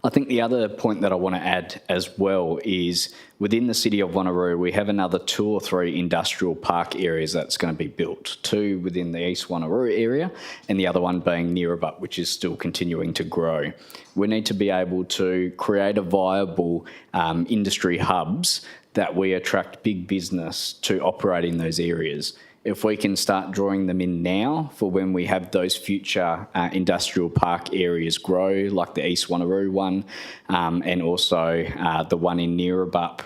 I think the other point that I want to add as well is within the City of Wanneroo, we have another 2 or 3 industrial park areas that's going to be built, 2 within the East Wanneroo area and the other one being Neerabup, which is still continuing to grow. We need to be able to create a viable industry hubs that we attract big business to operate in those areas. If we can start drawing them in now for when we have those future industrial park areas grow, like the East Wanneroo one, and also the one in Neerabup,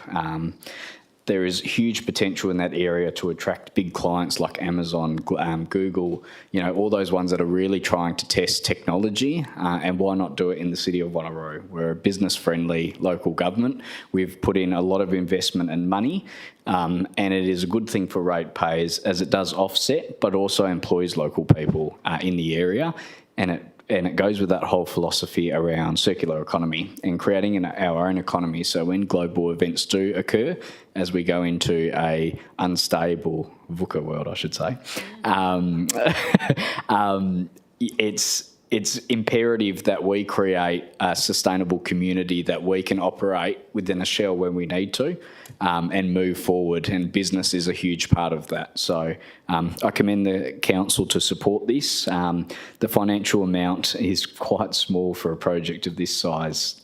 there is huge potential in that area to attract big clients like Amazon, Google, all those ones that are really trying to test technology, and why not do it in the City of Wanneroo? We're a business-friendly local government. We've put in a lot of investment and money, and it is a good thing for ratepayers as it does offset, but also employs local people in the area, and it goes with that whole philosophy around circular economy and creating our own economy. So when global events do occur, as we go into a unstable VUCA world, I should say, it's imperative that we create a sustainable community that we can operate within a shell when we need to, and move forward, and business is a huge part of that. So I commend the council to support this. The financial amount is quite small for a project of this size,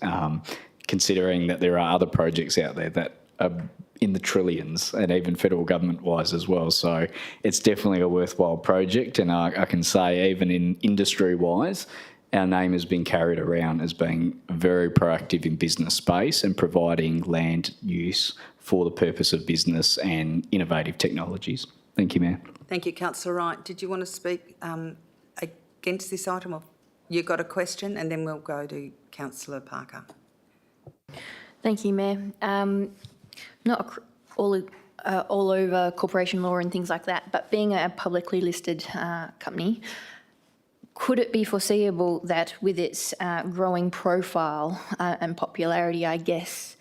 considering that there are other projects out there that in the trillions, and even federal government-wise as well. So it's definitely a worthwhile project, and I can say even in industry-wise, our name has been carried around as being very proactive in business space and providing land use for the purpose of business and innovative technologies. Thank you, Mayor. Thank you, Councillor Wright. Did you want to speak against this item? Or you got a question, and then we'll go to Councillor Parker. Thank you, Mayor. Not all over corporation law and things like that, but being a publicly listed company, could it be foreseeable that with its growing profile and popularity, I guess,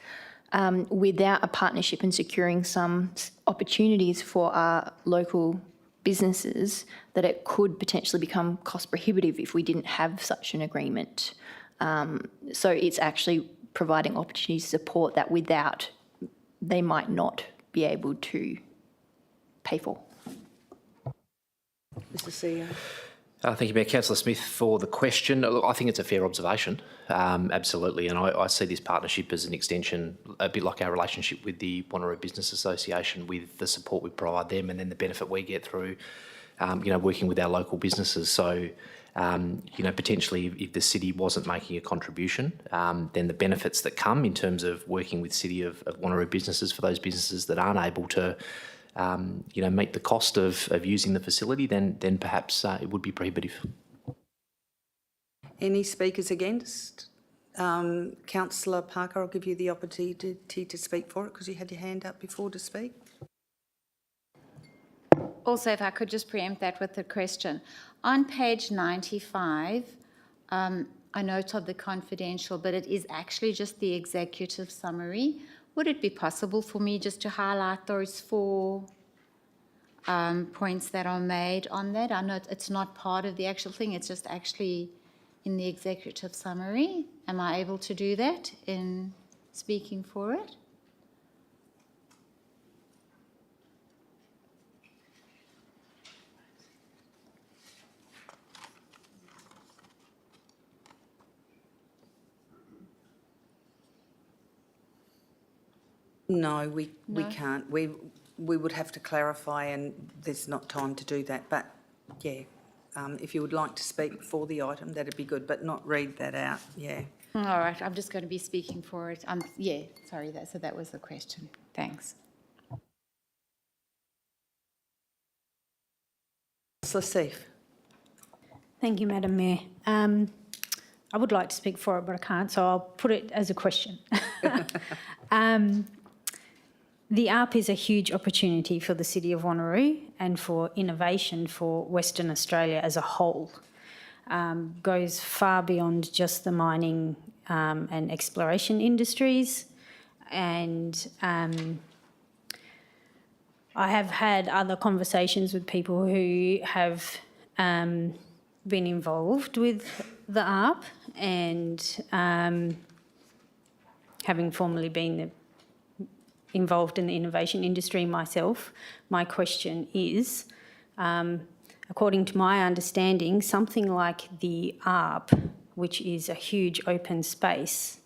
without a partnership and securing some opportunities for our local businesses, that it could potentially become cost prohibitive if we didn't have such an agreement? So it's actually providing opportunities to support that without they might not be able to pay for. Mr. CEO. Thank you, Mayor. Councillor Smith, for the question. Look, I think it's a fair observation, absolutely, and I see this partnership as an extension, a bit like our relationship with the Wanneroo Business Association, with the support we provide them and then the benefit we get through, working with our local businesses. So, potentially if the city wasn't making a contribution, then the benefits that come in terms of working with City of Wanneroo businesses, for those businesses that aren't able to meet the cost of using the facility, then perhaps it would be prohibitive. Any speakers against? Councillor Parker, I'll give you the opportunity to speak for it because you had your hand up before to speak. Also, if I could just preempt that with a question. On page 95, I note of the confidential, but it is actually just the executive summary. Would it be possible for me just to highlight those 4 points that are made on that? I know it's not part of the actual thing, it's just actually in the executive summary. Am I able to do that in speaking for it? No, we can't. We would have to clarify, and there's not time to do that. But yeah, if you would like to speak for the item, that'd be good, but not read that out. Yeah. All right, I'm just going to be speaking for it. Sorry, so that was the question. Thanks. Councillor Seif. Thank you, Madam Mayor. I would like to speak for it, but I can't, so I'll put it as a question. The ARP is a huge opportunity for the City of Wanneroo and for innovation for Western Australia as a whole. Goes far beyond just the mining and exploration industries. And I have had other conversations with people who have been involved with the ARP, and having formerly been involved in the innovation industry myself, my question is, according to my understanding, something like the ARP, which is a huge open space,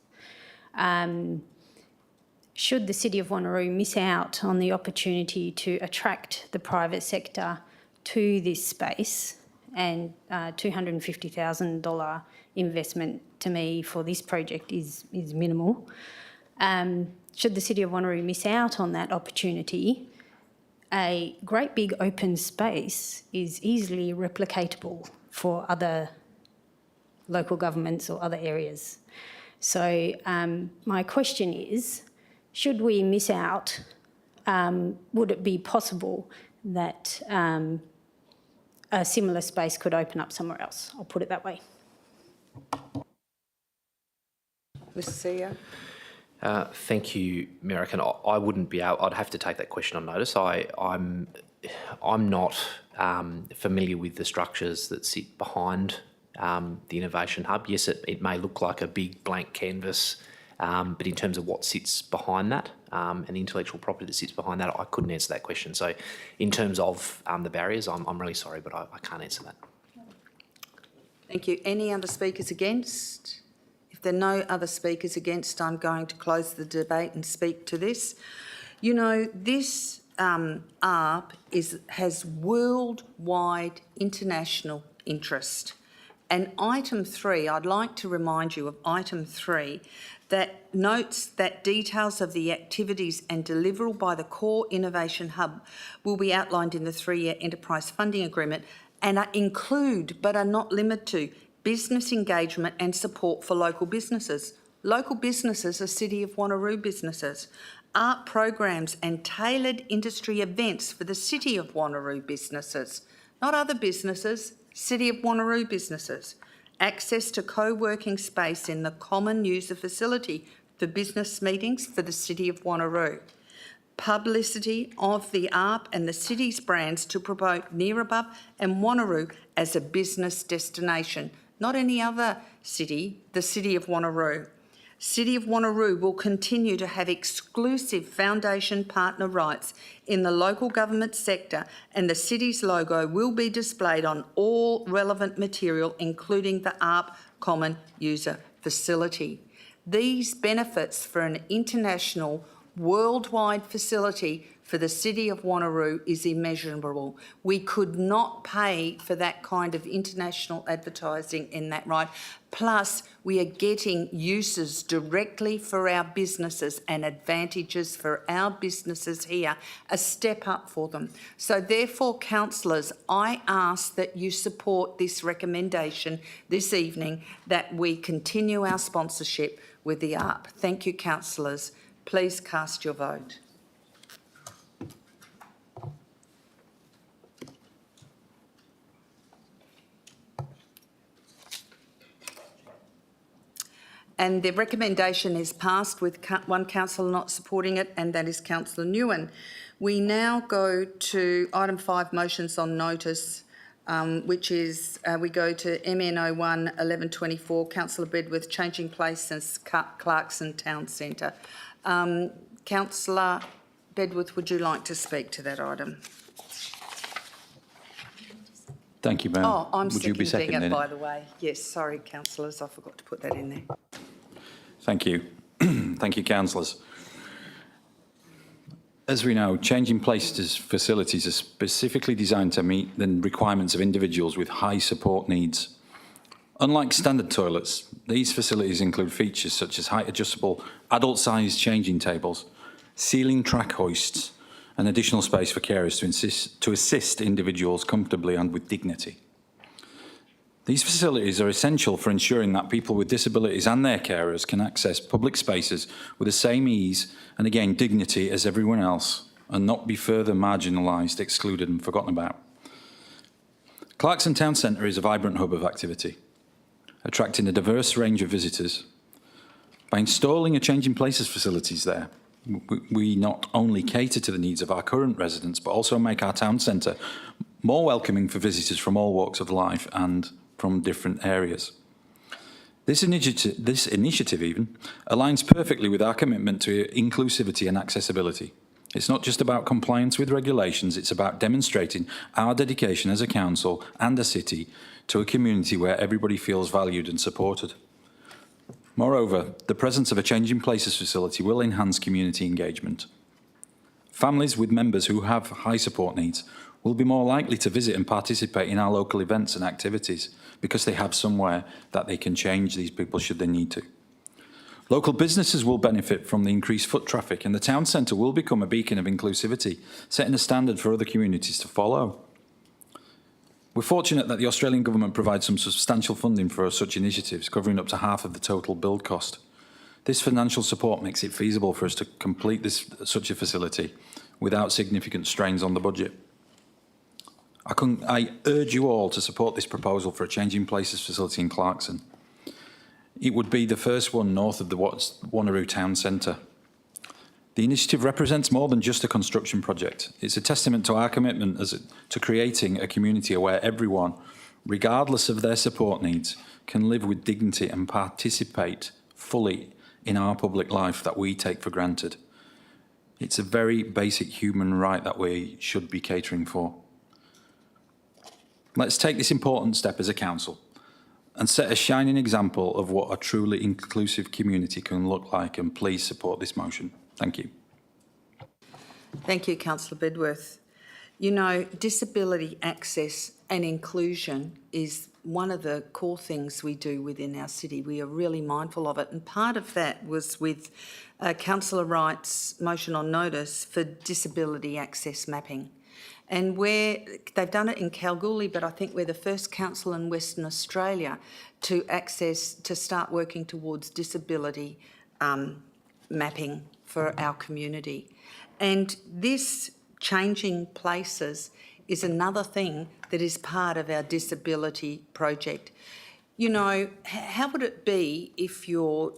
should the City of Wanneroo miss out on the opportunity to attract the private sector to this space, and $250,000 investment to me for this project is minimal, should the City of Wanneroo miss out on that opportunity, a great big open space is easily replicatable for other local governments or other areas. So my question is, should we miss out, would it be possible that a similar space could open up somewhere else? I'll put it that way. Mr. CEO. Thank you, Mayor. I wouldn't be able. I'd have to take that question on notice. I'm not familiar with the structures that sit behind the Innovation Hub. Yes, it may look like a big blank canvas, but in terms of what sits behind that and the intellectual property that sits behind that, I couldn't answer that question. So, in terms of the barriers, I'm really sorry, but I can't answer that. Thank you. Any other speakers against? If If there are no other speakers against, I'm going to close the debate and speak to this. You know, this ARP has worldwide international interest. And item 3, I'd like to remind you of item 3, that notes that details of the activities and deliverable by the Core Innovation Hub will be outlined in the 3-year enterprise funding agreement and include, but are not limited to, business engagement and support for local businesses. Local businesses are City of Wanneroo businesses. Art programs and tailored industry events for the City of Wanneroo businesses, not other businesses, City of Wanneroo businesses. Access to co-working space in the common user facility for business meetings for the City of Wanneroo. Publicity of the ARP and the City's brands to promote Nearabub and Wanneroo as a business destination, not any other city, the City of Wanneroo. City of Wanneroo will continue to have exclusive foundation partner rights in the local government sector, and the City's logo will be displayed on all relevant material, including the ARP Common User Facility. These benefits for an international, worldwide facility for the City of Wanneroo is immeasurable. We could not pay for that kind of international advertising in that right. Plus, we are getting uses directly for our businesses and advantages for our businesses here, a step up for them. So therefore, councillors, I ask that you support this recommendation this evening that we continue our sponsorship with the ARP. Thank you, councillors. Please cast your vote. And the recommendation is passed with one councillor not supporting it, and that is Councillor Nguyen. We now go to item 5, motions on notice, which is we go to MN01 1124, Councillor Bedworth, changing places, Clarkson Town Centre. Councillor Bedworth, would you like to speak to that item? Thank you, Mayor. Oh, I'm Would you be seconding it, seconding by the way. Yes, sorry, councillors, I forgot to put that in there. Thank you. Thank you, councillors. As we know, changing places facilities are specifically designed to meet the requirements of individuals with high support needs. Unlike standard toilets, these facilities include features such as height-adjustable, adult-sized changing tables, ceiling track hoists, and additional space for carers to assist individuals comfortably and with dignity. These facilities are essential for ensuring that people with disabilities and their carers can access public spaces with the same ease and, again, dignity as everyone else and not be further marginalised, excluded and forgotten about. Clarkson Town Centre is a vibrant hub of activity, attracting a diverse range of visitors. By installing a changing places facilities there, we not only cater to the needs of our current residents, but also make our town centre more welcoming for visitors from all walks of life and from different areas. This initiative even aligns perfectly with our commitment to inclusivity and accessibility. It's not just about compliance with regulations, it's about demonstrating our dedication as a council and a city to a community where everybody feels valued and supported. Moreover, the presence of a changing places facility will enhance community engagement. Families with members who have high support needs will be more likely to visit and participate in our local events and activities because they have somewhere that they can change these people should they need to. Local businesses will benefit from the increased foot traffic, and the town centre will become a beacon of inclusivity, setting a standard for other communities to follow. We're fortunate that the Australian government provides some substantial funding for such initiatives, covering up to half of the total build cost. This financial support makes it feasible for us to complete such a facility without significant strains on the budget. I urge you all to support this proposal for a changing places facility in Clarkson. It would be the first one north of the Wanneroo Town Centre. The initiative represents more than just a construction project. It's a testament to our commitment to creating a community where everyone, regardless of their support needs, can live with dignity and participate fully in our public life that we take for granted. It's a very basic human right that we should be catering for. Let's take this important step as a council and set a shining example of what a truly inclusive community can look like, and please support this motion. Thank you. Thank you, Councillor Bedworth. You know, disability access and inclusion is one of the core things we do within our city. We are really mindful of it, and part of that was with Councillor Wright's motion on notice for disability access mapping. And where they've done it in Kalgoorlie, but I think we're the first council in Western Australia to start working towards disability mapping for our community. And this changing places is another thing that is part of our disability project. You know, how would it be if you're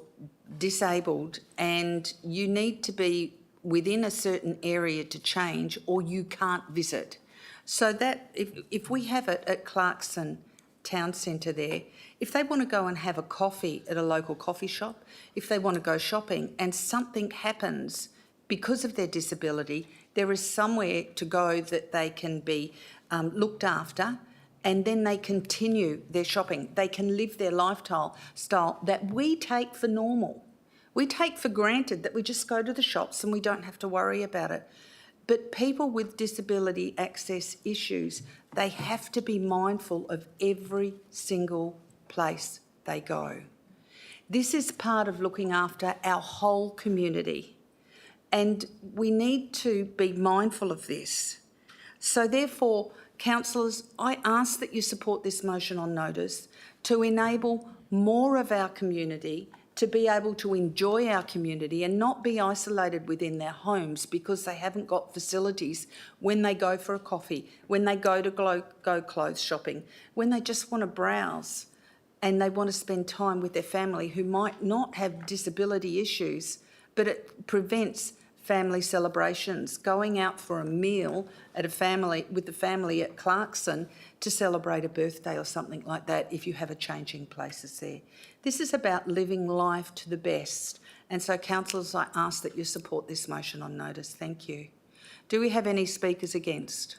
disabled and you need to be within a certain area to change, or you can't visit? So that if we have it at Clarkson Town Centre there, if they want to go and have a coffee at a local coffee shop, if they want to go shopping and something happens because of their disability, there is somewhere to go that they can be looked after, and then they continue their shopping. They can live their lifestyle that we take for normal. We take for granted that we just go to the shops and we don't have to worry about it. But people with disability access issues, they have to be mindful of every single place they go. This is part of looking after our whole community, and we need to be mindful of this. So therefore, councillors, I ask that you support this motion on notice to enable more of our community to be able to enjoy our community and not be isolated within their homes because they haven't got facilities when they go for a coffee, when they go to go clothes shopping, when they just want to browse and they want to spend time with their family who might not have disability issues, but it prevents family celebrations, going out for a meal at with the family at Clarkson to celebrate a birthday or something like that if you have a changing places there. This is about living life to the best. And so, councillors, I ask that you support this motion on notice. Thank you. Do we have any speakers against?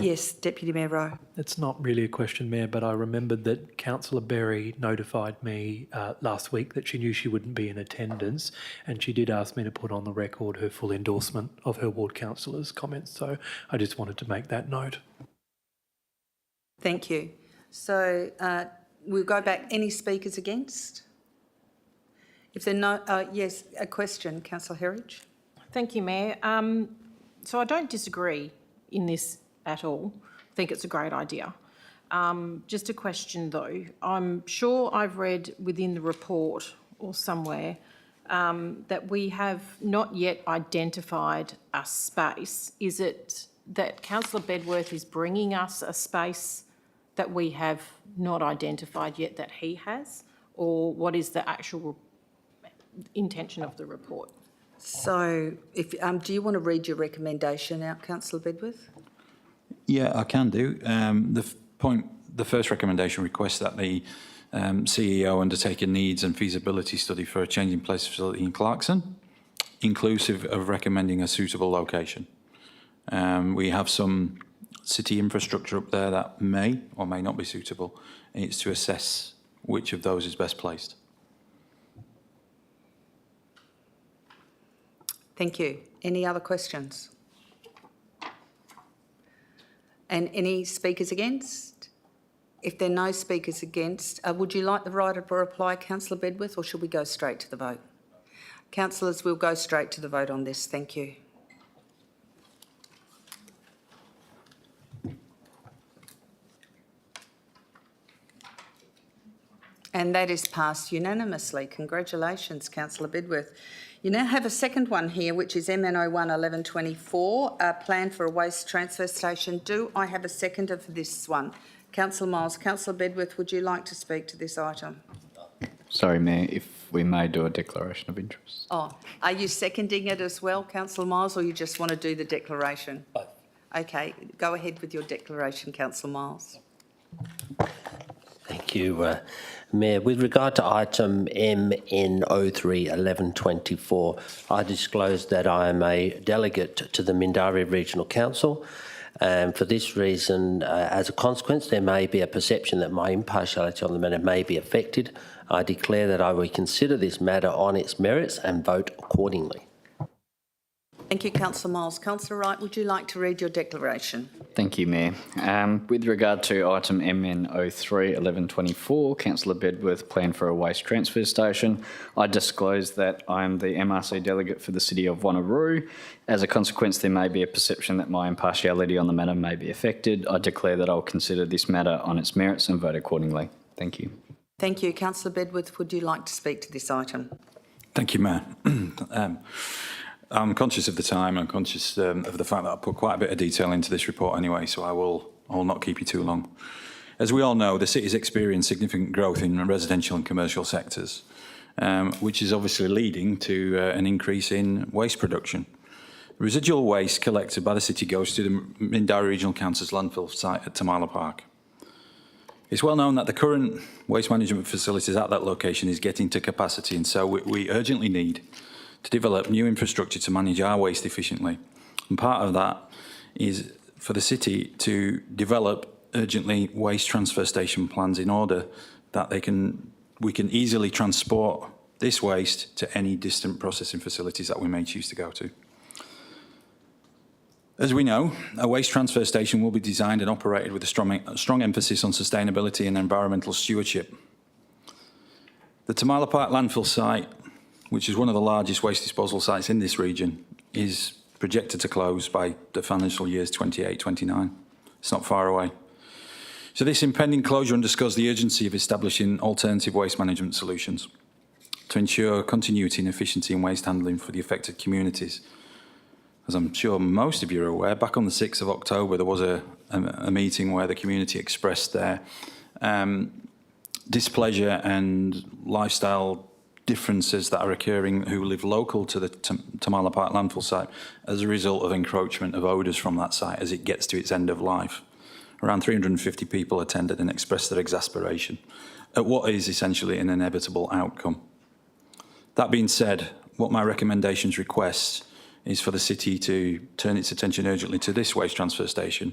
Yes, Deputy Mayor Rowe. It's not really a question, Mayor, but I remembered that Councillor Berry notified me last week that she knew she wouldn't be in attendance, and she did ask me to put on the record her full endorsement of her ward councillor's comments. So I just wanted to make that note. Thank you. So we'll go back. Any speakers against? If there are no, yes, a question, Councillor Herridge. Thank you, Mayor. So I don't disagree in this at all. I think it's a great idea. Just a question though. I'm sure I've read within the report or somewhere that we have not yet identified a space. Is it that Councillor Bedworth is bringing us a space that we have not identified yet that he has? Or what is the actual intention of the report? So if, do you want to read your recommendation out, Councillor Bedworth? Yeah, I can do. The first recommendation requests that the CEO undertake a needs and feasibility study for a changing place facility in Clarkson, inclusive of recommending a suitable location. We have some city infrastructure up there that may or may not be suitable, and it's to assess which of those is best placed. Thank you. Any other questions? And any speakers against? If there are no speakers against, would you like the right of reply, Councillor Bedworth, or should we go straight to the vote? Councillors, we'll go straight to the vote on this. Thank you. And that is passed unanimously. Congratulations, Councillor Bedworth. You now have a second one here, which is MN01 1124, a plan for a waste transfer station. Do I have a seconder for this one? Councillor Miles. Councillor Bedworth, would you like to speak to this item? Sorry, Mayor, if we may do a declaration of interest. Oh, are you seconding it as well, Councillor Miles, or you just want to do the declaration? Both. Okay, go ahead with your declaration, Councillor Miles. Thank you, Mayor. With regard to item MN03 1124, I disclose that I am a delegate to the Mindarie Regional Council, And for this reason, as a consequence, there may be a perception that my impartiality on the matter may be affected. I declare that I will consider this matter on its merits and vote accordingly. Thank you, Councillor Miles. Councillor Wright, would you like to read your declaration? Thank you, Mayor. With regard to item MN03 1124, Councillor Bedworth plan for a waste transfer station, I disclose that I am the MRC delegate for the City of Wanneroo. As a consequence, there may be a perception that my impartiality on the matter may be affected. I declare that I will consider this matter on its merits and vote accordingly. Thank you. Thank you. Councillor Bedworth, would you like to speak to this item? Thank you, Mayor. I'm conscious of the time. I'm conscious of the fact that I put quite a bit of detail into this report anyway, so I will not keep you too long. As we all know, the city's experienced significant growth in residential and commercial sectors, which is obviously leading to an increase in waste production. Residual waste collected by the city goes to the Mindarie Regional Council's landfill site at Tamala Park. It's well known that the current waste management facilities at that location is getting to capacity, and so we urgently need to develop new infrastructure to manage our waste efficiently. And part of that is for the city to develop urgently waste transfer station plans in order that we can easily transport this waste to any distant processing facilities that we may choose to go to. As we know, a waste transfer station will be designed and operated with a strong emphasis on sustainability and environmental stewardship. The Tamala Park landfill site, which is one of the largest waste disposal sites in this region, is projected to close by the financial years 28-29. It's not far away. So this impending closure underscores the urgency of establishing alternative waste management solutions to ensure continuity and efficiency in waste handling for the affected communities. As I'm sure most of you are aware, back on the 6th of October, there was a meeting where the community expressed their displeasure and lifestyle differences that are occurring who live local to the Tamala Park landfill site as a result of encroachment of odours from that site as it gets to its end of life. Around 350 people attended and expressed their exasperation at what is essentially an inevitable outcome. That being said, what my recommendations request is for the city to turn its attention urgently to this waste transfer station,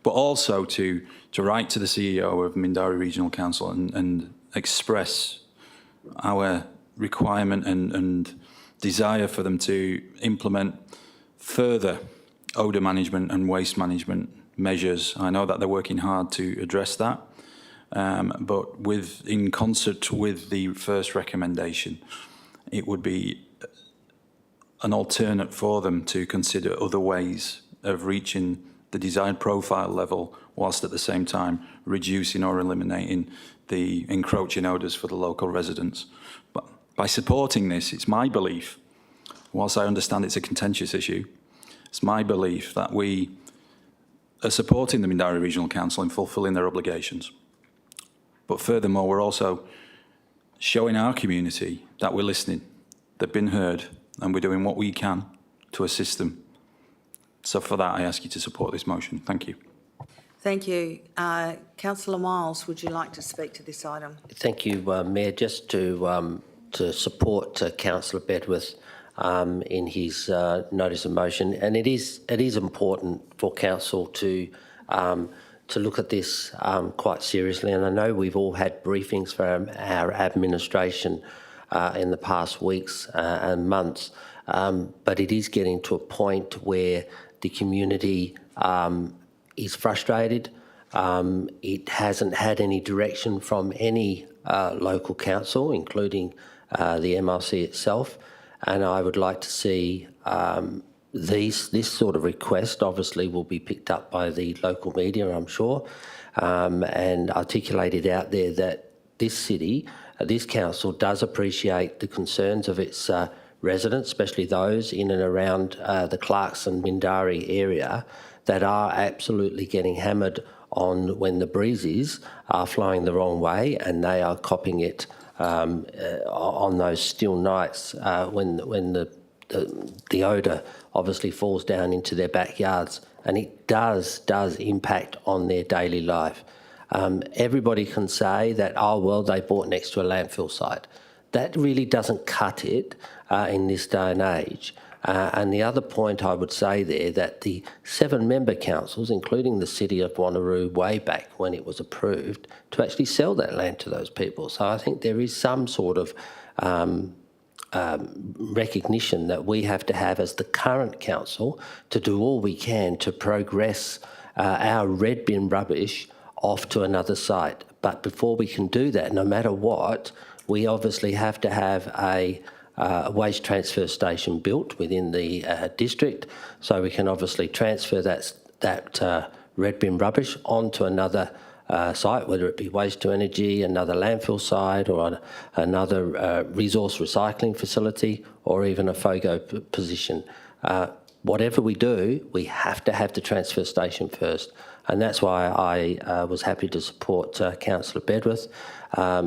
but also to write to the CEO of Mindarie Regional Council and express our requirement and desire for them to implement further odour management and waste management measures. I know that they're working hard to address that, but in concert with the first recommendation, it would be an alternate for them to consider other ways of reaching the desired profile level whilst at the same time reducing or eliminating the encroaching odours for the local residents. But by supporting this, it's my belief, whilst I understand it's a contentious issue, it's my belief that we are supporting the Mindarie Regional Council in fulfilling their obligations. But furthermore, we're also showing our community that we're listening, they've been heard, and we're doing what we can to assist them. So for that, I ask you to support this motion. Thank you. Thank you. Councillor Miles, would you like to speak to this item? Thank you, Mayor. Just to support Councillor Bedworth in his notice of motion, and it is important for Council to look at this quite seriously. And I know we've all had briefings from our administration in the past weeks and months, but it is getting to a point where the community is frustrated. It hasn't had any direction from any local council, including the MRC itself, and I would like to see this sort of request obviously will be picked up by the local media, I'm sure, and articulated out there that this city, this council does appreciate the concerns of its residents, especially those in and around the Clarkson Mindarie area that are absolutely getting hammered on when the breezes are flowing the wrong way, and they are copping it on those still nights when the odour obviously falls down into their backyards, and it does impact on their daily life. Everybody can say that, oh, well, they bought next to a landfill site. That really doesn't cut it in this day and age. And the other point I would say there, that the 7 member councils, including the City of Wanneroo way back when it was approved, to actually sell that land to those people. So I think there is some sort of recognition that we have to have as the current council to do all we can to progress our red bin rubbish off to another site. But before we can do that, no matter what, we obviously have to have a waste transfer station built within the district, so we can obviously transfer that red bin rubbish onto another site, whether it be waste to energy, another landfill site, or another resource recycling facility, or even a FOGO position. Whatever we do, we have to have the transfer station first. And that's why I was happy to support Councillor Bedworth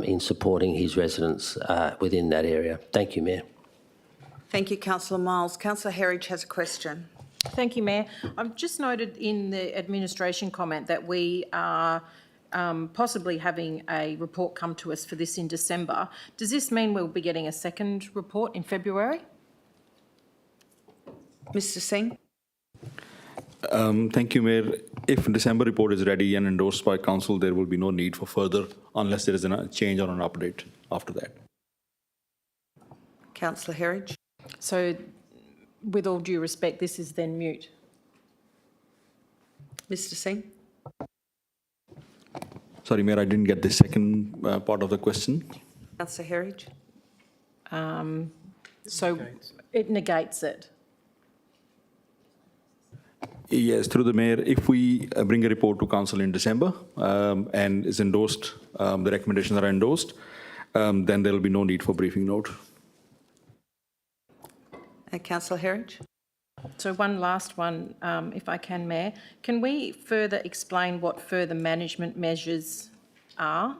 in supporting his residents within that area. Thank you, Mayor. Thank you, Councillor Miles. Councillor Herridge has a question. Thank you, Mayor. I've just noted in the administration comment that we are possibly having a report come to us for this in December. Does this mean we'll be getting a second report in February? Mr Singh. Thank you, Mayor. If December report is ready and endorsed by Council, there will be no need for further unless there is a change or an update after that. Councillor Herridge. So, with all due respect, this is then mute. Mr Singh. Sorry, Mayor, I didn't get the second part of the question. Councillor Herridge. So it negates it. Yes, through the Mayor, if we bring a report to Council in December and is endorsed, the recommendations are endorsed, then there will be no need for briefing note. Councillor Herridge. So one last one, if I can, Mayor. Can we further explain what further management measures are?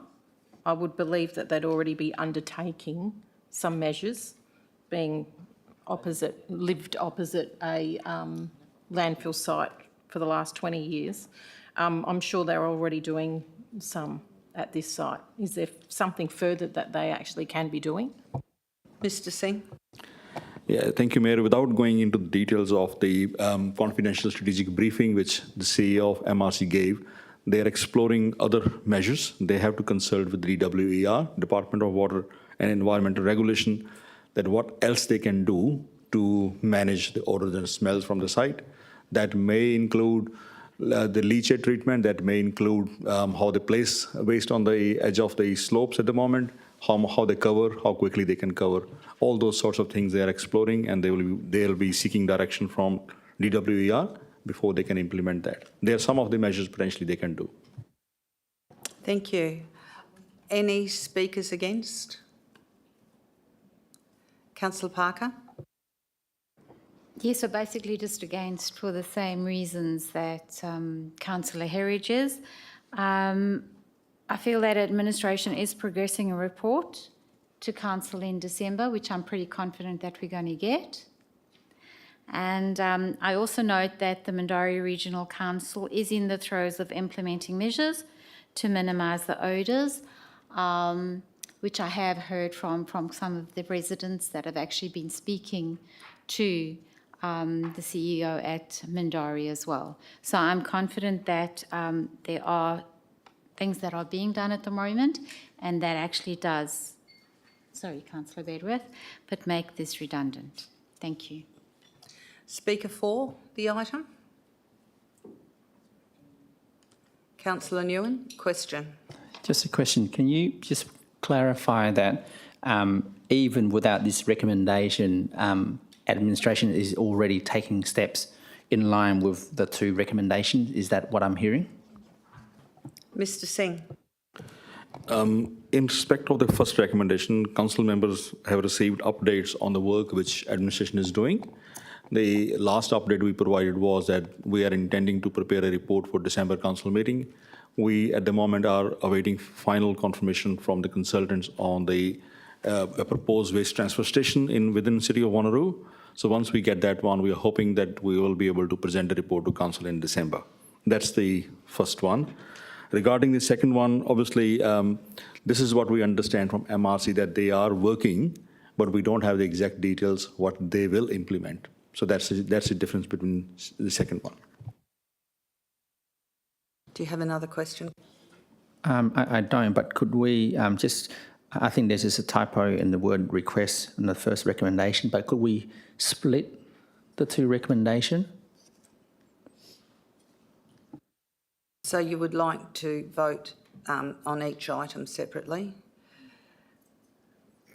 I would believe that they'd already be undertaking some measures, being lived opposite a landfill site for the last 20 years. I'm sure they're already doing some at this site. Is there something further that they actually can be doing? Mr Singh. Yeah, thank you, Mayor. Without going into the details of the confidential strategic briefing which the CEO of MRC gave, they are exploring other measures. They have to consult with DWER, Department of Water and Environmental Regulation, that what else they can do to manage the odors and smells from the site. That may include the leachate treatment, that may include how they place waste on the edge of the slopes at the moment, how they cover, how quickly they can cover. All those sorts of things they are exploring, and they'll be seeking direction from DWER before they can implement that. There are some of the measures potentially they can do. Thank you. Any speakers against? Councillor Parker. Yes, so basically just against for the same reasons that Councillor Herridge is. I feel that administration is progressing a report to Council in December, which I'm pretty confident that we're going to get. And I also note that the Mindarie Regional Council is in the throes of implementing measures to minimise the odours, which I have heard from some of the residents that have actually been speaking to the CEO at Mindarie as well. So I'm confident that there are things that are being done at the moment, and that actually does, sorry, Councillor Bedworth, but make this redundant. Thank you. Speaker for the item. Councillor Nguyen, question. Just a question. Can you just clarify that even without this recommendation, administration is already taking steps in line with the 2 recommendations? Is that what I'm hearing? Mr Singh. In respect of the first recommendation, Council members have received updates on the work which administration is doing. The last update we provided was that we are intending to prepare a report for December Council meeting. We, at the moment, are awaiting final confirmation from the consultants on the a proposed waste transfer station within the city of Wanneroo. So once we get that one, we are hoping that we will be able to present the report to Council in December. That's the first one. Regarding the second one, obviously, this is what we understand from MRC, that they are working, but we don't have the exact details what they will implement. So that's the difference between the second one. Do you have another question? I don't, but could we I think this is a typo in the word request in the first recommendation, but could we split the two recommendations? So you would like to vote on each item separately?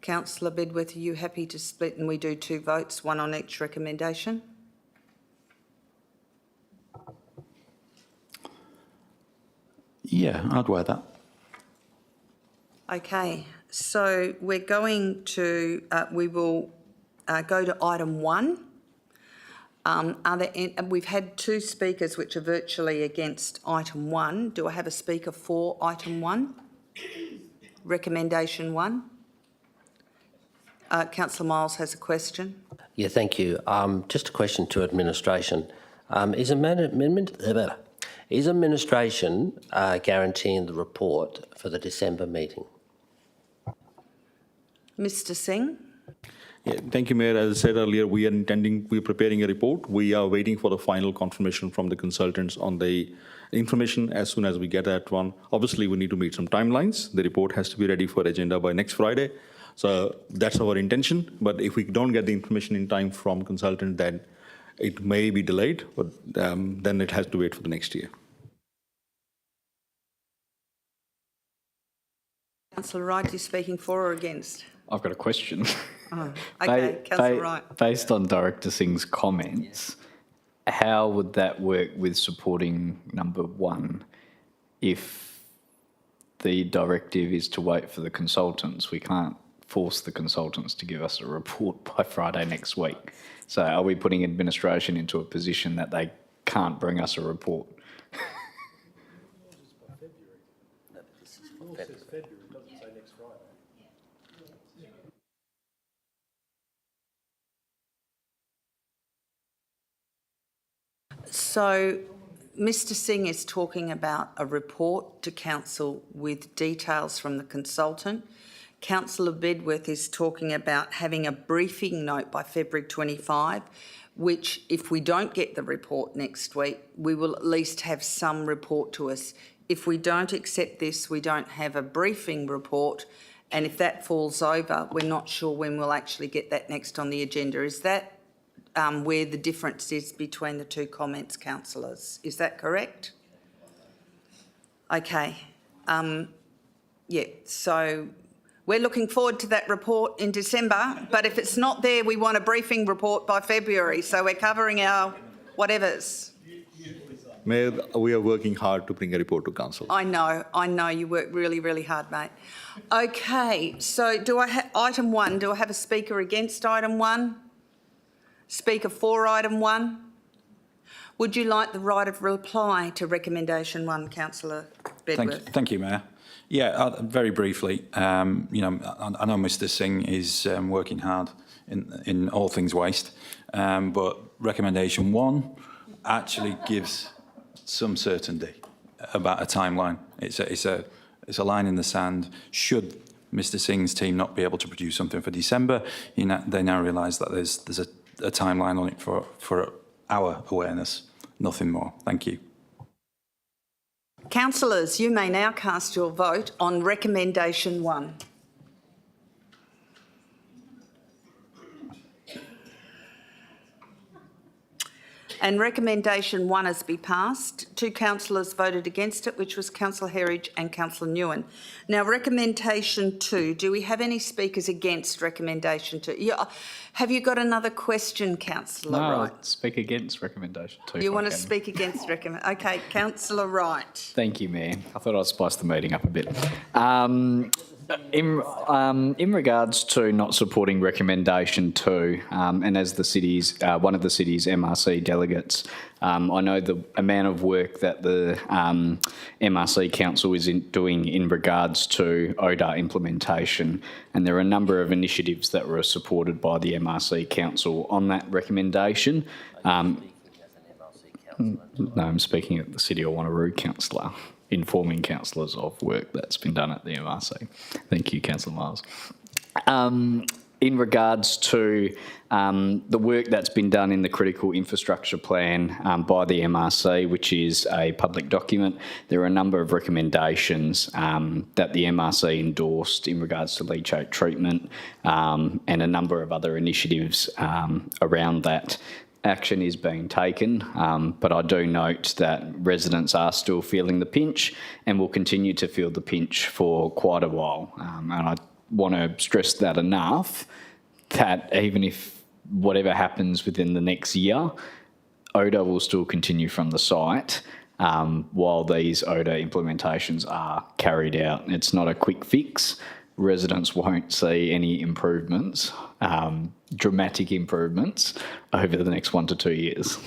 Councillor Bedworth, are you happy to split and we do 2 votes, 1 on each recommendation? Yeah, I'd wear that. Okay, so we're going to, we will go to item 1. We've had 2 speakers which are virtually against item 1. Do I have a speaker for item 1? Recommendation 1? Councillor Miles has a question. Yeah, thank you. Just a question to administration. Is administration guaranteeing the report for the December meeting? Mr. Singh? Yeah, thank you, Mayor. As I said earlier, we're preparing a report. We are waiting for the final confirmation from the consultants on the information. As soon as we get that one, obviously we need to meet some timelines. The report has to be ready for agenda by next Friday. So that's our intention. But if we don't get the information in time from consultant, then it may be delayed, but then it has to wait for the next year. Councillor Wright, are you speaking for or against? I've got a question. Oh, okay, Councillor Wright. Based on Director Singh's comments, how would that work with supporting number 1 if the directive is to wait for the consultants? We can't force the consultants to give us a report by Friday next week. So are we putting administration into a position that they can't bring us a report? So Mr. Singh is talking about a report to Council with details from the consultant. Councillor Bedworth is talking about having a briefing note by February 25, which if we don't get the report next week, we will at least have some report to us. If we don't accept this, we don't have a briefing report, and if that falls over, we're not sure when we'll actually get that next on the agenda. Is that where the difference is between the 2 comments, councillors? Is that correct? Okay. Yeah, so we're looking forward to that report in December, but if it's not there, we want a briefing report by February, so we're covering our whatevers. Mayor, we are working hard to bring a report to Council. I know, you work really, really hard, mate. Okay, so do I have item 1, do I have a speaker against item 1? Speaker for item 1? Would you like the right of reply to recommendation 1, Councillor Bedworth? Thank you, Mayor. Yeah, very briefly, I know Mr. Singh is working hard in all things waste, but recommendation 1 actually gives some certainty about a timeline. It's a line in the sand. Should Mr. Singh's team not be able to produce something for December, they now realise that there's a timeline on it for our awareness, nothing more. Thank you. Councillors, you may now cast your vote on recommendation 1. And recommendation 1 has been passed. 2 councillors voted against it, which was Councillor Herridge and Councillor Nguyen. Now, recommendation 2, do we have any speakers against recommendation 2? Yeah. Have you got another question, Councillor Wright? No, speak against recommendation 2. You want to speak against recommendation? Okay, Councillor Wright. Thank you, Mayor. I thought I'd spice the meeting up a bit. In regards to not supporting recommendation 2, and as the city's one of the city's MRC delegates, I know the amount of work that the MRC Council is doing in regards to ODA implementation, and there are a number of initiatives that were supported by the MRC Council on that recommendation. No, I'm speaking at the City of Wanneroo Councillor, informing councillors of work that's been done at the MRC. Thank you, Councillor Miles. in regards to the work that's been done in the critical infrastructure plan by the MRC, which is a public document, there are a number of recommendations that the MRC endorsed in regards to leachate treatment and a number of other initiatives around that. Action is being taken, but I do note that residents are still feeling the pinch and will continue to feel the pinch for quite a while. And I want to stress that enough, that even if whatever happens within the next year, odour will still continue from the site while these odour implementations are carried out. It's not a quick fix. Residents won't see any improvements, dramatic improvements, over the next 1 to 2 years.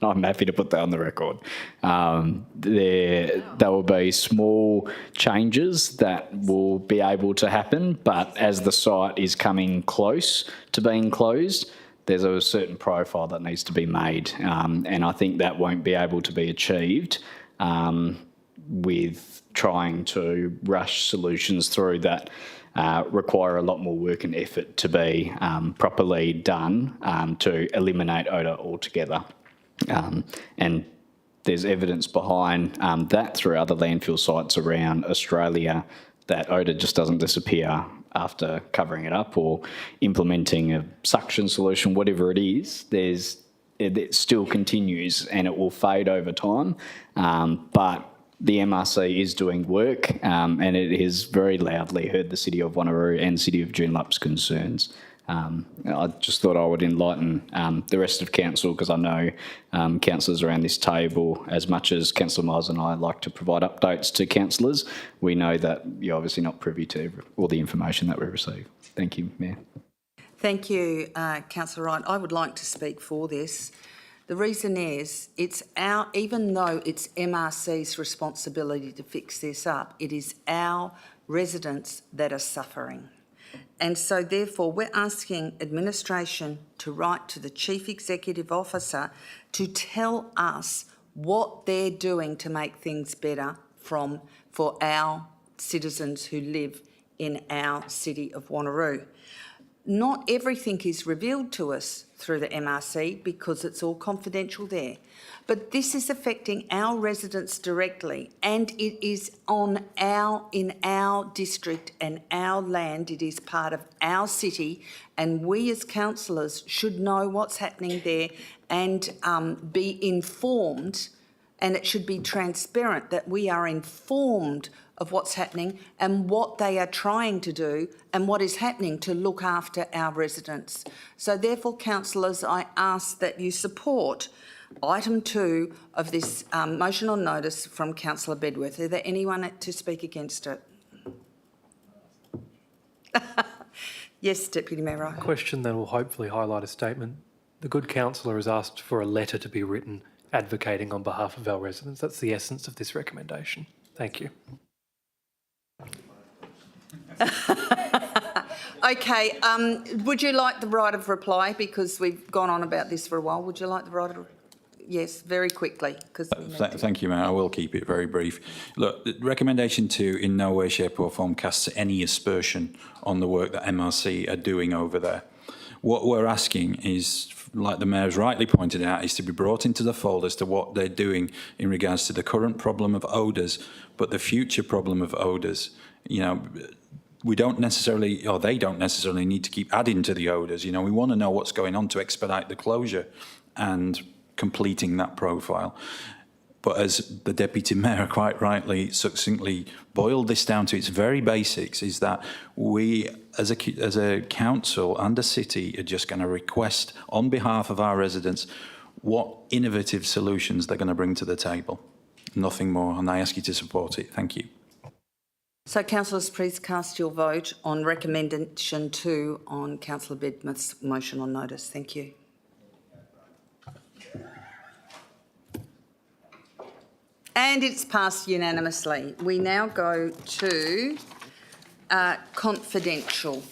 I'm happy to put that on the record. There will be small changes that will be able to happen, but as the site is coming close to being closed, there's a certain profile that needs to be made, and I think that won't be able to be achieved with trying to rush solutions through that require a lot more work and effort to be properly done to eliminate odour altogether. And there's evidence behind that through other landfill sites around Australia that odour just doesn't disappear after covering it up or implementing a suction solution, whatever it is. It still continues and it will fade over time, but the MRC is doing work and it has very loudly heard the City of Wanneroo and City of Joondalups concerns. I just thought I would enlighten the rest of Council, because I know councillors around this table, as much as Councillor Miles and I like to provide updates to councillors, we know that you're obviously not privy to all the information that we receive. Thank you, Mayor. Thank you, Councillor Wright. I would like to speak for this. The reason is, even though it's MRC's responsibility to fix this up, it is our residents that are suffering. And so therefore we're asking administration to write to the Chief Executive Officer to tell us what they're doing to make things better for our citizens who live in our City of Wanneroo. Not everything is revealed to us through the MRC because it's all confidential there. But this is affecting our residents directly, and it is in our district and our land. It is part of our city, and we as councillors should know what's happening there and be informed, and it should be transparent that we are informed of what's happening and what they are trying to do and what is happening to look after our residents. So therefore, councillors, I ask that you support item 2 of this motion on notice from Councillor Bedworth. Is there anyone to speak against it? Yes, Deputy Mayor Wright. A question that will hopefully highlight a statement. The good councillor has asked for a letter to be written advocating on behalf of our residents. That's the essence of this recommendation. Thank you. Okay, would you like the right of reply? Because we've gone on about this for a while. Would you like the right of... Yes, very quickly. Thank you, Mayor. I will keep it very brief. Look, recommendation 2 in no way, shape or form casts any aspersion on the work that MRC are doing over there. What we're asking is, like the Mayor's rightly pointed out, is to be brought into the fold as to what they're doing in regards to the current problem of odours, but the future problem of odours. You know, we don't necessarily, or they don't necessarily need to keep adding to the odours. You know, we want to know what's going on to expedite the closure and completing that profile. But as the Deputy Mayor quite rightly, succinctly boiled this down to its very basics, is that we, as a council and a city, are just going to request on behalf of our residents what innovative solutions they're going to bring to the table. Nothing more, and I ask you to support it. Thank you. So, councillors, please cast your vote on recommendation 2 on Councillor Bedworth's motion on notice. Thank you. And it's passed unanimously. We now go to confidential.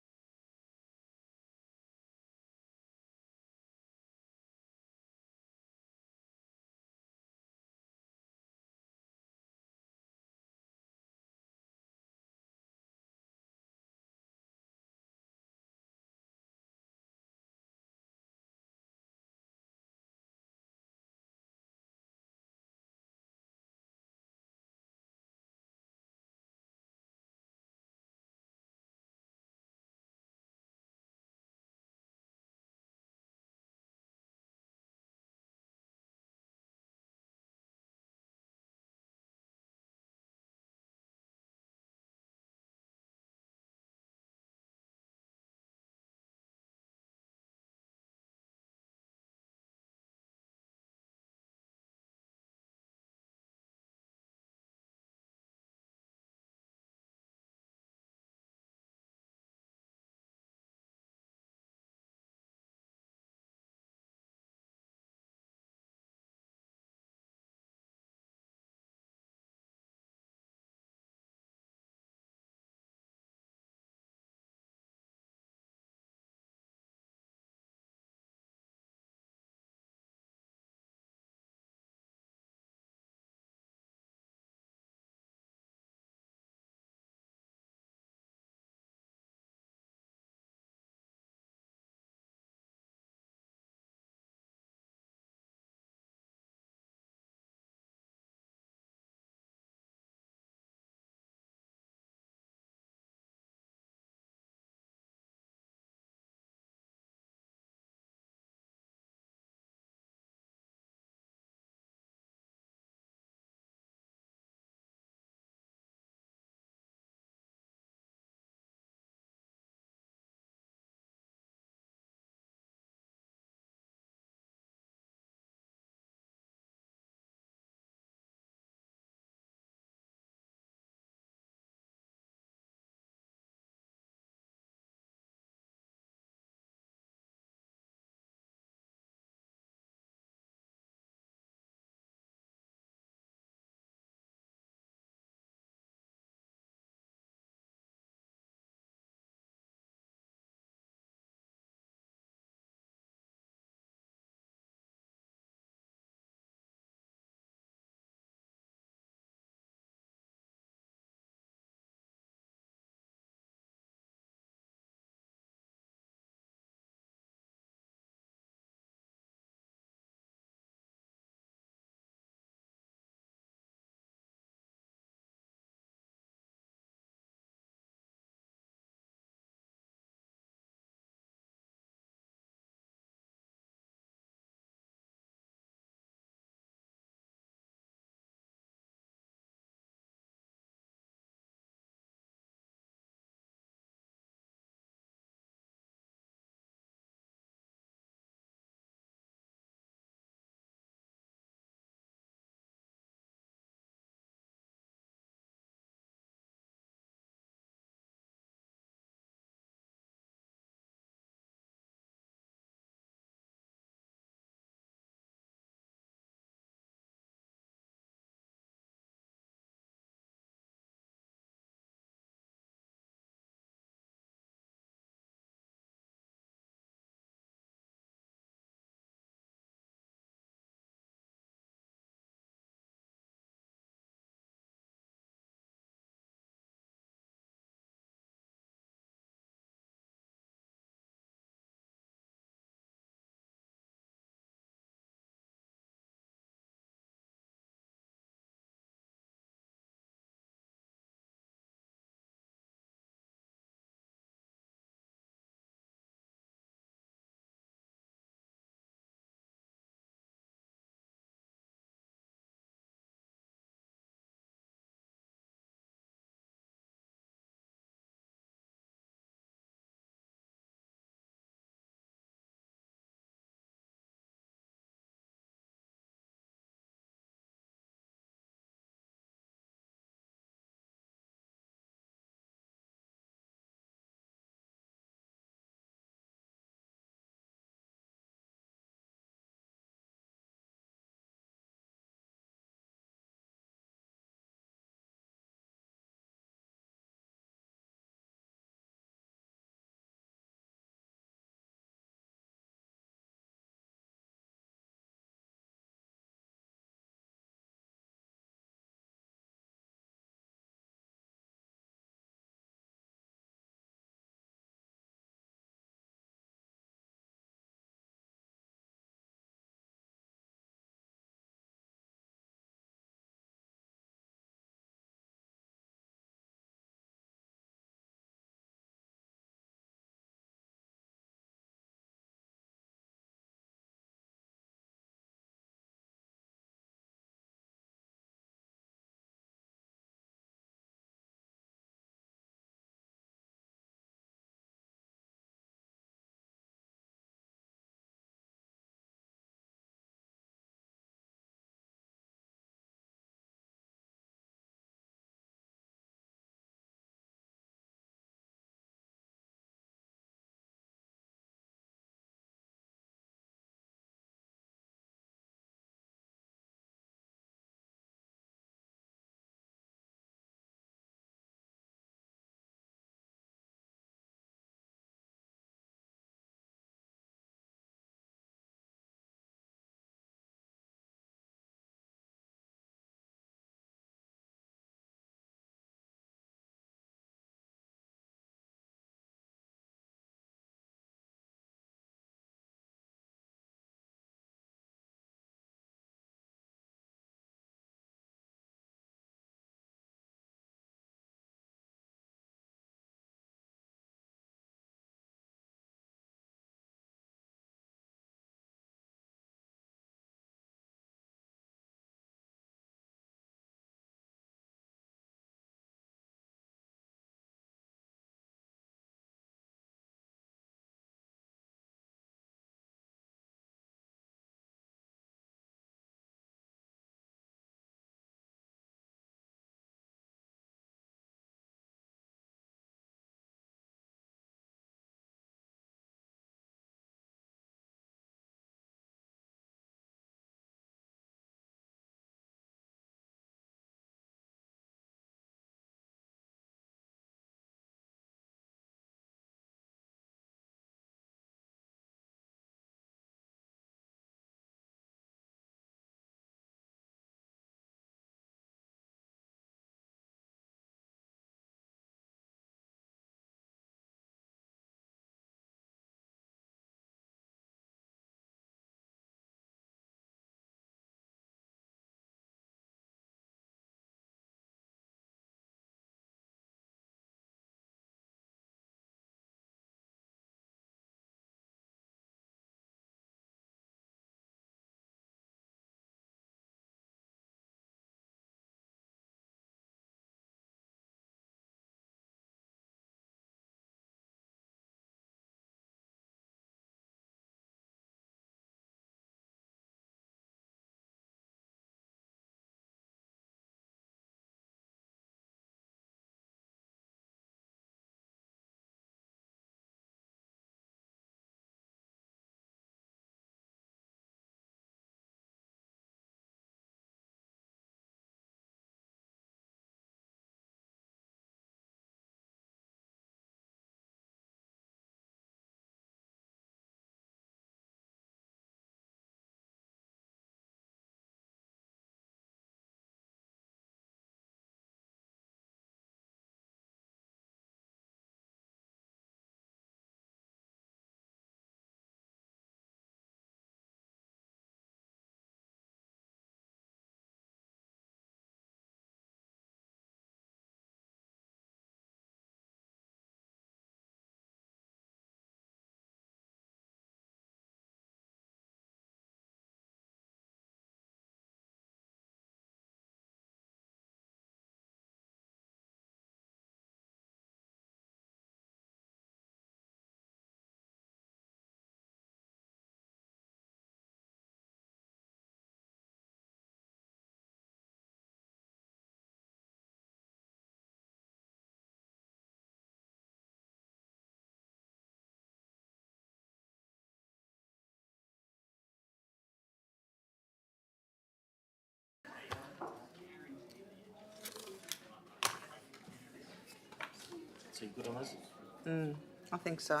I think so.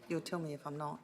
You'll tell me if I'm not.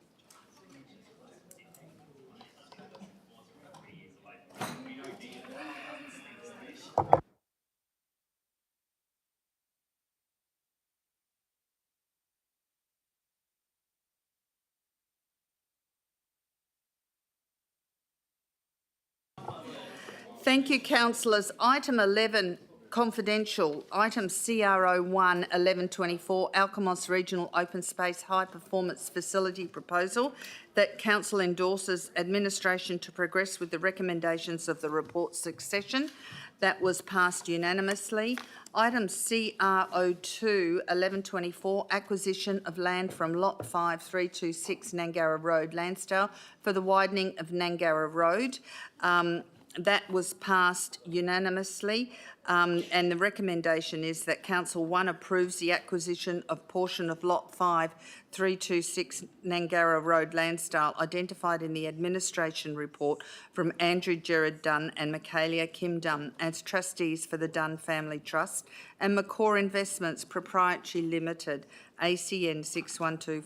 Thank you, councillors. Item 11, confidential. Item CRO 1 1124, Alkimos Regional Open Space High Performance Facility Proposal that council endorses administration to progress with the recommendations of the report succession. That was passed unanimously. Item CRO 2 1124, acquisition of land from Lot 5326 Nangara Road, Lansdale, for the widening of Nangara Road. That was passed unanimously, and the recommendation is that Council 1 approves the acquisition of portion of Lot 5, 326 Nangara Road, Lansdale, identified in the administration report from Andrew Gerard Dunn and Michaelia Kim Dunn as trustees for the Dunn Family Trust, and McCaw Investments Proprietary Limited, ACN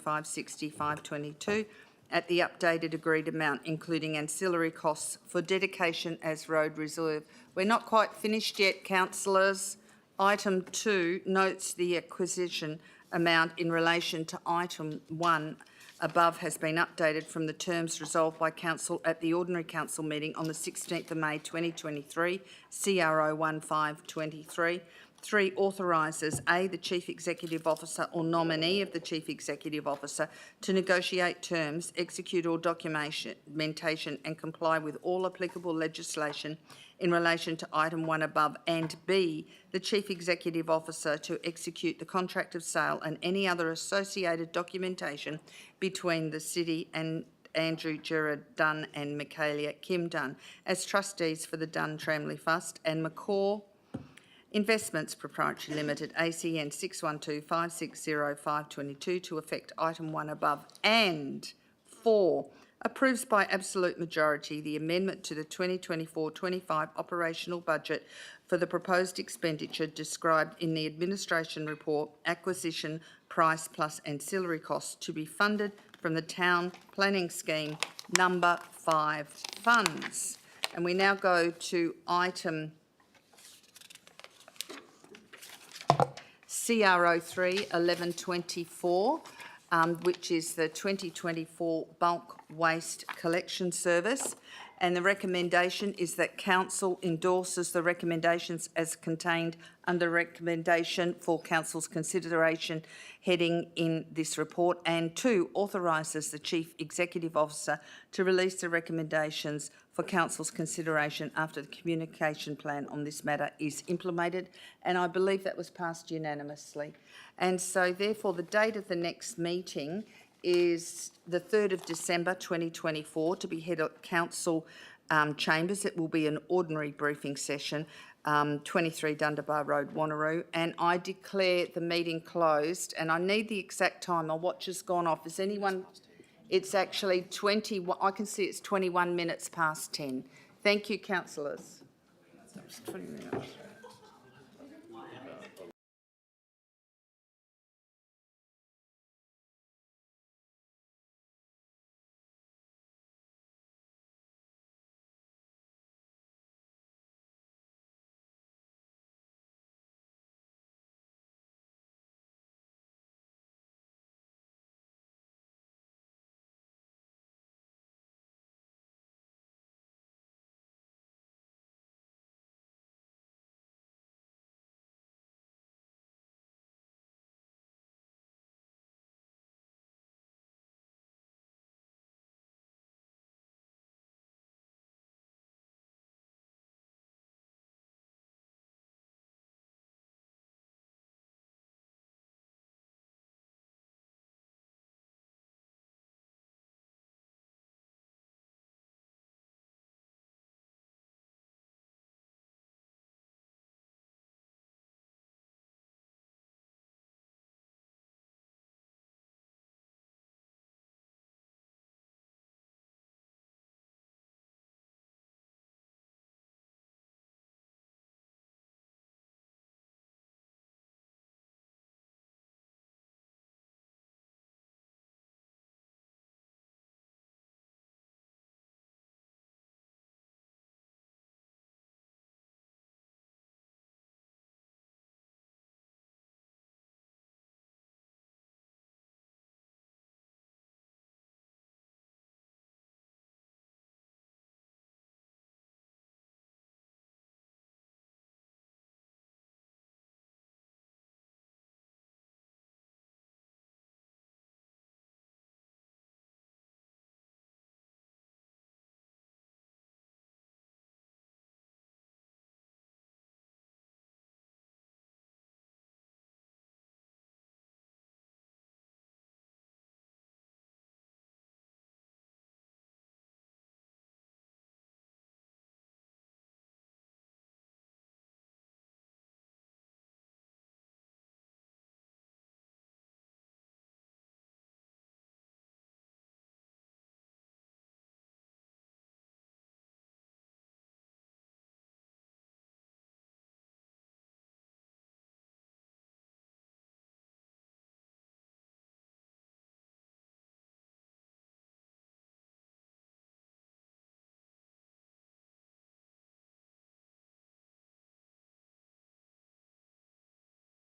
612-560-522, at the updated agreed amount, including ancillary costs for dedication as road reserve. We're not quite finished yet, councillors. Item 2 notes the acquisition amount in relation to item 1 above has been updated from the terms resolved by council at the ordinary council meeting on the 16th of May 2023, CRO 1523. 3, authorises A, the Chief Executive Officer or nominee of the Chief Executive Officer to negotiate terms, execute all documentation and comply with all applicable legislation in relation to item 1 above, and B, the Chief Executive Officer to execute the contract of sale and any other associated documentation between the City and Andrew Gerard Dunn and Michaelia Kim Dunn as trustees for the Dunn Tramley Fund, and McCaw Investments Proprietary Limited, ACN 612-560-522, to effect item 1 above, and 4, approves by absolute majority the amendment to the 2024-25 operational budget for the proposed expenditure described in the administration report, acquisition price plus ancillary costs, to be funded from the Town Planning Scheme number 5 funds. And we now go to item CRO 3 1124, which is the 2024 bulk waste collection service, and the recommendation is that council endorses the recommendations as contained under recommendation for council's consideration heading in this report, and 2, authorises the Chief Executive Officer to release the recommendations for council's consideration after the communication plan on this matter is implemented, and I believe that was passed unanimously. And so therefore the date of the next meeting is the 3rd of December 2024, to be held at council chambers. It will be an ordinary briefing session, 23 Dundebar Road, Wanneroo, and I declare the meeting closed, and I need the exact time. My watch has gone off. Is anyone? It's actually 21, I can see it's 21 minutes past 10. Thank you, councillors. That was 20 minutes.